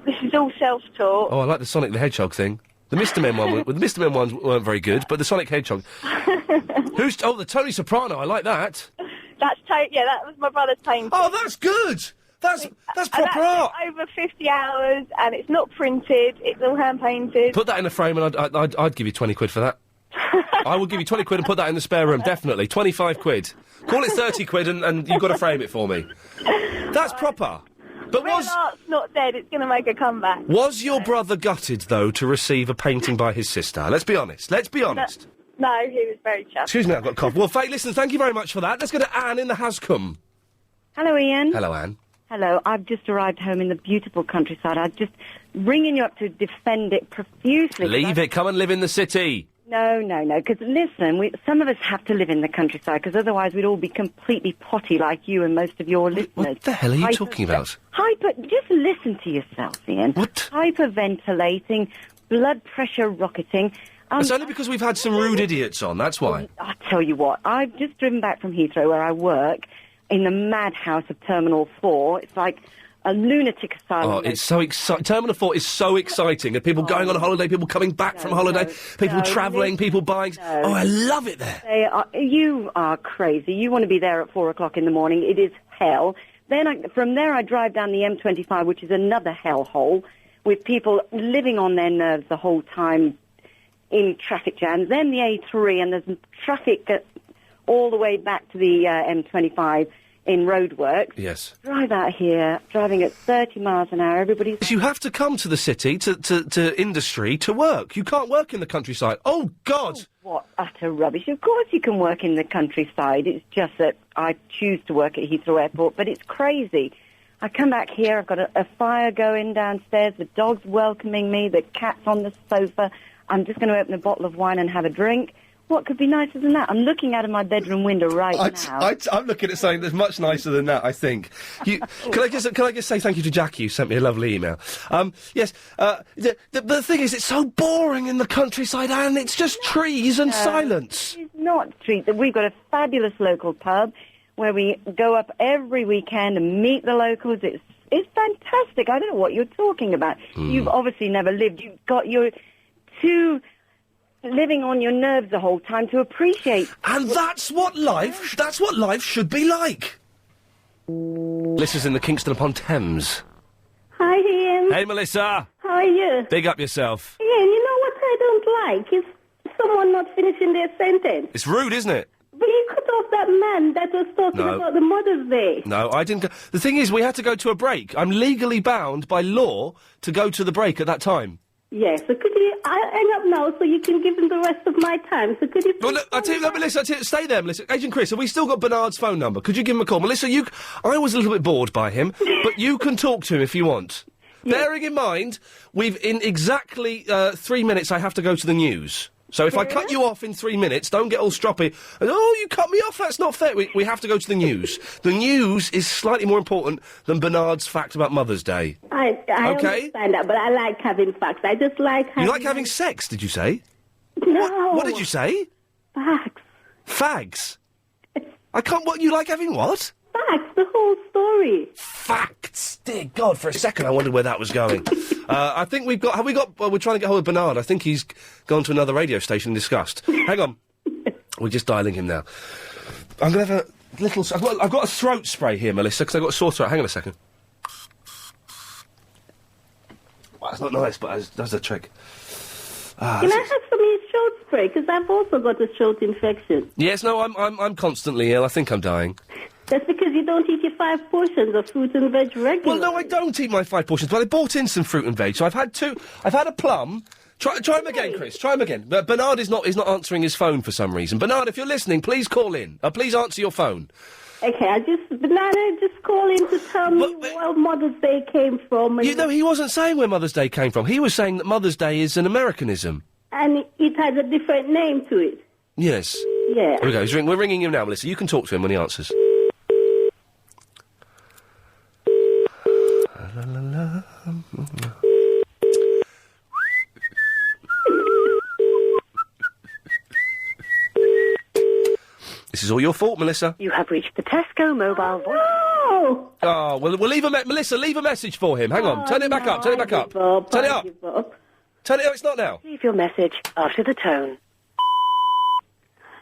This is all self-taught.
Oh, I like the Sonic the Hedgehog thing. The Mr. Men one, the Mr. Men ones weren't very good, but the Sonic Hedgehog. The Tony Soprano. I like that.
That was my brother's painting.
Oh, that's good. That's proper art.
Over 50 hours, and it's not printed. It's all hand painted.
Put that in a frame, and I'd give you 20 quid for that. I will give you 20 quid and put that in the spare room. Definitely 25 quid. Call it 30 quid, and you've got to frame it for me. That's proper. But
Real art's not dead, it's going to make a comeback.
Was your brother gutted, though, to receive a painting by his sister? Let's be honest.
No, he was very chuffed.
Excuse me, I've got a cough. Well, Faye, listen, thank you very much for that. Let's go to Anne in the Hascombe.
Hello, Ian.
Hello, Anne.
Hello, I've just arrived home in the beautiful countryside. I'm just ringing you up to defend it profusely.
Leave it. Come and live in the city.
No, because listen, some of us have to live in the countryside, because otherwise we'd all be completely potty like you and most of your listeners.
What the hell are you talking about?
Just listen to yourself, Ian.
What?
Hyperventilating, blood pressure rocketing.
It's only because we've had some rude idiots on, that's why.
I'll tell you what, I've just driven back from Heathrow, where I work, in the madhouse of Terminal 4. It's like a lunatic asylum.
Oh, it's so exciting. Terminal 4 is so exciting. And people going on holiday, people coming back from holiday, people travelling, people buying. Oh, I love it there.
You are crazy. You want to be there at 4 o'clock in the morning. It is hell. Then from there I drive down the M25, which is another hellhole, with people living on their nerves the whole time in traffic jams. Then the A3, and there's traffic all the way back to the M25 in roadworks.
Yes.
Drive out here, driving at 30 miles an hour, everybody's...
You have to come to the city, to industry, to work. You can't work in the countryside. Oh, God!
Oh, what utter rubbish. Of course you can work in the countryside. It's just that I choose to work at Heathrow Airport, but it's crazy. I come back here, I've got a fire going downstairs, the dog's welcoming me, the cat's on the sofa. I'm just going to open a bottle of wine and have a drink. What could be nicer than that? I'm looking out of my bedroom window now.
I'm looking at something that's much nicer than that, I think. Can I just say thank you to Jackie, who sent me a lovely email. Yes, the thing is, it's so boring in the countryside, and it's just trees and silence.
It's not trees. We've got a fabulous local pub where we go up every weekend and meet the locals. It's fantastic. I don't know what you're talking about. You've obviously never lived. You've got your too living on your nerves the whole time to appreciate.
And that's what life should be like. Melissa's in the Kingston upon Thames.
Hi, Ian.
Hey, Melissa.
How are you?
Big up yourself.
Ian, you know what I don't like is someone not finishing their sentence.
It's rude, isn't it?
But you cut off that man that was talking about the Mother's Day.
No, I didn't go. The thing is, we had to go to a break. I'm legally bound by law to go to the break at that time.
Yes, so could you... I'll hang up now so you can give him the rest of my time. So could you...
Well, look, Melissa, stay there, Melissa. Agent Chris, have we still got Bernard's phone number? Could you give him a call? Melissa, I was a little bit bored by him, but you can talk to him if you want. Yes. Bearing in mind, in exactly 3 minutes, I have to go to the news. So if I cut you off in 3 minutes, don't get all stroppy. And, you cut me off, that's not fair. We have to go to the news. The news is slightly more important than Bernard's fact about Mother's Day.
I understand that, but I like having facts. I just like having...
You like having sex, did you say?
No.
What did you say?
Facts.
Fags? You like having what?
Facts, the whole story.
Facts! Dear God, for a second I wondered where that was going. I think we're trying to get hold of Bernard. I think he's gone to another radio station and discussed. Hang on. We're just dialing him now. I'm going to have a little... I've got a throat spray here, Melissa, because I've got a sore throat. Hang on a second. Well, that's not nice, but it does the trick.
Can I have some of your throat spray? Because I've also got a throat infection.
Yes, no, I'm constantly ill. I think I'm dying.
That's because you don't eat your 5 portions of fruit and veg regularly.
Well, no, I don't eat my 5 portions, but I bought in some fruit and veg, so I've had 2. I've had a plum. Try him again, Chris. Try him again. Bernard is not answering his phone for some reason. Bernard, if you're listening, please call in. Please answer your phone.
Okay, Banana, just call in to tell me where Mother's Day came from.
He wasn't saying where Mother's Day came from. He was saying that Mother's Day is an Americanism.
And it has a different name to it.
Yes.
Yeah.
Here we go. We're ringing him now, Melissa. You can talk to him when he answers. This is all your fault, Melissa.
You have reached the Tesco mobile voice.
No!
Oh, well, Melissa, leave a message for him. Hang on. Turn it back up. Turn it back up. Turn it up. Turn it up. It's not now.
Leave your message after the tone.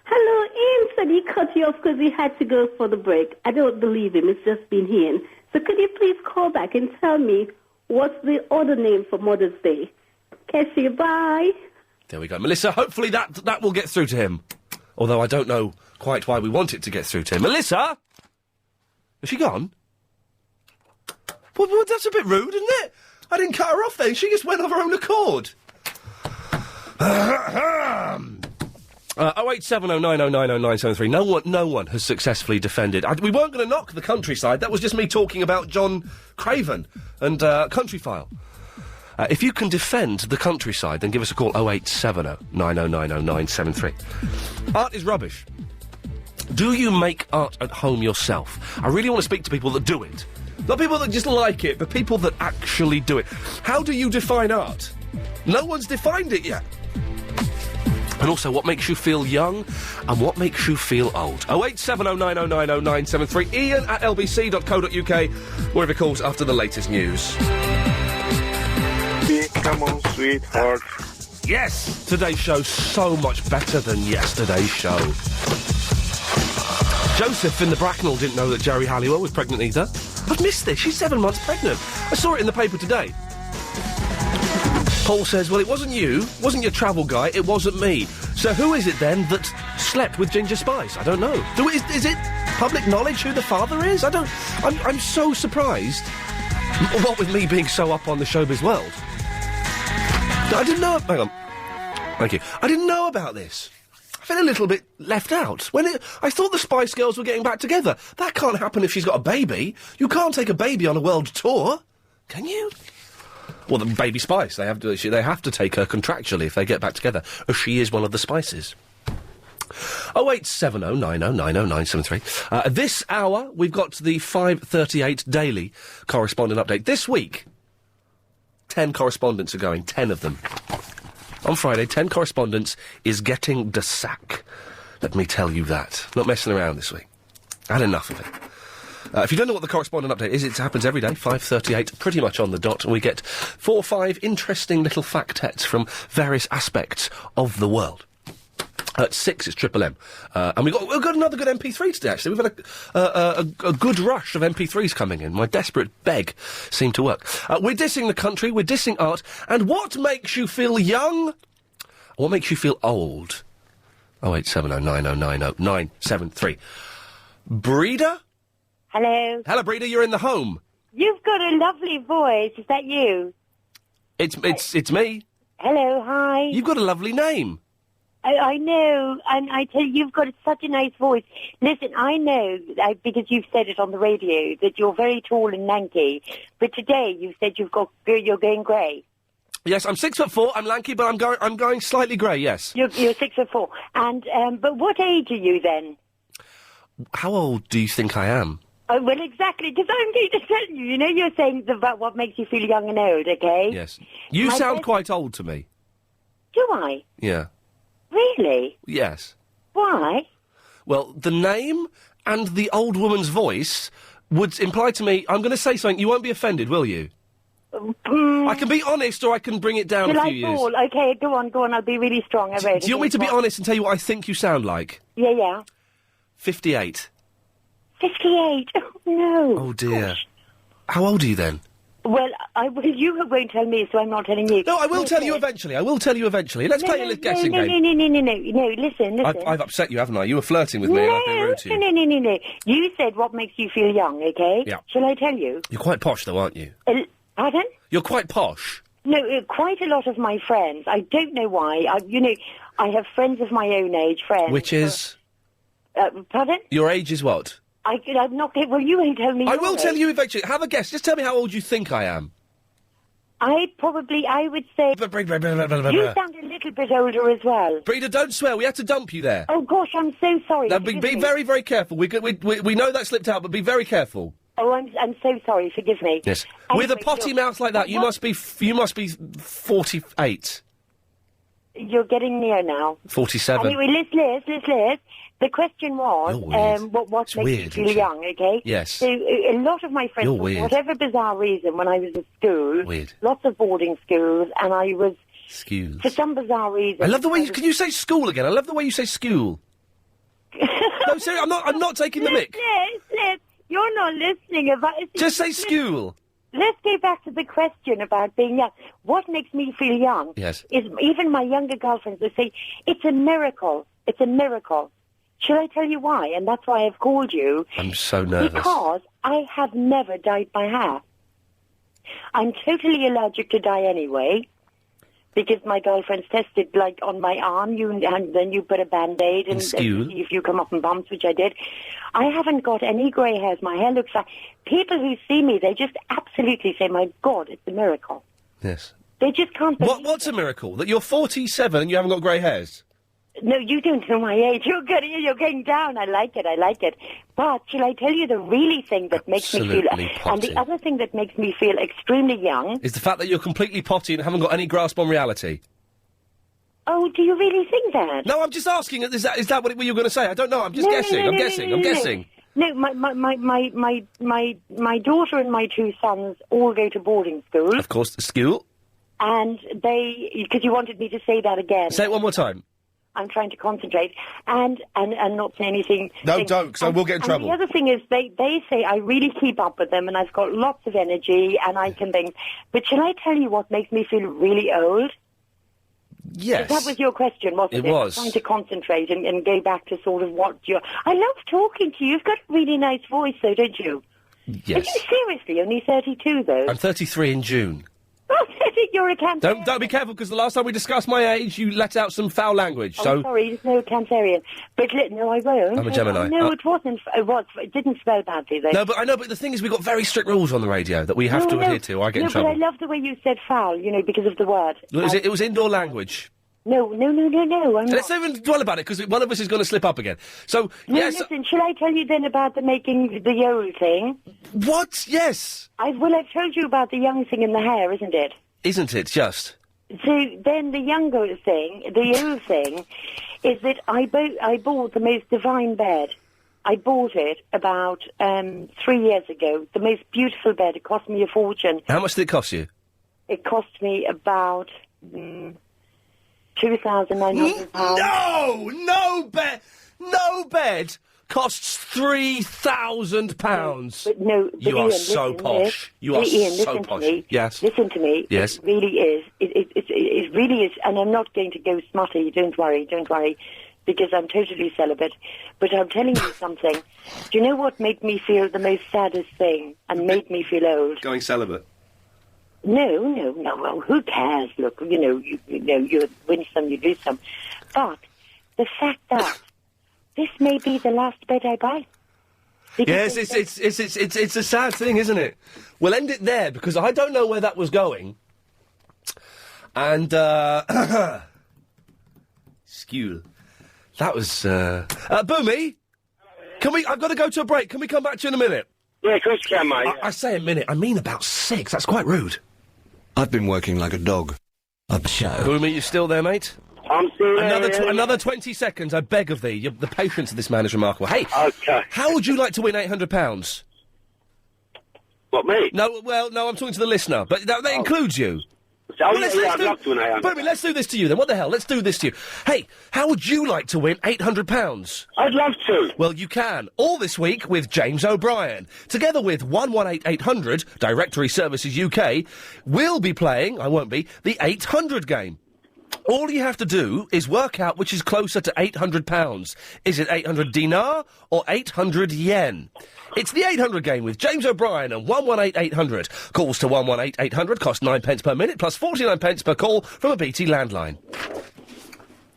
Hello, Ian said he cut you off because he had to go for the break. I don't believe him. It's just been Ian. So could you please call back and tell me what's the other name for Mother's Day? Cassie, bye.
There we go. Melissa, hopefully that will get through to him. Although I don't know quite why we want it to get through to him. Melissa? Has she gone? Well, that's a bit rude, isn't it? I didn't cut her off then. She just went of her own accord. 08709090973. No one has successfully defended. We weren't going to knock the countryside. That was just me talking about John Craven and Countryfile. If you can defend the countryside, then give us a call. 08709090973. Art is rubbish. Do you make art at home yourself? I really want to speak to people that do it. Not people that just like it, but people that actually do it. How do you define art? No one's defined it yet. And also, what makes you feel young and what makes you feel old? 08709090973. Iain at lbc.co.uk, wherever calls after the latest news.
Come on, sweetheart.
Yes! Today's show's so much better than yesterday's show. Joseph in the Bracknell didn't know that Jerry Halliwell was pregnant either. I've missed this. She's 7 months pregnant. I saw it in the paper today. Paul says, well, it wasn't you, wasn't your travel guy, it wasn't me. So who is it then that slept with Ginger Spice? I don't know. Is it public knowledge who the father is? I'm so surprised. What with me being so up on the showbiz world. I didn't know... Hang on. Thank you. I didn't know about this. I felt a little bit left out. I thought the Spice Girls were getting back together. That can't happen if she's got a baby. You can't take a baby on a world tour. Can you? Well, the Baby Spice, they have to take her contractually if they get back together, as she is one of the Spices. 08709090973. This hour, we've got the 5:38 daily correspondent update. This week, 10 correspondents are going, 10 of them. On Friday, 10 correspondents is getting the sack. Let me tell you that. Not messing around this week. I had enough of it. If you don't know what the correspondent update is, it happens every day, 5:38, pretty much on the dot, and we get 4 or 5 interesting little factettes from various aspects of the world. At 6, it's Triple M. And we've got another good MP3 today, actually. We've had a good rush of MP3s coming in. My desperate beg seemed to work. We're dissing the country, we're dissing art, and what makes you feel young? What makes you feel old? 08709090973. Breeder?
Hello.
Hello, Breeder, you're in the home.
You've got a lovely voice. Is that you?
It's me.
Hello, hi.
You've got a lovely name.
I know, and I tell you, you've got such a nice voice. Listen, I know, because you've said it on the radio, that you're very tall and lanky, but today you said you're going grey.
Yes, I'm 6'4", I'm lanky, but I'm going slightly grey, yes.
You're 6'4", and, but what age are you then?
How old do you think I am?
Oh, well, exactly, because I'm going to tell you, you're saying about what makes you feel young and old, okay?
Yes. You sound quite old to me.
Do I?
Yeah.
Really?
Yes.
Why?
Well, the name and the old woman's voice would imply to me... I'm going to say something. You won't be offended, will you? I can be honest, or I can bring it down a few years.
Fall? Okay, go on. I'll be really strong.
Do you want me to be honest and tell you what I think you sound like?
Yeah.
58.
58? Oh, no.
Oh, dear.
Gosh.
How old are you then?
Well, you won't tell me, so I'm not telling you.
No, I will tell you eventually. Let's play a guessing game.
No, listen.
I've upset you, haven't I? You were flirting with me and I've been rude to you.
No. You said what makes you feel young, okay?
Yeah.
Shall I tell you?
You're quite posh, though, aren't you?
Pardon?
You're quite posh.
No, quite a lot of my friends. I don't know why. I have friends of my own age, friends.
Which is?
Pardon?
Your age is what?
I'm not... Well, you won't tell me.
I will tell you eventually. Have a guess. Just tell me how old you think I am.
I would say... You sound a little bit older as well.
Breeder, don't swear. We had to dump you there.
Oh, gosh, I'm so sorry.
Now, be very, very careful. We know that slipped out, but be very careful.
Oh, I'm so sorry. Forgive me.
Yes. With a potty mouth like that, you must be 48.
You're getting near now.
47.
Anyway, Liz. The question was, what makes you feel young, okay?
Yes.
So, a lot of my friends, for whatever bizarre reason, when I was at school, lots of boarding schools, and I was...
Schools.
For some bizarre reason...
I love the way Can you say school again? I love the way you say school. No, seriously, I'm not taking the mick.
Liz, you're not listening about...
Just say school.
Let's go back to the question about being young. What makes me feel young?
Yes.
Is even my younger girlfriends will say, it's a miracle. It's a miracle. Should I tell you why? And that's why I've called you.
I'm so nervous.
Because I have never dyed my hair. I'm totally allergic to dye anyway. because my girlfriend's tested, like, on my arm, and then you put a Band-Aid and see if you come up in bumps, which I did. I haven't got any grey hairs. My hair looks like... People who see me, they just absolutely say, my God, it's a miracle.
Yes.
They just can't believe
What's a miracle? That you're 47 and you haven't got grey hairs?
No, you don't know my age. You're going down. I like it. But shall I tell you the really thing that makes me feel...
Absolutely potty.
And the other thing that makes me feel extremely young...
Is the fact that you're completely potty and haven't got any grasp on reality.
Oh, do you really think that?
No, I'm just asking. Is that what you were going to say? I don't know. I'm just guessing. I'm guessing.
No, my daughter and my two sons all go to boarding school.
Of course, school.
And because you wanted me to say that again.
Say it one more time.
I'm trying to concentrate and not say anything.
No, don't, because I will get in trouble.
The other thing is they say I really keep up with them and I've got lots of energy and I can think. But shall I tell you what makes me feel really old?
Yes.
That was your question, wasn't it?
It was.
I'm trying to concentrate and go back to sort of what you're... I love talking to you. You've got a really nice voice, though, don't you?
Yes.
Are you seriously only 32, though?
I'm 33 in June.
Oh, I think you're a Cancerian.
Don't be careful, because the last time we discussed my age, you let out some foul language.
Oh, sorry, there's no Cancerian. But no, I won't.
I'm a Gemini.
No, it wasn't. It didn't spell badly, though.
No, but the thing is, we've got very strict rules on the radio that we have to adhere to, or I get in trouble.
But I love the way you said foul, because of the word.
It was indoor language.
No, I'm
Let's
not.
not even dwell about it, because one of us is going to slip up again. So,
No,
yes...
listen, shall I tell you then about the making the old thing?
What? Yes.
I've told you about the young thing in the hair, isn't it?
Isn't it, just?
So then the younger thing, the old thing, is that I bought the most divine bed. I bought it about 3 years ago. The most beautiful bed. It cost me a fortune.
How much did it cost you?
It cost me about... £2,900.
No bed costs £3,000.
But no, but
you are
Ian,
so
listen,
posh. You are
Ian,
so
listen
posh.
To me.
Yes.
Listen to me.
Yes.
It really is. It really is. And I'm not going to go smutty. Don't worry. Because I'm totally celibate. But I'm telling you something. Do you know what made me feel the most saddest thing and made me feel old?
Going celibate.
No. Well, who cares? Look, you win some, you lose some. But the fact that this may be the last bed I buy.
Yes, it's a sad thing, isn't it? We'll end it there, because I don't know where that was going. And, skew. That was, Boomy? I've got to go to a break. Can we come back to you in a minute?
Yeah, of course you can, mate.
I say a minute, I mean about 6. That's quite rude.
I've been working like a dog.
Boomy, you still there, mate?
I'm still there.
Another 20 seconds, I beg of thee. The patience of this man is remarkable. Hey,
okay.
How would you like to win £800?
What, me?
No, I'm talking to the listener, but that includes you.
I'd love to win £800.
Boomy, let's do this to you then. What the hell? Let's do this to you. Hey, how would you like to win £800?
I'd love to.
Well, you can. All this week with James O'Brien. Together with 118800, Directory Services UK, we'll be playing, I won't be, the 800 game. All you have to do is work out which is closer to £800. Is it 800 dinar or 800 yen? It's the 800 game with James O'Brien and 118800. Calls to 118800 cost 9 pence per minute plus 49 pence per call from a BT landline.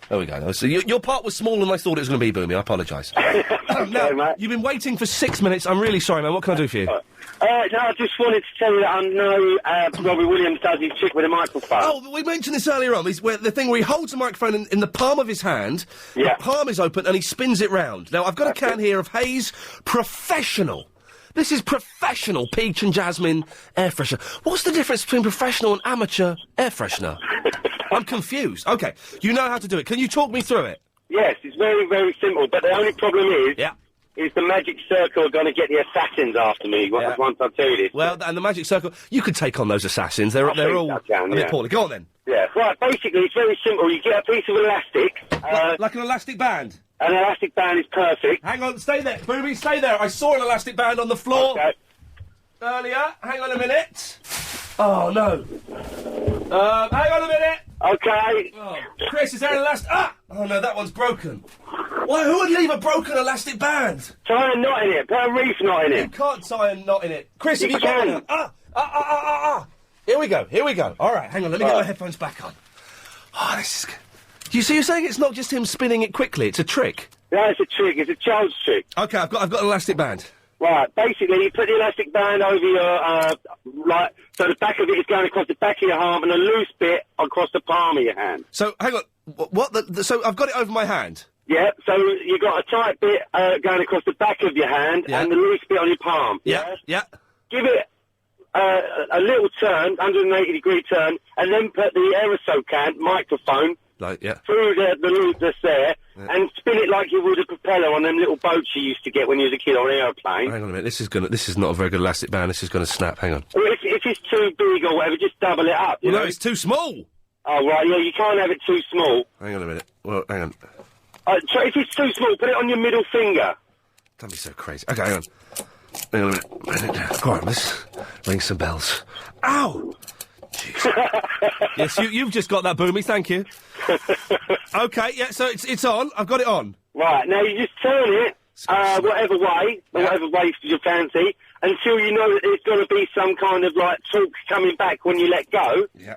There we go. So your part was smaller than I thought it was going to be, Boomy. I apologise. Now, you've been waiting for 6 minutes. I'm really sorry, man. What can I do for you?
No, I just wanted to tell you that I know Robbie Williams does his trick with a microphone.
Oh, we mentioned this earlier on. The thing where he holds a microphone in the palm of his hand, the palm is open, and he spins it round. Now, I've got a can here of Hayes Professional. This is professional peach and jasmine air freshener. What's the difference between professional and amateur air freshener? I'm confused. Okay, you know how to do it. Can you talk me through it?
Yes, it's very, very simple, but the only problem is...
Yeah.
Is the Magic Circle going to get the assassins after me once I tell you this?
Well, and the Magic Circle, you could take on those assassins. They're all a bit poorly. Go on, then.
Yeah, right, basically, it's very simple. You get a piece of elastic.
Like an elastic band?
An elastic band is perfect.
Hang on, stay there. Booby, stay there. I saw an elastic band on the floor earlier. Hang on a minute. Oh, no. Hang on a minute.
Okay.
Oh, Chris, is there an elastic... Oh, no, that one's broken. Why, who would leave a broken elastic band?
Tie a knot in it. Put a reef knot in it.
You can't tie a knot in it. Chris,
You
have you got one? Here we go. All right, hang on. Let me get my headphones back on. Oh, this is good. You're saying it's not just him spinning it quickly, it's a trick?
Yeah, it's a trick. It's a child's trick.
Okay, I've got an elastic band.
Right, basically, you put the elastic band over your, so the back of it is going across the back of your arm and a loose bit across the palm of your hand.
So, hang on, so I've got it over my hand?
Yeah, so you got a tight bit going across the back of your hand and the loose bit on your palm.
Yeah.
Give it a little turn, 180-degree turn, and then put the aerosol can, microphone, through the loop that's there, and spin it like you would a propeller on them little boats you used to get when you was a kid on an aeroplane.
Hang on a minute, this is not a very good elastic band, this is going to snap, hang on.
Well, if it's too big or whatever, just double it up, you know?
No, it's too small!
Oh, right, yeah, you can't have it too small.
Hang on a minute, well, hang on.
So if it's too small, put it on your middle finger.
Don't be so crazy. Okay, hang on. Hang on a minute. Go on, let's ring some bells. Ow! Yes, you've just got that, Boomy, thank you. Okay, yeah, so it's on. I've got it on.
Right, now you just turn it, whatever way you fancy, until you know that there's going to be some kind of, like, torque coming back when you let go.
Yeah.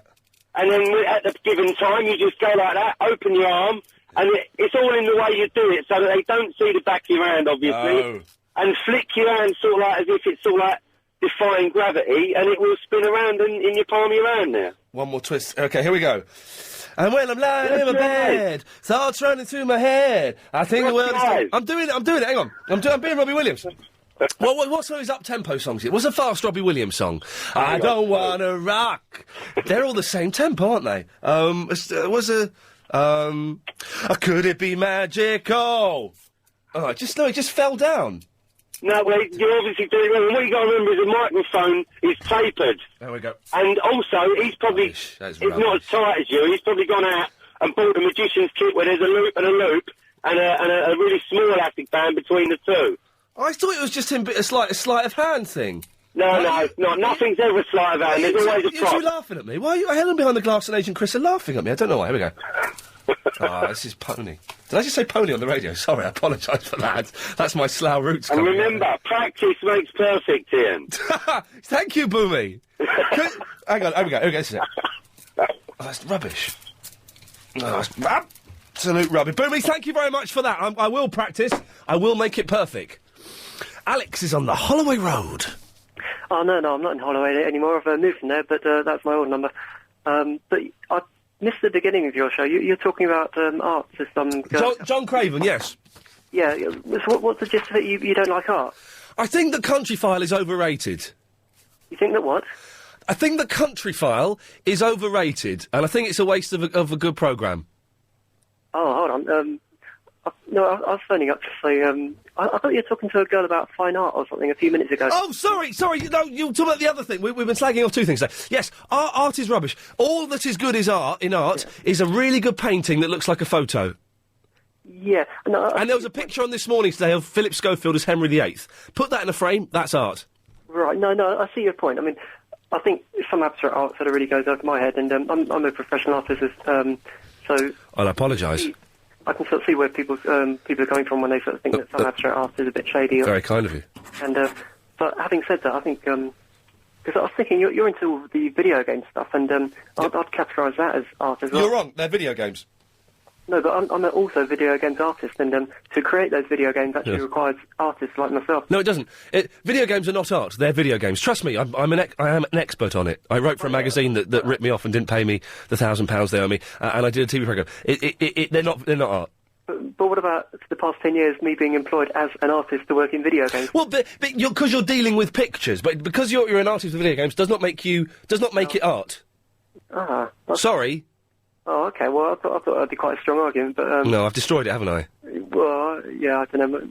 And then at the given time, you just go like that, open your arm, and it's all in the way you do it, so that they don't see the back of your hand, obviously.
Oh.
And flick your hand sort of like as if it's sort of like defying gravity, and it will spin around in your palm of your hand there.
One more twist. Okay, here we go. And when I'm lying in my bed, thoughts running through my head, I think the world is... I'm doing it, hang on. I'm being Robbie Williams. What song is up-tempo songs? What's a fast Robbie Williams song? I don't wanna rock. They're all the same tempo, aren't they? Could it be magical? Oh, it just fell down.
No, well, you're obviously doing it. What you got to remember is the microphone is tapered.
There we go.
And also, he's probably it's not as tight as you. He's probably gone out and bought a magician's kit where there's a loop and a really small elastic band between the two.
I thought it was just a sleight of hand thing.
No, nothing's ever sleight of hand. There's always a prop.
Are you laughing at me? Why are you, Helen behind the glass and Agent Chris are laughing at me? I don't know why. Here we go. This is Pony. Did I just say Pony on the radio? Sorry, I apologise for that. That's my Slough roots.
And remember, practice makes perfect, Ian.
Thank you, Boomy. Hang on, here we go. This is it. Oh, that's rubbish. Oh, that's absolute rubbish. Boomy, thank you very much for that. I will practice. I will make it perfect. Alex is on the Holloway Road.
Oh, no, I'm not in Holloway anymore. I've moved from there, but that's my old number. But I missed the beginning of your show. You're talking about art to some...
John Craven, yes.
Yeah, so what's the gist of it? You don't like art?
I think that Countryfile is overrated.
You think that what?
I think that Countryfile is overrated, and I think it's a waste of a good programme.
Oh, hold on. I was phoning up to say, I thought you were talking to a girl about fine art or something a few minutes ago.
Oh, sorry, no, you're talking about the other thing. We've been slagging off two things today. Yes, art is rubbish. All that is good is art is a really good painting that looks like a photo.
Yeah. No,
and there was a picture on this morning today of Philip Schofield as Henry VIII. Put that in a frame, that's art.
Right, no, I see your point. I mean, I think some abstract art sort of really goes over my head, and I'm a professional artist, so...
I'll apologise.
I can sort of see where people are coming from when they sort of think that some abstract art is a bit shady.
Very kind of you.
And but having said that, I think because I was thinking you're into all the video game stuff, and I'd categorise that as art as well.
You're wrong. They're video games.
No, but I'm also a video games artist, and to create those video games actually requires artists like myself.
No, it doesn't. Video games are not art. They're video games. Trust me, I am an expert on it. I wrote for a magazine that ripped me off and didn't pay me the £1,000 they owe me, and I did a TV programme. They're not art.
But what about the past 10 years, me being employed as an artist to work in video games?
Well, because you're dealing with pictures, but because you're an artist with video games does not make it art. Sorry.
Oh, okay. Well, I thought that'd be quite a strong argument, but...
No, I've destroyed it, haven't I?
Well, yeah, I don't know. I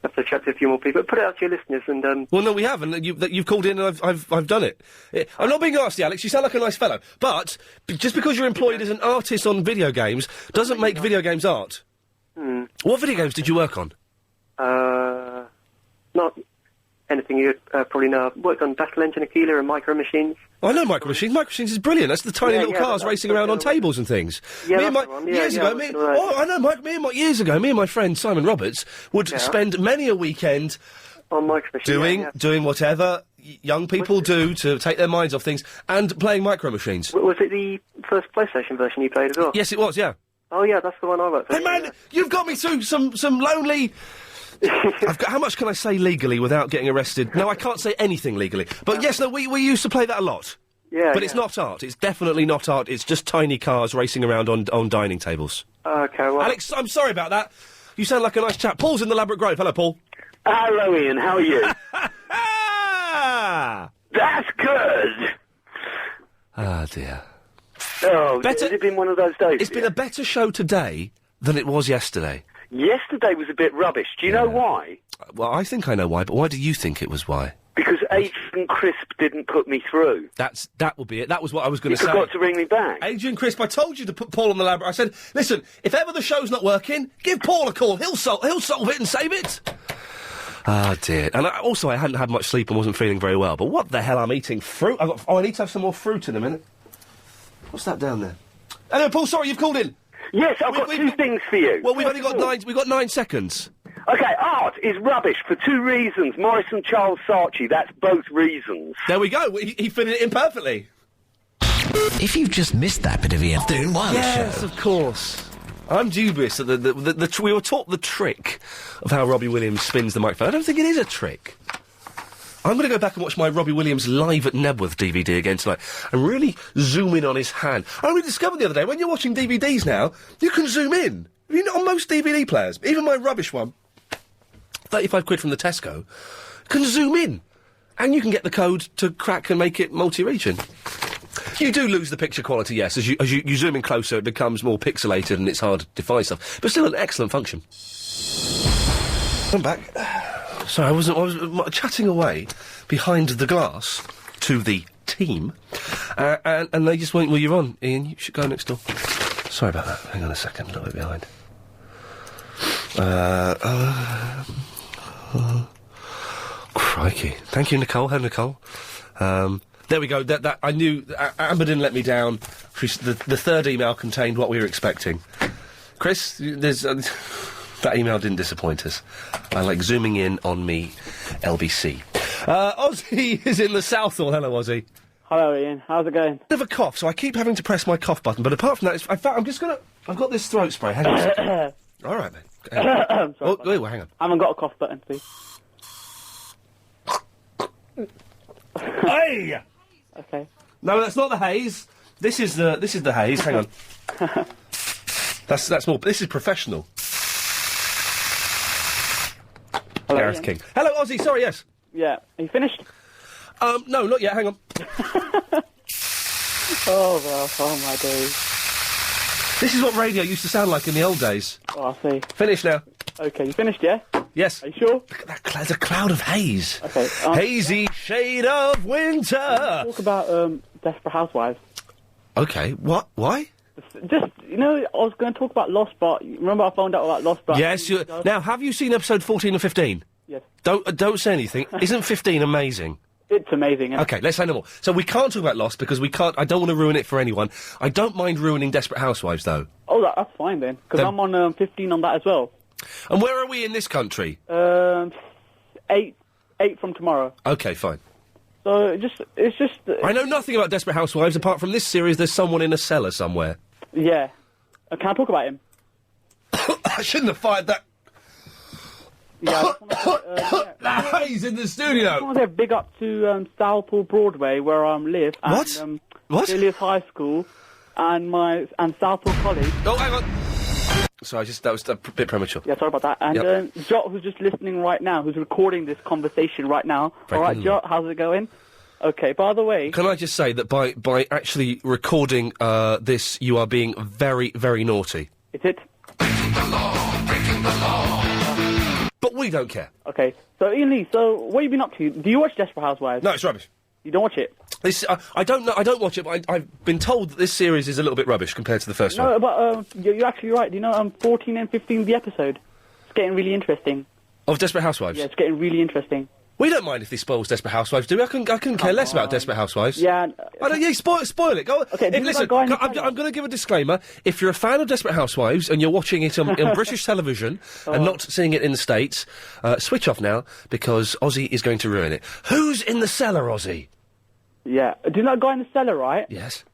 have to chat to a few more people. Put it out to your listeners and...
Well, no, we haven't. You've called in and I've done it. I'm not being nasty, Alex. You sound like a nice fellow. But just because you're employed as an artist on video games doesn't make video games art. What video games did you work on?
Not anything you'd probably know. I've worked on Battle Engine Aquila and Micro Machines.
Oh, I know Micro Machines. Micro Machines is brilliant. That's the tiny little cars racing around on tables and things.
Yeah,
years ago, me and my friend Simon Roberts would spend many a weekend
On micromachines.
Doing whatever young people do to take their minds off things, and playing micro machines.
Was it the first PlayStation version you played as well?
Yes, it was. Yeah.
Oh yeah, that's the one I worked.
Hey man, you've got me through some lonely. How much can I say legally without getting arrested? No, I can't say anything legally. But yes, no, we used to play that a lot.
Yeah.
But it's not art. It's definitely not art. It's just tiny cars racing around on dining tables.
Okay, well...
Alex, I'm sorry about that. You sound like a nice chap. Paul's in the Ladbroke Grove. Hello, Paul.
Hello, Ian. How are you? That's good.
Ah, dear.
Oh, has it been one of those days?
It's been a better show today than it was yesterday.
Yesterday was a bit rubbish. Do you know why?
Well, I think I know why, but why do you think it was why?
Because Adrian Crisp didn't put me through.
That will be it. That was what I was going to say.
You forgot to ring me back.
Adrian Crisp, I told you to put Paul on the Ladbroke. I said, listen, if ever the show's not working, give Paul a call. He'll solve it and save it. Ah, dear. And I hadn't had much sleep and wasn't feeling very well. But what the hell, I'm eating fruit. I need to have some more fruit in a minute. What's that down there? Hello, Paul, sorry, you've called in.
Yes, I've got two things for you.
Well, we've got 9 seconds.
Okay, art is rubbish for two reasons. Morris and Charles Saatchi, that's both reasons.
There we go. He fitted it in perfectly.
If you've just missed that bit of the afternoon wireless show...
Yes, of course. I'm dubious that we were taught the trick of how Robbie Williams spins the microphone. I don't think it is a trick. I'm going to go back and watch my Robbie Williams Live at Nebworth DVD again tonight and really zoom in on his hand. I only discovered the other day, when you're watching DVDs now, you can zoom in. You know, on most DVD players, even my rubbish one, 35 quid from the Tesco, can zoom in. And you can get the code to crack and make it multi-region. You do lose the picture quality, yes. As you zoom in closer, it becomes more pixelated and it's hard to define stuff. But still an excellent function. I'm back. Sorry, I was chatting away behind the glass to the team, and they just went, well, you're on, Ian, you should go next door. Sorry about that. Hang on a second, a little bit behind. Crikey. Thank you, Nicole. Hello, Nicole. There we go. That I knew. Amber didn't let me down. The third email contained what we were expecting. Chris, there's... that email didn't disappoint us. I like zooming in on me, LBC. Ozzy is in the Southall. Hello, Ozzy.
Hello, Ian. How's it going?
Bit of a cough, so I keep having to press my cough button. But apart from that, I'm just gonna... I've got this throat spray. Hang on a second. All right, mate.
Sorry
hang on.
I haven't got a cough button, please.
Hey!
Okay.
No, that's not the haze. This is the haze. Hang on. That's more... This is professional.
Hello,
Gareth
Ian.
King. Hello, Ozzy. Sorry, yes.
Yeah. Are you finished?
No, not yet. Hang on.
Oh my days.
This is what radio used to sound like in the old days.
Oh, I see.
Finished now.
Okay, you finished, yeah?
Yes.
Are you sure?
Look at that there's a cloud of haze.
Okay.
Hazy shade of winter.
Talk about Desperate Housewives.
Okay. What? Why?
Just, you know, I was going to talk about Lost, but remember I found out about Lost, but...
Yes. Now, have you seen episode 14 and 15?
Yes.
Don't say anything. Isn't 15 amazing?
It's amazing. Isn't
Okay, let's say no more. So we can't talk about Lost because we can't... I don't want to ruin it for anyone. I don't mind ruining Desperate Housewives, though.
Oh, that's fine then, because I'm on 15 on that as well.
And where are we in this country?
8 from tomorrow.
Okay, fine.
So it's just.
I know nothing about Desperate Housewives apart from this series. There's someone in a cellar somewhere.
Yeah. Can I talk about him?
I shouldn't have fired that.
Yeah.
He's in the studio.
I just want to say big up to Southall Broadway where I live.
What?
And,
What?
Villiers High School and Southall College.
Oh, hang on. Sorry, that was a bit premature.
Yeah, sorry about that. And Jot, who's just listening right now, who's recording this conversation right now. All right, Jot, how's it going? Okay, by the way...
Can I just say that by actually recording this, you are being very, very naughty.
Is it?
Breaking the law. But we don't care.
Okay, so Ian Lee, so what have you been up to? Do you watch Desperate Housewives?
No, it's rubbish.
You don't watch it?
This I don't know. I don't watch it, but I've been told that this series is a little bit rubbish compared to the first one.
No, but you're actually right. Do you know 14 and 15 the episode? It's getting really interesting.
Of Desperate Housewives?
Yeah, it's getting really interesting.
We don't mind if this spoils Desperate Housewives, do we? I couldn't care less about Desperate Housewives.
Yeah.
I don't. Yeah, spoil it. Go.
Okay,
Listen, I'm going to give a disclaimer. If you're a fan of Desperate Housewives and you're watching it on British television and not seeing it in the States, switch off now because Ozzy is going to ruin it. Who's in the cellar, Ozzy?
Yeah. Do you know that guy in the cellar, right?
Yes.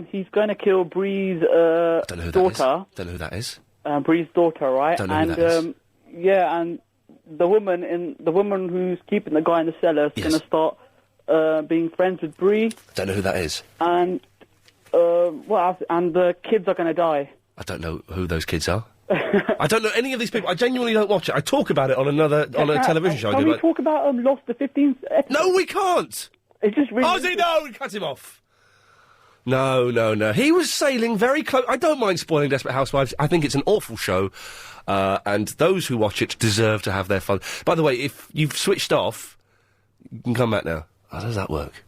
He's going to kill Bree's
Don't know who
daughter.
Don't know who that is.
Bree's daughter, right?
Don't know who that is.
Yeah, and the woman who's keeping the guy in the cellar is going to start being friends with Bree.
Don't know who that is.
And what else? And the kids are going to die.
I don't know who those kids are. I don't know any of these people. I genuinely don't watch it. I talk about it on a television show.
Can we talk about Lost the 15th episode?
No, we can't.
It's just really...
Ozzy, no! Cut him off. No. He was sailing very close. I don't mind spoiling Desperate Housewives. I think it's an awful show, and those who watch it deserve to have their fun. By the way, if you've switched off, you can come back now. How does that work?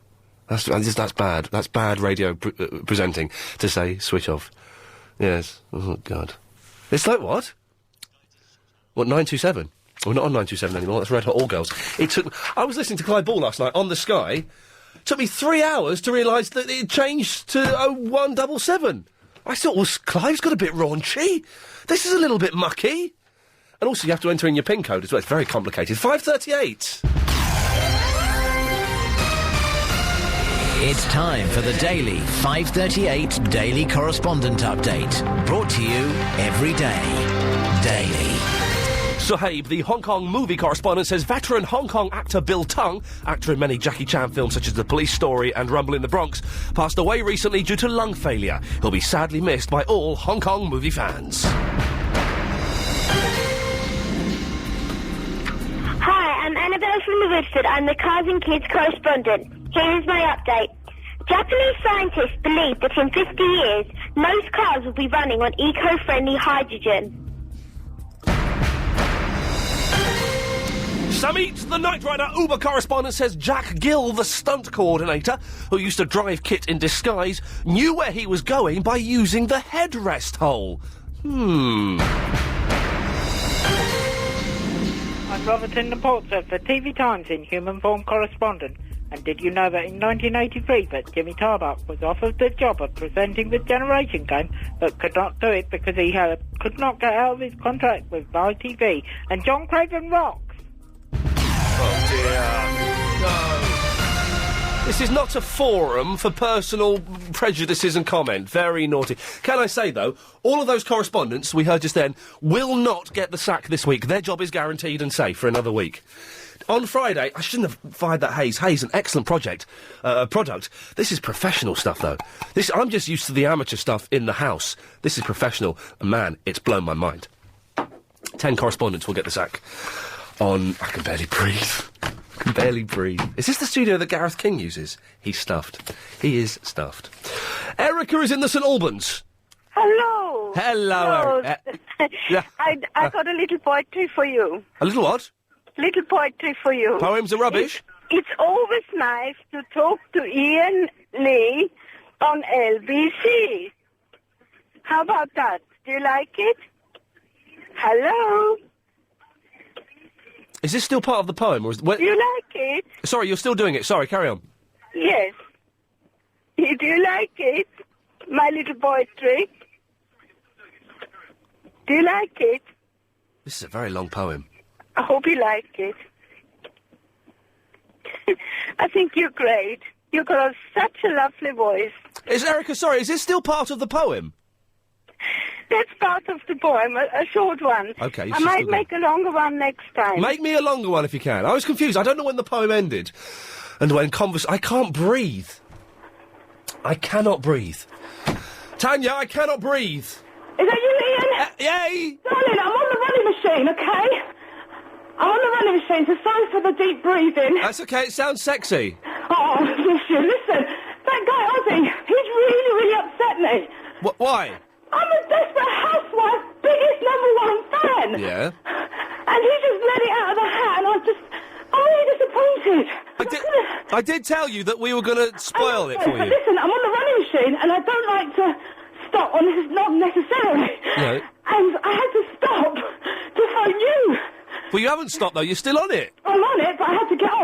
That's bad. That's bad radio presenting to say switch off. Yes. Oh God. It's like what? What 927? We're not on 927 anymore. That's Red Hot All Girls. I was listening to Clive Ball last night on the Sky. It took me 3 hours to realise that it changed to 0177. I thought, well, Clive's got a bit raunchy. This is a little bit mucky. And also, you have to enter in your PIN code as well. It's very complicated. 5:38.
It's time for the daily 5:38 Daily Correspondent Update. Brought to you every day. Daily.
Suhaib, the Hong Kong movie correspondent, says veteran Hong Kong actor Bill Tung, actor in many Jackie Chan films such as The Police Story and Rumble in the Bronx, passed away recently due to lung failure. He'll be sadly missed by all Hong Kong movie fans.
Hi, I'm Annabelle from the Woodford. I'm the Cars and Kids correspondent. Here is my update. Japanese scientists believe that in 50 years, most cars will be running on eco-friendly hydrogen.
Samit, the Knight Rider Uber correspondent, says Jack Gill, the stunt coordinator, who used to drive Kit in disguise, knew where he was going by using the headrest hole.
I'm Robertson Portser for TV Times in human form correspondent. And did you know that in 1983 that Jimmy Tarbuck was offered the job of presenting the Generation Game, but could not do it because he could not get out of his contract with ITV, and John Craven rocks.
Oh dear. No. This is not a forum for personal prejudices and comment. Very naughty. Can I say, though, all of those correspondents we heard just then will not get the sack this week. Their job is guaranteed and safe for another week. On Friday, I shouldn't have fired that Hayes. Hayes, an excellent product. This is professional stuff, though. I'm just used to the amateur stuff in the house. This is professional. And man, it's blown my mind. 10 correspondents will get the sack. I can barely breathe. Is this the studio that Gareth King uses? He's stuffed. He is stuffed. Erica is in the St Albans.
Hello.
Hello, Erica. Yeah.
I got a little poetry for you.
A little what?
Little poetry for you.
Poems are rubbish?
It's always nice to talk to Iain Lee on LBC. How about that? Do you like it? Hello?
Is this still part of the poem? Or
Do you like it?
Sorry, you're still doing it. Sorry, carry on.
Yes. Do you like it? My little poetry? Do you like it?
This is a very long poem.
I hope you like it. I think you're great. You've got such a lovely voice.
Erica, sorry, is this still part of the poem?
That's part of the poem, a short one.
Okay.
I might make a longer one next time.
Make me a longer one if you can. I was confused. I don't know when the poem ended. And when I can't breathe. I cannot breathe. Tanya, I cannot breathe.
Is that you, Iain?
Yay!
Darling, I'm on the running machine, okay? I'm on the running machine, so sorry for the deep breathing.
That's okay, it sounds sexy.
Oh, listen, that guy Ozzy, he's really upset me.
Why?
I'm a Desperate Housewife biggest #1 fan.
Yeah.
And he just let it out of the hat, and I'm really disappointed.
I did tell you that we were going to spoil it for you.
Listen, I'm on the running machine, and I don't like to stop not necessarily.
No.
And I had to stop to phone you.
Well, you haven't stopped, though. You're still on it.
I'm on it, but I had to get off.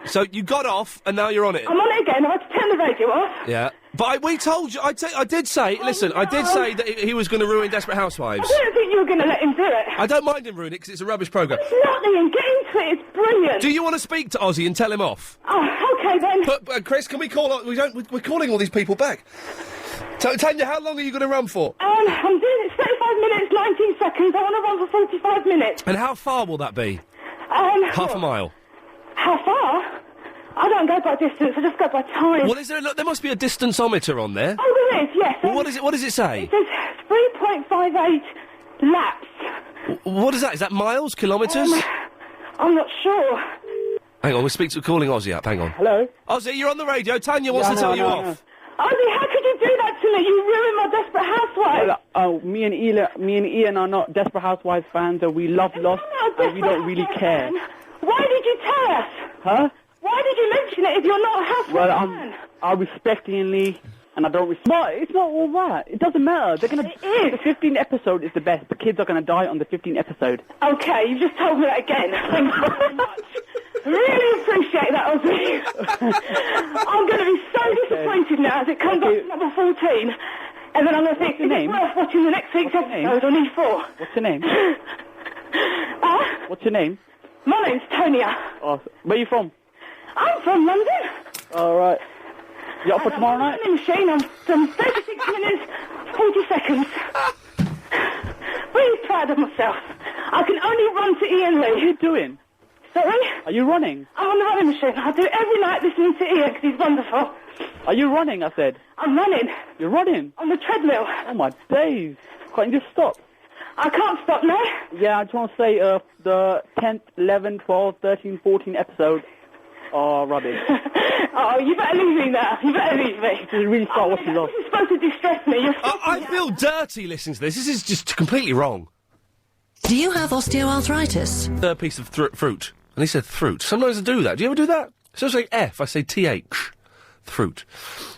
So you got off, and now you're on it.
I'm on it again. I had to turn the radio off.
Yeah. But we told you, I did say, listen, I did say that he was going to ruin Desperate Housewives.
I don't think you were going to let him do it.
I don't mind him ruining it, because it's a rubbish programme.
It's not, Ian. Get into it. It's brilliant.
Do you want to speak to Ozzy and tell him off?
Oh, okay then.
But Chris, can we call... We're calling all these people back. Tanya, how long are you going to run for?
I'm doing it 35 minutes, 19 seconds. I want to run for 45 minutes.
And how far will that be? Half a mile.
How far? I don't go by distance, I just go by time.
Well, there must be a distanceometer on there.
Oh, there is, yes.
Well, what does it say?
It says 3.58 laps.
What is that? Is that miles, kilometres?
I'm not sure.
Hang on, we're calling Ozzy up, hang on.
Hello?
Ozzy, you're on the radio, Tanya wants to tell you off.
Ozzy, how could you do that to me? You ruined my Desperate Housewives.
Me and Ian are not Desperate Housewives fans, and we love Lost, and we don't really care.
Why did you tell us?
Huh?
Why did you mention it if you're not a Housewives fan?
I respect Ian Lee, and I don't respect... It's not all that. It doesn't matter. They're gonna...
It is.
The 15th episode is the best. The kids are going to die on the 15th episode.
Okay, you just told me that again. Thank you very much. Really appreciate that, Ozzy. I'm going to be so disappointed now as it comes up to number 14. And then I'm going to think, is it worth watching the next week's episode on E4?
What's your name? What's your name?
My name's Tonya.
Oh, where are you from?
I'm from London.
All right. You up for tomorrow night?
I'm in the machine. I'm done 36 minutes, 40 seconds. Really proud of myself. I can only run to Ian Lee.
What are you doing?
Sorry?
Are you running?
I'm on the running machine. I do it every night listening to Ian because he's wonderful.
Are you running, I said?
I'm running.
You're running?
On the treadmill.
Oh, my days. Can't you just stop?
I can't stop now.
Yeah, I just want to say the 10th, 11th, 12th, 13th, 14th episode are rubbish.
Oh, you better leave me now. You better leave me.
You really start watching Lost.
This is supposed to distress me.
I feel dirty listening to this. This is just completely wrong.
Do you have osteoarthritis?
Third piece of fruit. And he said fruit. Sometimes I do that. Do you ever do that? So I say F, I say TH. Fruit.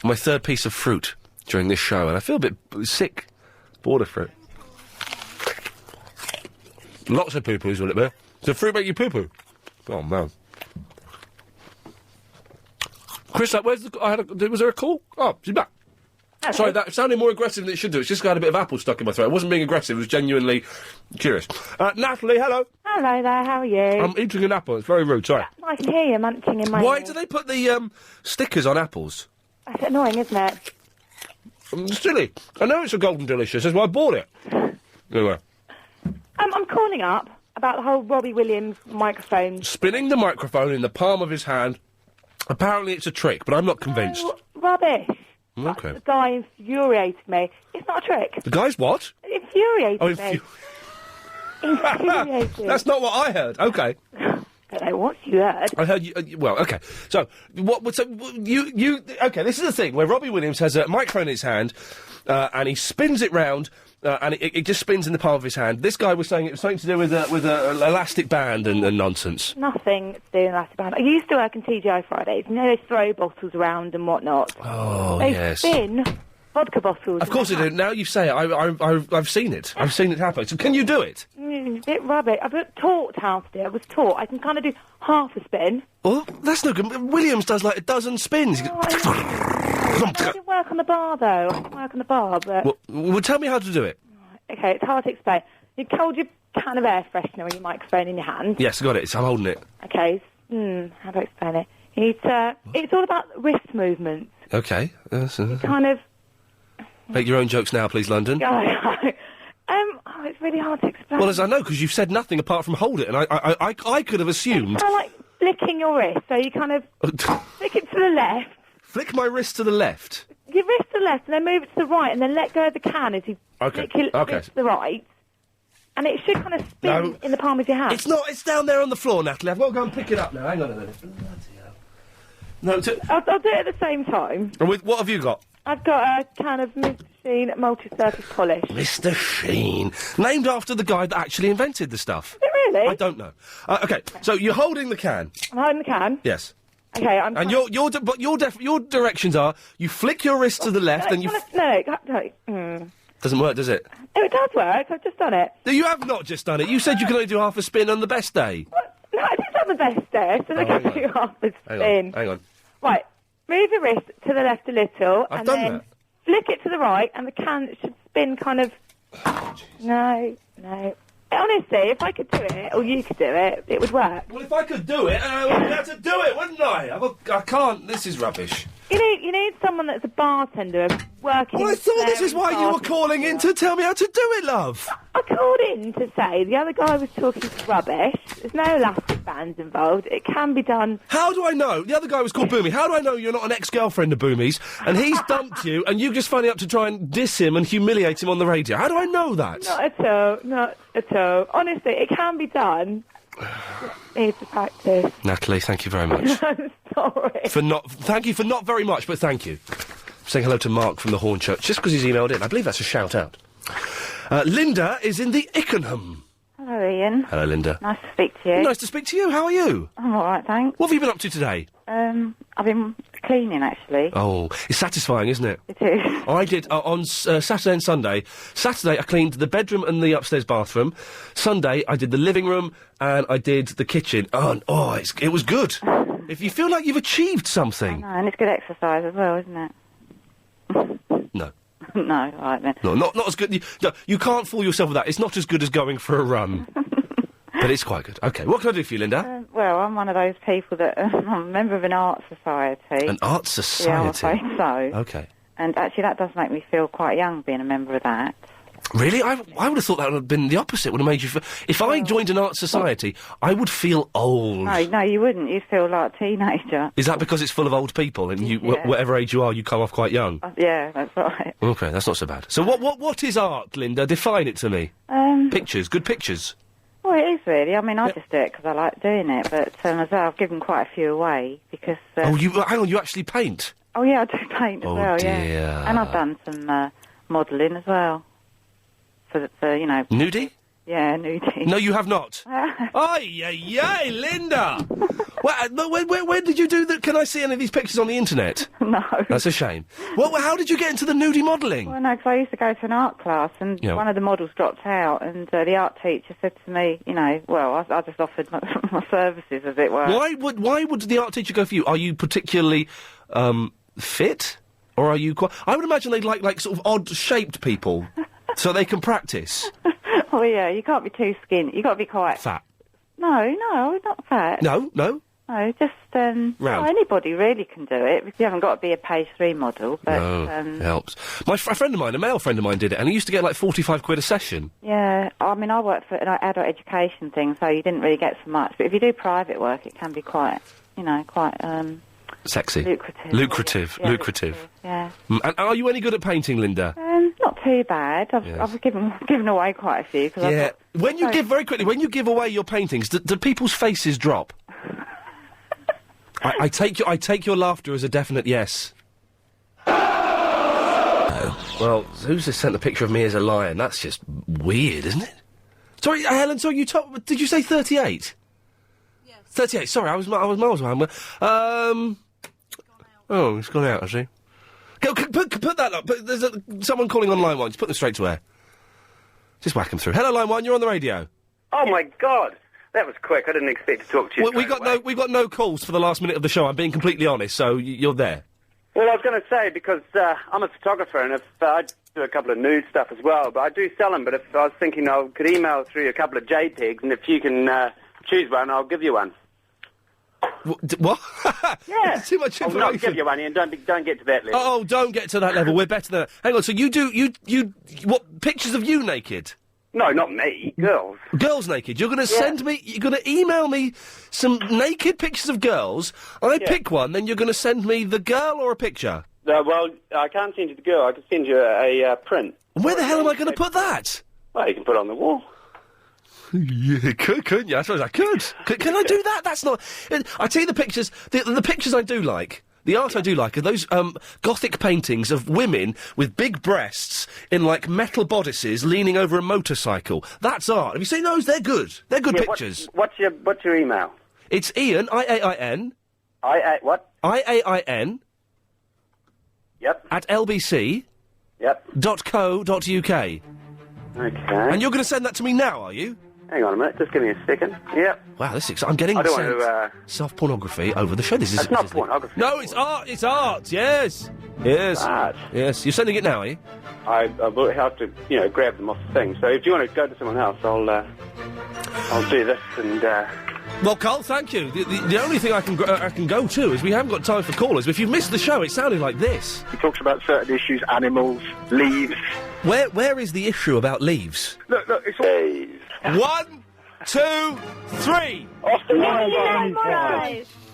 My third piece of fruit during this show, and I feel a bit sick. Bored of fruit. Lots of poo-poos, will it be? Does fruit make you poo-poo? Oh, man. Chris, was there a call? Oh, she's back. Okay. Sorry, that sounded more aggressive than it should do. It's just got a bit of apple stuck in my throat. I wasn't being aggressive, it was genuinely curious. Natalie, hello.
Hello there, how are you?
I'm eating an apple, it's very rude, sorry.
I can hear you munching in my
Why
ear.
do they put the, stickers on apples?
That's annoying, isn't it?
Silly. I know it's a Golden Delicious, that's why I bought it. Anyway.
I'm calling up about the whole Robbie Williams microphone.
Spinning the microphone in the palm of his hand. Apparently it's a trick, but I'm not convinced.
Oh, rubbish.
Okay.
The guy infuriated me. It's not a trick.
The guy's what?
Infuriated me. Infuriated.
That's not what I heard. Okay.
I don't know what you heard.
I heard you. Well, okay. So what? So you? Okay. This is the thing where Robbie Williams has a microphone in his hand, and he spins it round. And it just spins in the palm of his hand. This guy was saying it was something to do with an elastic band and nonsense.
Nothing to do with elastic band. I used to work in TGI Fridays. You know, they throw bottles around and whatnot.
Oh,
they
yes.
spin vodka bottles.
Of course they do. Now you say it, I've seen it. I've seen it happen. So can you do it?
A bit rubbish. I've been taught how to do it. I was taught. I can kind of do half a spin.
Well, that's no good. Williams does like a dozen spins.
I didn't work on the bar, though. I didn't work on the bar, but...
Well, tell me how to do it.
Okay, it's hard to explain. You hold your can of air freshener with your microphone in your hand.
Yes, got it. I'm holding it.
Okay, how do I explain it? You need to... It's all about wrist movements.
Okay.
Kind of...
Make your own jokes now, please, London.
It's really hard to explain.
Well, as I know, because you've said nothing apart from hold it, and I could have assumed...
It's kind of like flicking your wrist, so you kind of flick it to the left.
Flick my wrist to the left?
Your wrist to the left, and then move it to the right, and then let go of the can as you flick your wrist to the right. And it should kind of spin in the palm of your hand.
It's not, it's down there on the floor, Natalie. I've got to go and pick it up now. Hang on a minute. No,
I'll do it at the same time.
And what have you got?
I've got a can of Mr. Sheen multi-surface polish.
Mr. Sheen. Named after the guy that actually invented the stuff.
Is it really?
I don't know. Okay, so you're holding the can.
I'm holding the can.
Yes.
Okay, I'm...
And your directions are, you flick your wrist to the left and you...
No.
Doesn't work, does it?
Oh, it does work. I've just done it.
No, you have not just done it. You said you can only do half a spin on the best day.
What? No, I did it on the best there. So look at you off the spin.
Hang on.
Right, move your wrist to the left a little,
I've
and
done
then
that.
flick it to the right, and the can should spin kind of... No. Honestly, if I could do it, or you could do it, it would work.
Well, if I could do it, I would be able to do it, wouldn't I? I can't. This is rubbish.
You need someone that's a bartender working...
Well, I thought this is why you were calling in to tell me how to do it, love.
I called in to say the other guy was talking rubbish. There's no elastic bands involved. It can be done.
How do I know? The other guy was called Boomy. How do I know you're not an ex-girlfriend of Boomy's and he's dumped you and you just phoning up to try and diss him and humiliate him on the radio? How do I know that?
Not at all. Honestly, it can be done. Needs to practice.
Natalie, thank you very much.
I'm sorry.
Thank you for not very much, but thank you. Saying hello to Mark from the Hornchurch, just because he's emailed in. I believe that's a shout-out. Linda is in the Ickenham.
Hello, Ian.
Hello, Linda.
Nice to speak to you.
Nice to speak to you. How are you?
I'm all right, thanks.
What have you been up to today?
I've been cleaning, actually.
Oh, it's satisfying, isn't it?
It is.
I did, on Saturday and Sunday. Saturday, I cleaned the bedroom and the upstairs bathroom. Sunday, I did the living room and I did the kitchen. It was good. If you feel like you've achieved something.
I know, and it's good exercise as well, isn't it?
No.
No, all right then.
No, not as good. You can't fool yourself with that. It's not as good as going for a run. But it's quite good. OK, what can I do for you, Linda?
Well, I'm one of those people that... I'm a member of an art society.
An art society?
Yeah, I'm afraid so.
OK.
And actually, that does make me feel quite young, being a member of that.
Really? I would have thought that would have been the opposite. Would have made you feel... If I joined an art society, I would feel old.
No, you wouldn't. You'd feel like a teenager.
Is that because it's full of old people and you, whatever age you are, you come off quite young?
Yeah, that's right.
OK, that's not so bad. So what is art, Linda? Define it to me. Pictures, good pictures.
Well, it is really. I mean, I just do it because I like doing it, but as well, I've given quite a few away because...
hang on, you actually paint?
Oh, yeah, I do paint as well,
dear.
Yeah. And I've done some modelling as well. For you know...
Nudie?
Yeah, nudie.
No, you have not. Ay, Linda! Where did you do that? Can I see any of these pictures on the internet?
No.
That's a shame. Well, how did you get into the nudie modelling?
Well, no, because I used to go to an art class, and one of the models dropped out, and the art teacher said to me, I just offered my services, as it were.
Why would the art teacher go for you? Are you particularly fit, or are you quite... I would imagine they'd like sort of odd-shaped people, so they can practice.
Oh, yeah, you can't be too skinny. You got to be quite...
Fat.
No, not fat.
No?
No, just,
round.
Well, anybody really can do it, because you haven't got to be a page 3 model, but...
it helps. A friend of mine, a male friend of mine, did it, and he used to get like 45 quid a session.
Yeah, I mean, I worked for an adult education thing, so you didn't really get so much, but if you do private work, it can be quite,
sexy.
Lucrative.
Lucrative.
Yeah.
And are you any good at painting, Linda?
Not too bad. I've given away quite a few.
Yeah. When you give away your paintings, do people's faces drop? I take your laughter as a definite yes. Well, who's just sent a picture of me as a lion? That's just weird, isn't it? Sorry, Helen. Sorry, did you say 38? Yes. 38. Sorry, I was miles away. Oh, it's gone out, has he? Put that up. There's someone calling on line 1. Just put them straight to air. Just whack them through. Hello, line 1. You're on the radio.
Oh my God, that was quick. I didn't expect to talk to you.
We got no calls for the last minute of the show. I'm being completely honest. So you're there.
Well, I was going to say, because I'm a photographer, and if I do a couple of nude stuff as well, but I do sell them. But if I was thinking I could email through a couple of JPEGs, and if you can choose one, I'll give you one.
What?
Yeah.
That's too much information.
I'll not give you one, Ian. Don't get to that level.
Oh, don't get to that level. We're better than that. Hang on. So you what pictures of you naked?
No, not me. Girls.
Girls naked. You're going to send me... You're going to email me some naked pictures of girls. I pick one, then you're going to send me the girl or a picture?
Well, I can't send you the girl. I can send you a print.
Where the hell am I going to put that?
Well, you can put it on the wall.
Yeah, couldn't you? I suppose I could. Can I do that? That's not... I tell you the pictures... The pictures I do like... The art I do like are those gothic paintings of women with big breasts in, like, metal bodices leaning over a motorcycle. That's art. Have you seen those? They're good. They're good pictures.
What's your email?
It's Iain, I-A-I-N.
What?
I-A-I-N.
Yep.
At LBC.
Yep.
.co.uk.
Okay.
And you're going to send that to me now, are you?
Hang on a minute, just give me a second. Yep.
Wow, this is exciting. I'm getting
I don't
sent
want
soft pornography over the show. This is
It's not pornography.
No, it's art. It's art. Yes. Yes.
Art.
Yes. You're sending it now, are you?
I will have to, grab them off the thing. So if you want to go to someone else, I'll do this and.
Well, Carl, thank you. The only thing I can go to is we haven't got time for callers. But if you've missed the show, it sounded like this.
He talks about certain issues, animals, leaves.
Where is the issue about leaves?
Look, it's all...
1, 2, 3.
The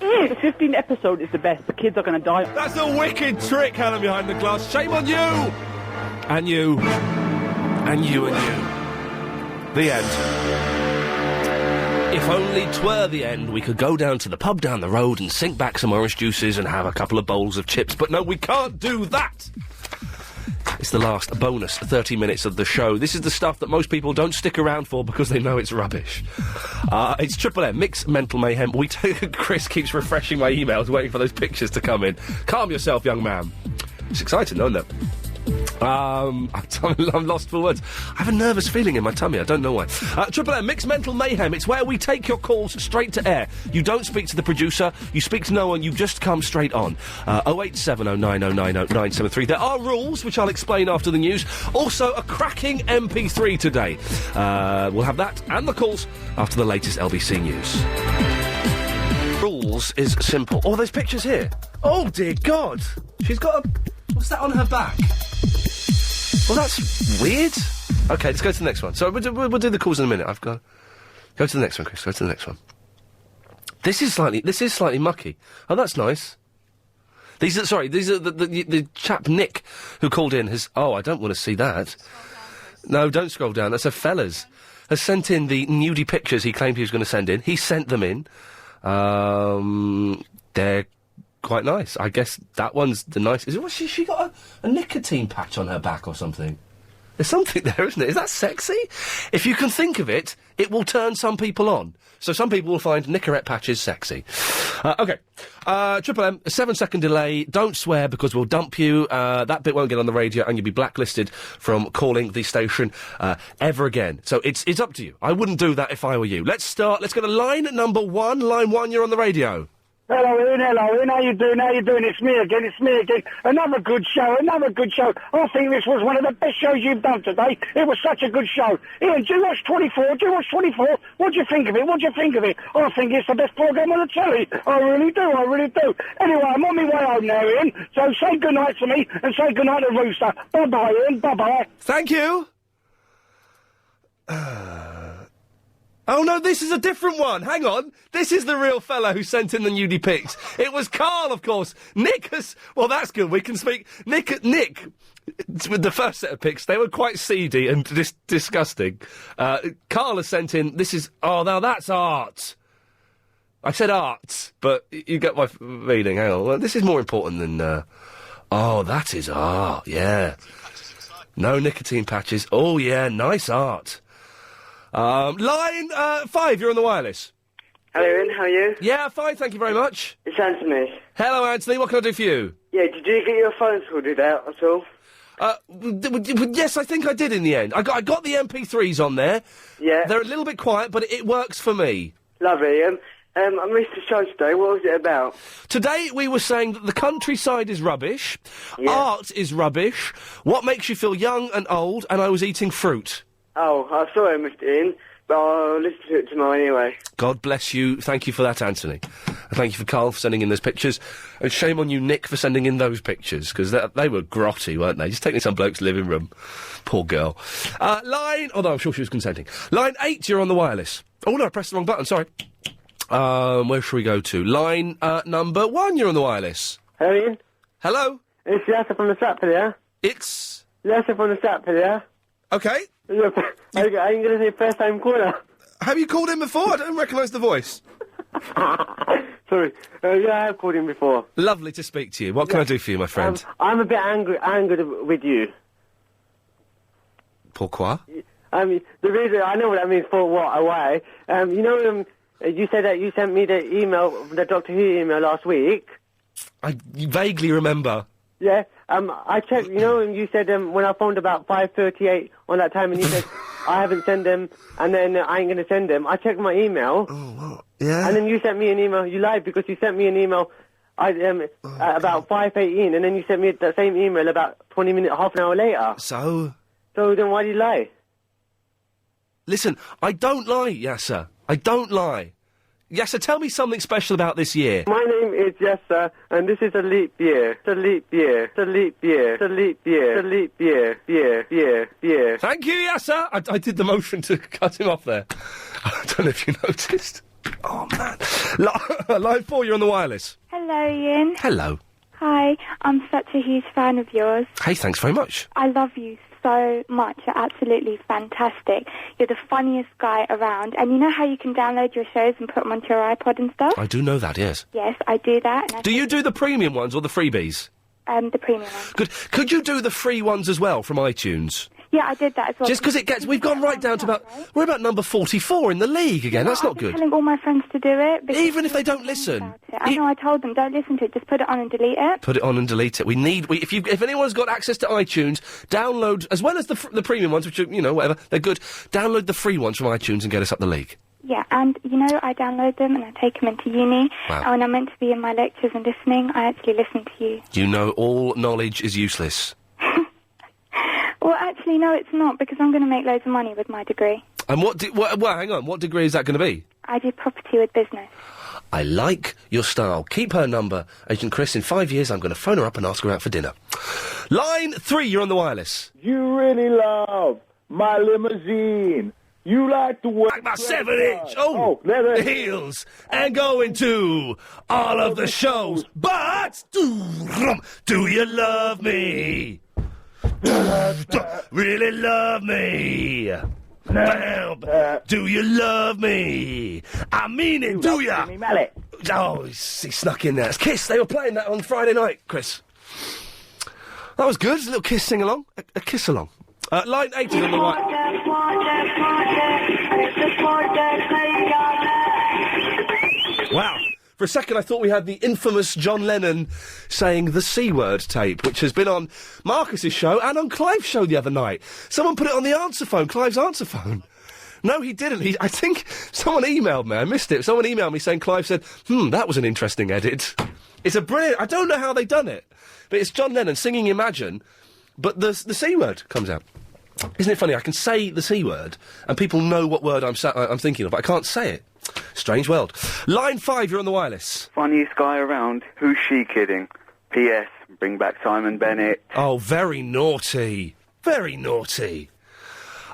15th episode is the best. The kids are going to die.
That's a wicked trick, Helen behind the glass. Shame on you! And you. And you and you. The end. If only 'twere the end, we could go down to the pub down the road and sink back some orange juices and have a couple of bowls of chips. But no, we can't do that! It's the last bonus 30 minutes of the show. This is the stuff that most people don't stick around for because they know it's rubbish. It's Triple M, Mix Mental Mayhem. Chris keeps refreshing my emails, waiting for those pictures to come in. Calm yourself, young man. It's exciting, though, isn't it? I'm lost for words. I have a nervous feeling in my tummy. I don't know why. Triple M, Mixed Mental Mayhem. It's where we take your calls straight to air. You don't speak to the producer. You speak to no one. You just come straight on. 08709090973. There are rules, which I'll explain after the news. Also, a cracking MP3 today. We'll have that and the calls after the latest LBC news. Rules is simple. Oh, there's pictures here. Oh, dear God. She's got a... What's that on her back? Well, that's weird. Okay, let's go to the next one. So we'll do the calls in a minute. I've got... Go to the next one, Chris. Go to the next one. This is slightly mucky. Oh, that's nice. These are the chap Nick who called in has... Oh, I don't want to see that. No, don't scroll down. That's a fella's. Has sent in the nudie pictures he claimed he was going to send in. He sent them in. They're quite nice. I guess that one's the nicest. She got a nicotine patch on her back or something. There's something there, isn't it? Is that sexy? If you can think of it, it will turn some people on. So some people will find Nicorette patches sexy. OK. Triple M, a 7-second delay. Don't swear because we'll dump you. That bit won't get on the radio and you'll be blacklisted from calling the station ever again. So it's up to you. I wouldn't do that if I were you. Let's start. Let's go to line number 1. Line 1, you're on the radio.
Hello, Ian. How you doing? It's me again. Another good show. I think this was one of the best shows you've done today. It was such a good show. Ian, do you watch 24? What do you think of it? I think it's the best programme on the telly. I really do. Anyway, I'm on my way home now, Ian. So say goodnight to me and say goodnight to Rooster. Bye-bye, Ian. Bye-bye.
Thank you. Oh, no, this is a different one. Hang on. This is the real fella who sent in the nudie pics. It was Carl, of course. Nick has... Well, that's good. We can speak... Nick, with the first set of pics, they were quite seedy and disgusting. Carl has sent in... This is... Oh, now that's art. I said art, but you get my meaning. Hang on. Well, this is more important than... Oh, that is art, yeah. No nicotine patches. Oh, yeah, nice art. Line 5, you're on the wireless.
Hello, Ian, how are you?
Yeah, fine, thank you very much.
It's Anthony.
Hello, Anthony, what can I do for you?
Yeah, did you get your phone sorted out at all?
Yes, I think I did in the end. I got the MP3s on there.
Yeah.
They're a little bit quiet, but it works for me.
Lovely, I missed the show today. What was it about?
Today we were saying that the countryside is rubbish, art is rubbish, what makes you feel young and old, and I was eating fruit.
Oh, I'm sorry I missed it in, but I'll listen to it tomorrow anyway.
God bless you. Thank you for that, Anthony. And thank you for Carl for sending in those pictures. And shame on you, Nick, for sending in those pictures, because they were grotty, weren't they? Just taking some bloke's living room. Poor girl. Although I'm sure she was consenting. Line 8, you're on the wireless. Oh, no, I pressed the wrong button, sorry. Where shall we go to? Line number 1, you're on the wireless.
Hello, Ian.
Hello?
It's Yasser from the Stratford, yeah?
It's...
Yasser from the Stratford, yeah?
Okay.
Are you going to say first-time caller?
Have you called in before? I don't recognise the voice.
Sorry. Yeah, I have called in before.
Lovely to speak to you. What can I do for you, my friend?
I'm a bit angered with you.
Pourquoi?
The reason... I know what that means for why. You said that you sent me the email, the Doctor Who email last week.
I vaguely remember.
Yeah, I checked, and you said when I phoned about 5:38 on that time, and you said I haven't sent them, and then I ain't going to send them. I checked my email.
Oh, what? Yeah?
And then you sent me an email. You lied because you sent me an email at about 5:18, and then you sent me that same email about 20 minutes, half an hour later.
So
then why do you lie?
Listen, I don't lie, Yasser. I don't lie. Yasser, tell me something special about this year.
My name is Yasser, and this is a leap year. It's a leap year. It's a leap year. It's a leap year. It's a leap year. Year.
Thank you, Yasser. I did the motion to cut him off there. I don't know if you noticed. Oh, man. Line 4, you're on the wireless.
Hello, Ian.
Hello.
Hi, I'm such a huge fan of yours.
Hey, thanks very much.
I love you so much. You're absolutely fantastic. You're the funniest guy around. And you know how you can download your shows and put them onto your iPod and stuff?
I do know that, yes.
Yes, I do that. And
do you do the premium ones or the freebies?
The premium ones.
Good. Could you do the free ones as well from iTunes?
Yeah, I did that as well.
Just because it gets... We've gone right down to about... Right? We're about number 44 in the league again. That's not good.
I'm telling all my friends to do it.
Even if they don't listen.
I know, I told them, don't listen to it. Just put it on and delete it.
Put it on and delete it. If anyone's got access to iTunes, download, as well as the premium ones, which are, whatever, they're good, download the free ones from iTunes and get us up the league.
Yeah, and, I download them and I take them into uni.
Wow.
And when I'm meant to be in my lectures and listening, I actually listen to you.
You know all knowledge is useless.
Well, actually, no, it's not, because I'm going to make loads of money with my degree.
And hang on, what degree is that going to be?
I do property with business.
I like your style. Keep her number, Agent Chris. In 5 years, I'm going to phone her up and ask her out for dinner. Line 3, you're on the wireless.
You really love my limousine. You like to work...
Like my 7-inch,
leather
heels, and going to all of the shows. But, do you love me? Really love me? Do you love me? I mean it, do ya? Oh, he snuck in there. It's Kiss. They were playing that on Friday night, Chris. That was good. It's a little Kiss sing-along. A kiss-along. Line 8 is on the right. Wow. For a second, I thought we had the infamous John Lennon saying the C-word tape, which has been on Marcus's show and on Clive's show the other night. Someone put it on the answer phone, Clive's answer phone. No, he didn't. I think someone emailed me. I missed it. Someone emailed me saying Clive said, that was an interesting edit. It's a brilliant... I don't know how they done it, but it's John Lennon singing Imagine, but the C-word comes out. Isn't it funny? I can say the C-word, and people know what word I'm thinking of, but I can't say it. Strange world. Line 5, you're on the wireless.
Funniest guy around. Who's she kidding? P.S. Bring back Simon Bennett.
Oh, very naughty. Very naughty.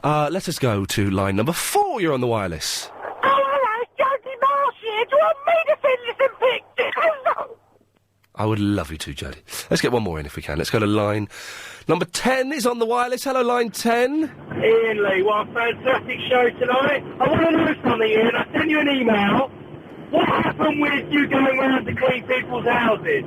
Let us go to line number 4, you're on the wireless.
Oh, hello, it's Jodie Marsh here. Do you want me to send you some pictures?
I would love you to, Jodie. Let's get one more in if we can. Let's go to line number 10 is on the wireless. Hello, line 10.
Ian Lee, what a fantastic show tonight. I want to know something, Ian. I sent you an email. What happened with you going round to clean people's houses?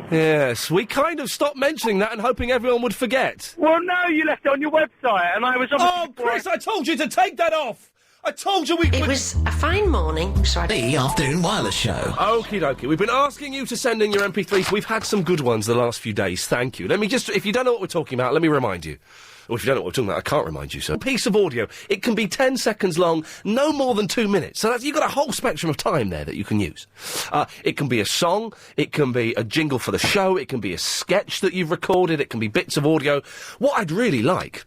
Yes, we kind of stopped mentioning that and hoping everyone would forget.
Well, no, you left it on your website, and I was...
Oh, Chris, I told you to take that off! I told you we...
It was a fine morning, so I...
The Afternoon Wireless Show.
Okie dokie. We've been asking you to send in your MP3s. We've had some good ones the last few days. Thank you. Let me just... If you don't know what we're talking about, let me remind you. Or if you don't know what we're talking about, I can't remind you, sir. A piece of audio. It can be 10 seconds long, no more than 2 minutes. So you've got a whole spectrum of time there that you can use. It can be a song. It can be a jingle for the show. It can be a sketch that you've recorded. It can be bits of audio. What I'd really like...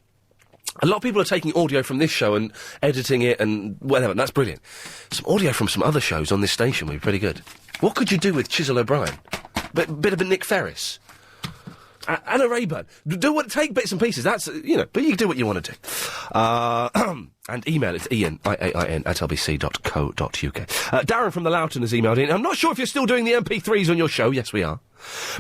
A lot of people are taking audio from this show and editing it and whatever, and that's brilliant. Some audio from some other shows on this station would be pretty good. What could you do with Chisel O'Brien? Bit of a Nick Ferris. Anna Rayburn. Take bits and pieces, that's, but you can do what you want to do. And email it to iain, IAIN, @lbc.co.uk. Darren from the Loughton has emailed in. I'm not sure if you're still doing the MP3s on your show. Yes, we are.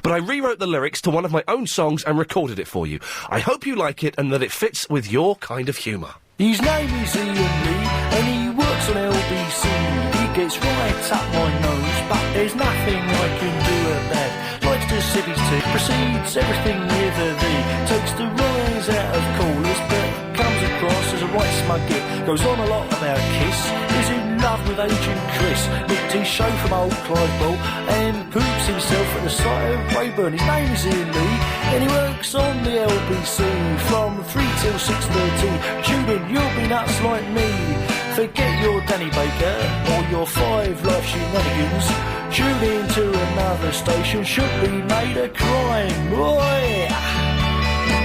But I rewrote the lyrics to one of my own songs and recorded it for you. I hope you like it and that it fits with your kind of humour.
His name is Ian Lee, and he works on LBC. He gets right up my nose, but there's nothing I can do at that. Likes to sip his tea, proceeds everything with a V. Takes the rise out of callers, but comes across as a right smug git. Goes on a lot about Kiss. Is it love with Agent Chris. Nicked his show from old Clive Ball and poops himself at the sight of Rayburn. His name is Ian Lee and he works on the LBC from 3 till 6:30. Tune in, you'll be nuts like me. Forget your Danny Baker or your 5 life shenanigans. Tune in to another station, should be made a crime. Boy!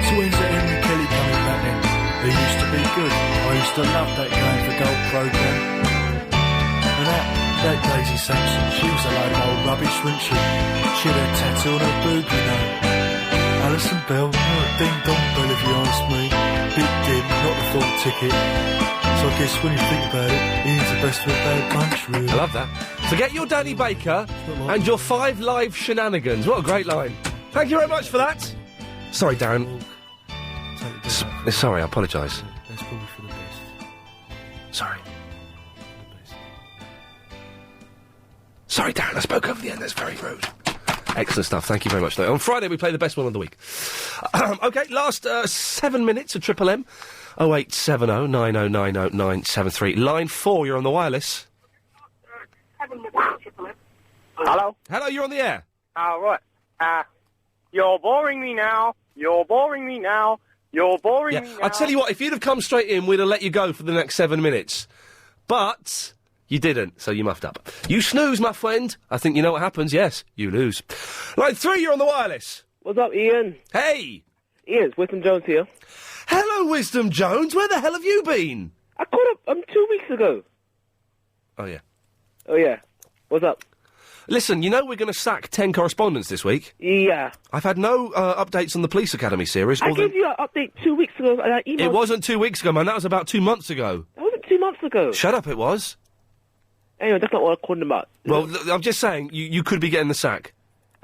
So when's that Henry Kelly coming back then? He used to be good. I used to love that Going for Gold programme. And that Daisy Sampson, she was a load of old rubbish, wasn't she? She had a tattoo on her boob, you know. Alison Bell, ding dong bell if you ask me. Big dim, not the full ticket. So I guess when you think about it, Ian's the best of a bad bunch, really.
I love that. Forget your Danny Baker and your 5 live shenanigans. What a great line. Thank you very much for that. Sorry, Darren. Sorry, I apologise.
That's probably for the best.
Sorry. Sorry, Darren, I spoke over the end. That's very rude. Excellent stuff. Thank you very much. On Friday, we play the best one of the week. OK, last 7 minutes of Triple M. 0870 9090 973. Line 4, you're on the wireless.
Hello?
Hello, you're on the air.
Right. You're boring me now. You're boring me now. You're boring me now.
I tell you what, if you'd have come straight in, we'd have let you go for the next 7 minutes. But you didn't, so you muffed up. You snooze, my friend. I think you know what happens. Yes, you lose. Line 3, you're on the wireless.
What's up, Ian?
Hey!
Ian, it's Wisdom Jones here.
Hello, Wisdom Jones. Where the hell have you been?
I caught up 2 weeks ago.
Oh, yeah.
Oh, yeah. What's up?
Listen, you know we're going to sack 10 correspondents this week?
Yeah.
I've had no updates on the Police Academy series.
I gave you an update 2 weeks ago, and I emailed...
It wasn't 2 weeks ago, man. That was about 2 months ago.
That wasn't 2 months ago.
Shut up, it was.
Anyway, that's not what I'm calling about.
Well, I'm just saying, you could be getting the sack.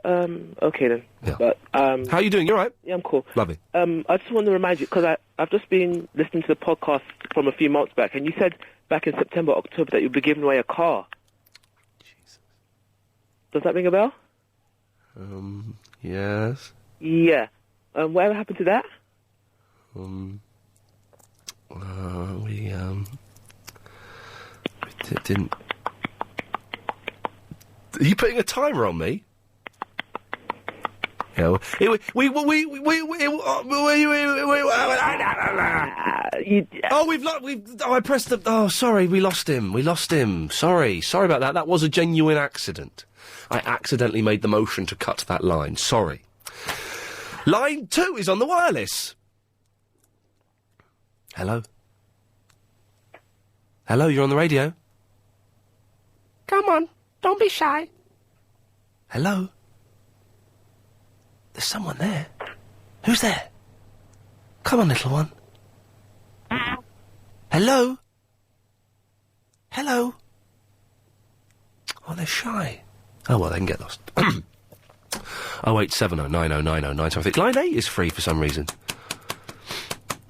Okay then.
Yeah.
But,
how are you doing? You all right?
Yeah, I'm cool.
Lovely.
I just want to remind you, because I've just been listening to the podcast from a few months back, and you said back in September, October, that you'd be giving away a car. Jesus. Does that ring a bell?
Yes.
Yeah. Whatever happened to that?
We didn't... Are you putting a timer on me? Yeah, I pressed the... Oh, sorry, we lost him. Sorry about that. That was a genuine accident. I accidentally made the motion to cut that line. Sorry. Line 2 is on the wireless. Hello? Hello, you're on the radio?
Come on, don't be shy.
Hello? There's someone there. Who's there? Come on, little one. Hello? Hello? Oh, they're shy. Oh, well, they can get lost. 0870 9090 973. Line 8 is free for some reason.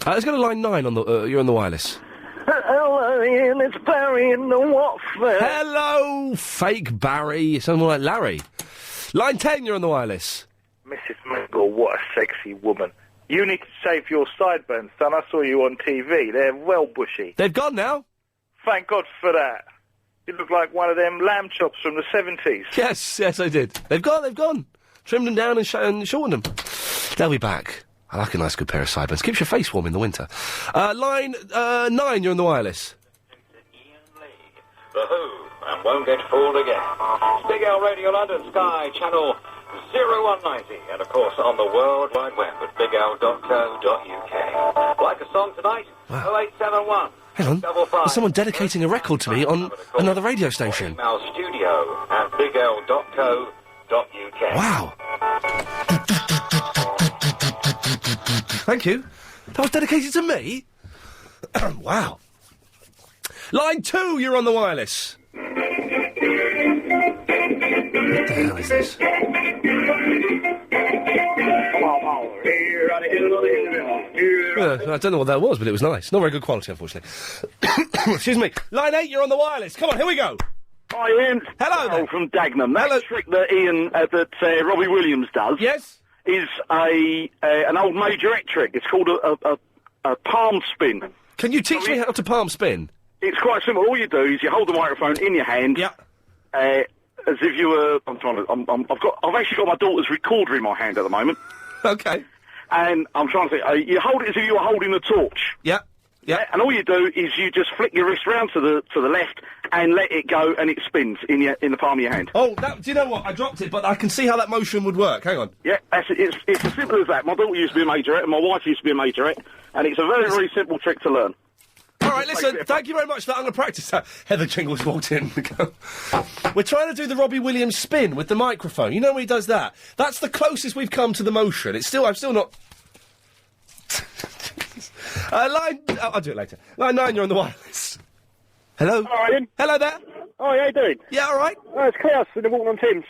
Let's go to line 9 on the... you're on the wireless.
Hello, Ian, it's Barry in the Watford.
Hello, fake Barry. It sounds more like Larry. Line 10, you're on the wireless.
Mrs. Mingle, what a sexy woman. You need to shave your sideburns, son. I saw you on TV. They're well bushy.
They've gone now.
Thank God for that. You look like one of them lamb chops from the 70s.
Yes, I did. They've gone. Trimmed them down and shortened them. They'll be back. I like a nice good pair of sideburns. Keeps your face warm in the winter. Line 9, you're on the wireless.
The Who, and won't get fooled again. Big L Radio London, Sky, channel 0190, and of course on the World Wide Web at bigl.co.uk. Like a song tonight? Wow. 0871.
Hang on, there's someone dedicating a record to me on another radio station.
Email studio at bigl.co.uk.
Wow. Thank you. That was dedicated to me? Wow. Line 2, you're on the wireless. What the hell is this? I don't know what that was, but it was nice. Not very good quality, unfortunately. Excuse me. Line 8, you're on the wireless. Come on, here we go.
Hi, Ian.
Hello there.
From Dagenham. That trick that Ian, that Robbie Williams does...
Yes?
...is an old majoret trick. It's called a palm spin.
Can you teach me how to palm spin?
It's quite simple. All you do is you hold the microphone in your hand.
Yeah.
As if you were. I've actually got my daughter's recorder in my hand at the moment.
Okay.
And I'm trying to think. You hold it as if you were holding a torch.
Yeah. Yeah.
And all you do is you just flick your wrist round to the left and let it go, and it spins in the palm of your hand.
Oh, do you know what? I dropped it, but I can see how that motion would work. Hang on.
Yeah, it's as simple as that. My daughter used to be a majorette, and my wife used to be a majorette, and it's a very, very simple trick to learn.
All right, listen, thank you very much for that. I'm going to practice that. Heather Jingles walked in. We're trying to do the Robbie Williams spin with the microphone. You know when he does that? That's the closest we've come to the motion. I'm still not... I'll do it later. Line 9, you're on the wireless. Hello?
Hello, Ian.
Hello there.
Oh, how you doing?
Yeah, all right.
It's Klaus in the Walton on Thames.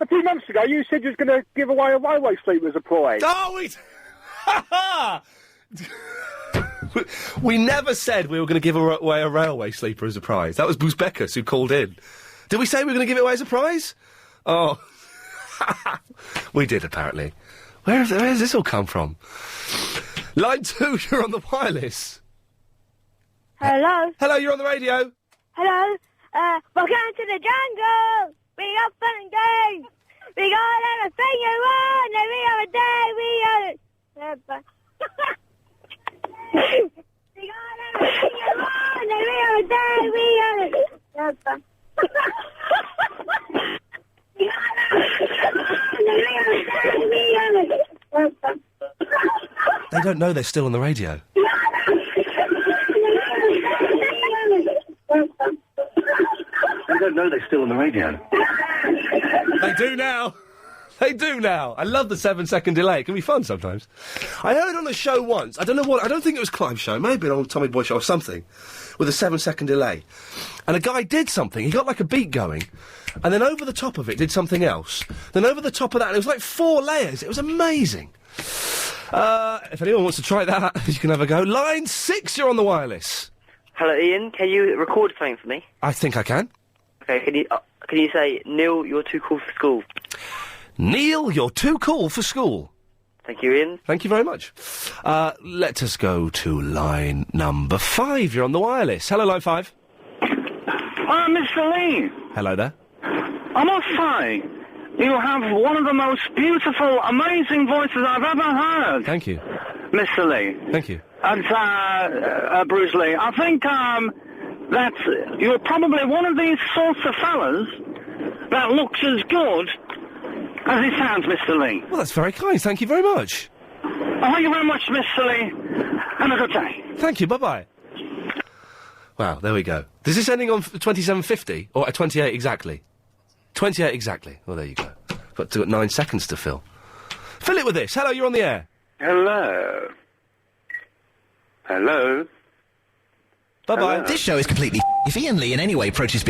A few months ago, you said you was going to give away a railway sleeper as a prize.
Oh, we never said we were going to give away a railway sleeper as a prize. That was Bruce Beckus who called in. Did we say we were going to give it away as a prize? Oh. We did, apparently. Where has this all come from? Line 2, you're on the wireless.
Hello.
Hello, you're on the radio.
Hello. Welcome to the jungle. We got fun and games. We got everything you want. Every other day we got it. We got everything you want. Every other day we got it.
They don't know they're still on the radio.
They don't know they're still on the radio.
They do now. They do now. I love the 7-second delay. It can be fun sometimes. I heard on a show once, I don't know what, I don't think it was Clive's show, maybe an old Tommy Boy show or something, with a 7-second delay. And a guy did something, he got like a beat going, and then over the top of it did something else. Then over the top of that, and it was like 4 layers. It was amazing. If anyone wants to try that, you can have a go. Line 6, you're on the wireless.
Hello, Ian. Can you record something for me?
I think I can.
Okay, can you say, Neil, you're too cool for school?
Neil, you're too cool for school.
Thank you, Ian.
Thank you very much. Let us go to line number 5. You're on the wireless. Hello, line 5.
Mr. Lee.
Hello there.
I must say, you have one of the most beautiful, amazing voices I've ever heard.
Thank you.
Mr. Lee.
Thank you.
And, Bruce Lee, I think, that you're probably one of these sorts of fellas that looks as good as he sounds, Mr. Lee.
Well, that's very kind. Thank you very much.
Thank you very much, Mr. Lee. Have a good day.
Thank you. Bye-bye. Wow, there we go. Is this ending on 27.50 or at 28 exactly? 28 exactly. Well, there you go. Got 9 seconds to fill. Fill it with this. Hello, you're on the air.
Hello. Hello.
Bye-bye.
This show is completely... If Iain Lee in any way approaches...